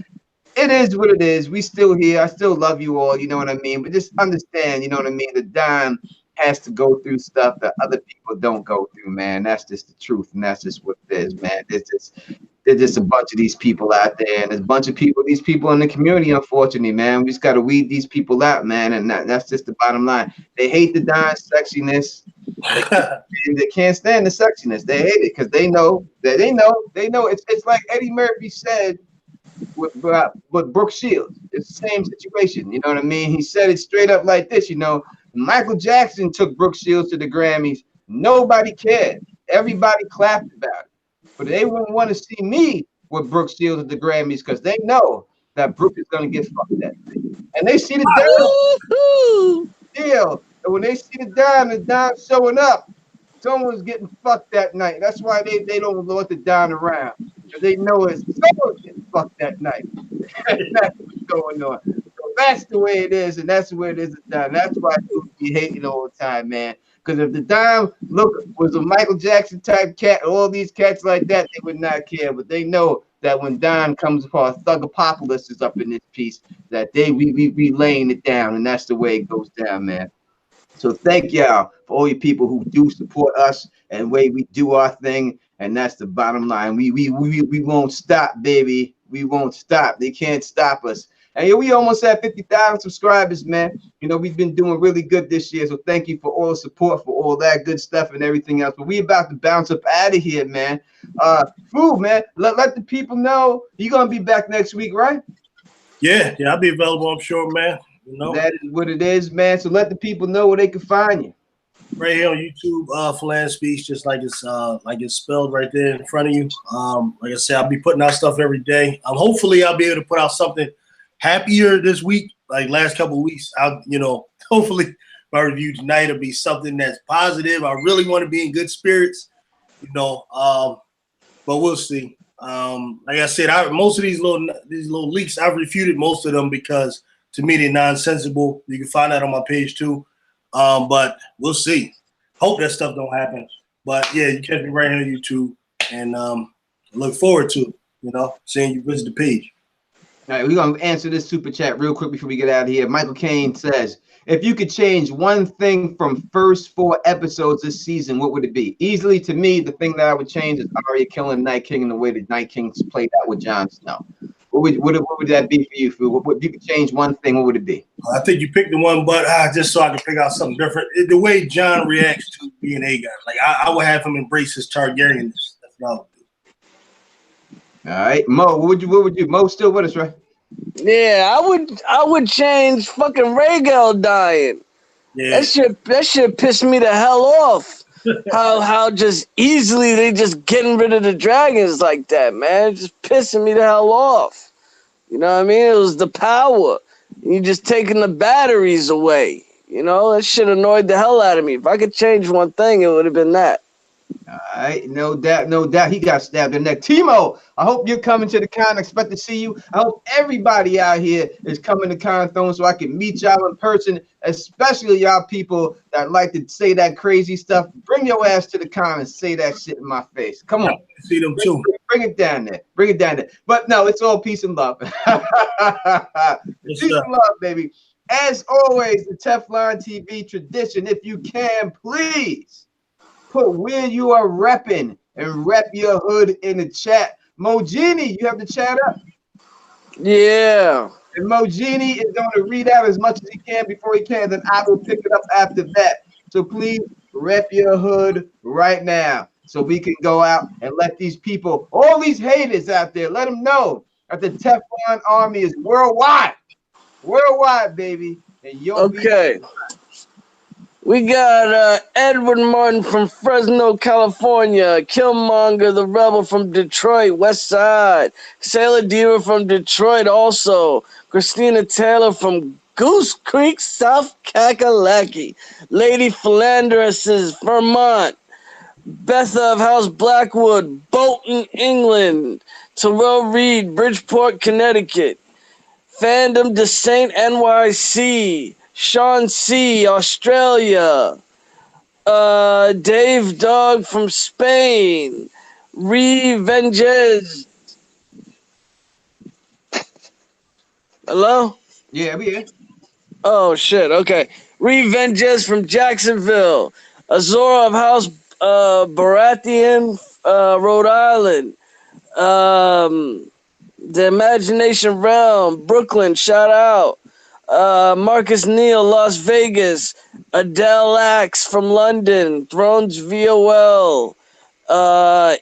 it is what it is. We still here. I still love you all. You know what I mean? But just understand, you know what I mean? The Don has to go through stuff that other people don't go through, man. That's just the truth, and that's just what it is, man. There's just a bunch of these people out there, and there's a bunch of people, these people in the community, unfortunately, man. We just got to weed these people out, man, and that's just the bottom line. They hate the Don's sexiness. They can't stand the sexiness. They hate it because they know. It's like Eddie Murphy said with Brooke Shields. It's the same situation. You know what I mean? He said it straight up like this, you know. Michael Jackson took Brooke Shields to the Grammys. Nobody cared. Everybody clapped about it. But they wouldn't want to see me with Brooke Shields at the Grammys because they know that Brooke is going to get fucked that night. And they see the deal. And when they see the Don showing up, someone's getting fucked that night. That's why they don't let the Don around. Because they know someone's getting fucked that night. That's what's going on. So that's the way it is, and that's the way it is with Don. That's why people be hating all the time, man. Because if the Don was a Michael Jackson type cat, all these cats like that, they would not care. But they know that when Don comes upon Thugopolis is up in this piece, that we laying it down, and that's the way it goes down, man. So thank y'all for all you people who do support us and the way we do our thing, and that's the bottom line. We won't stop, baby. We won't stop. They can't stop us. And yeah, we almost had 50,000 subscribers, man. You know, we've been doing really good this year. So thank you for all the support, for all that good stuff and everything else. But we about to bounce up out of here, man. Food, man. Let the people know you're gonna be back next week, right? Yeah, I'll be available, I'm sure, man. You know, that is what it is, man. So let the people know where they can find you. Right here on YouTube, Flan Speech, just like it's spelled right there in front of you. Like I said, I'll be putting out stuff every day. Hopefully I'll be able to put out something happier this week. Like last couple of weeks, hopefully my review tonight will be something that's positive. I really want to be in good spirits, but we'll see. Like I said, most of these little leaks, I've refuted most of them because to me they're nonsensical. You can find that on my page too. But we'll see. Hope that stuff don't happen. But yeah, you catch me right here on YouTube, and look forward to seeing you visit the page. All right, we're gonna answer this super chat real quick before we get out of here. Michael Kane says, if you could change one thing from first 4 episodes this season, what would it be? Easily to me, the thing that I would change is Arya killing Night King and the way the Night King's played out with Jon Snow. What would that be for you? If you could change one thing, what would it be? I think you picked the one, but just so I can figure out something different. The way Jon reacts to being a guy, like I would have him embrace his Targaryenness. That's what I would do. All right, Mo, what would you? Mo still with us, right? Yeah, I would change fucking Rhaegal dying. Yeah. That shit pissed me the hell off. how just easily they just getting rid of the dragons like that, man. Just pissing me the hell off. You know what I mean? It was the power. You just taking the batteries away. That shit annoyed the hell out of me. If I could change one thing, it would have been that. All right, no doubt. He got stabbed in the neck. Timo, I hope you're coming to the con. I expect to see you. I hope everybody out here is coming to Con Throne so I can meet y'all in person, especially y'all people that like to say that crazy stuff. Bring your ass to the con and say that shit in my face. Come on. See them too. Bring it down there. Bring it down there. But no, it's all peace and love. Peace and love, baby. As always, the Teflon TV tradition, if you can, please put where you are repping and rep your hood in the chat. Mojini, you have the chat up? Yeah. And Mojini is going to read out as much as he can before he can, then I will pick it up after that. So please rep your hood right now so we can go out and let these people, all these haters out there, let them know that the Teflon army is worldwide. Worldwide, baby. And you'll okay. We got Edward Martin from Fresno, California. Killmonger, the Rebel from Detroit, West Side. Sailor Diva from Detroit also. Christina Taylor from Goose Creek, South Kakalaki. Lady Philandris is Vermont. Betha of House Blackwood, Bolton, England. Terrell Reed, Bridgeport, Connecticut. Fandom to Saint NYC. Sean C, Australia. Dave Dog from Spain. Revenges. Hello? Yeah, we here. Oh shit, okay. Revenges from Jacksonville. Azora of House Baratheon, Rhode Island. The Imagination Realm, Brooklyn, shout out. Marcus Neal, Las Vegas. Adele Axe from London. Thrones VOL.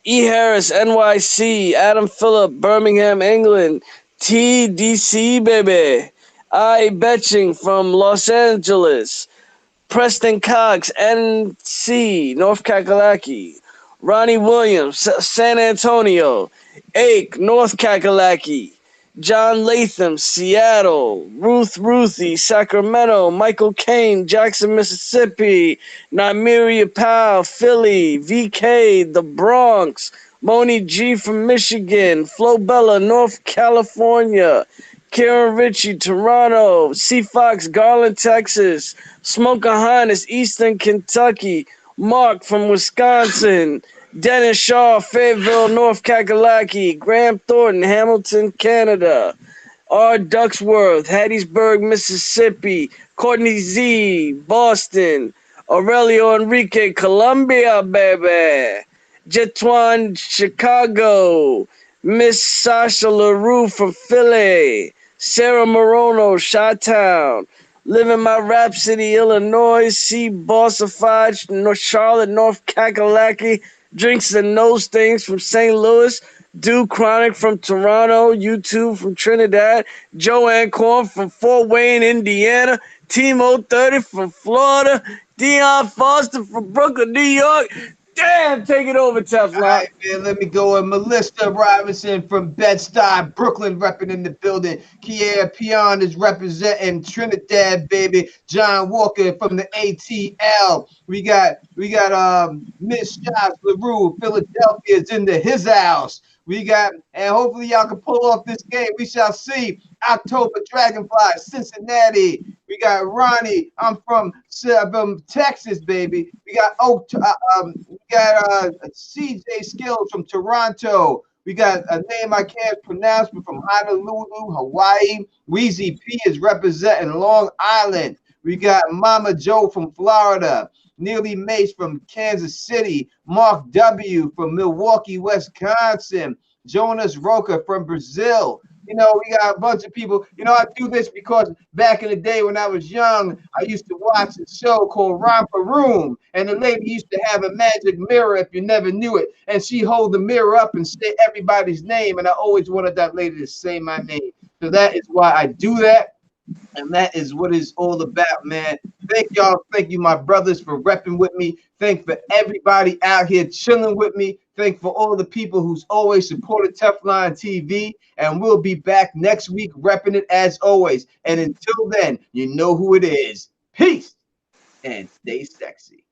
E. Harris, NYC. Adam Phillip, Birmingham, England. TDC, baby. I. Betching from Los Angeles. Preston Cox, NC, North Kakalaki. Ronnie Williams, San Antonio. Ake, North Kakalaki. John Latham, Seattle. Ruthie, Sacramento. Michael Kane, Jackson, Mississippi. Nymeria Powell, Philly. VK, the Bronx. Moni G from Michigan. Flo Bella, North California. Karen Ritchie, Toronto. C. Fox, Garland, Texas. Smoker Highness, Eastern Kentucky. Mark from Wisconsin. Dennis Shaw, Fayetteville, North Kakalaki. Graham Thornton, Hamilton, Canada. R. Ducksworth, Hattiesburg, Mississippi. Courtney Z, Boston. Aurelio Enrique, Columbia, baby. Jetwan, Chicago. Miss Sasha LaRue from Philly. Sarah Morono, Chi-Town. Living my Rhapsody, Illinois. C. Bossified, Charlotte, North Kakalaki. Drinks and Nose Things from St. Louis. Duke Chronic from Toronto. YouTube from Trinidad. Joanne Korn from Fort Wayne, Indiana. Timo 30 from Florida. Dion Foster from Brooklyn, New York. Damn, take it over, Teflon. All right, man, let me go. And Melissa Robinson from Bed-Stuy, Brooklyn, repping in the building. Kiera Pion is representing Trinidad, baby. John Walker from the ATL. We got Miss Shots LaRue, Philadelphia is in his house. We got, and hopefully y'all can pull off this game. We shall see. October Dragonfly, Cincinnati. We got Ronnie. I'm from Texas, baby. We got CJ Skills from Toronto. We got a name I can't pronounce, but from Honolulu, Hawaii. Weezy P is representing Long Island. We got Mama Joe from Florida. Neely Mace from Kansas City. Mark W. from Milwaukee, Wisconsin. Jonas Roca from Brazil. You know, we got a bunch of people. You know, I do this because back in the day when I was young, I used to watch a show called Romper Room. And the lady used to have a magic mirror if you never knew it. And she hold the mirror up and say everybody's name. And I always wanted that lady to say my name. So that is why I do that. And that is what it's all about, man. Thank y'all. Thank you, my brothers, for repping with me. Thank for everybody out here chilling with me. Thank for all the people who's always supported Teflon TV. And we'll be back next week repping it as always. And until then, you know who it is. Peace and stay sexy.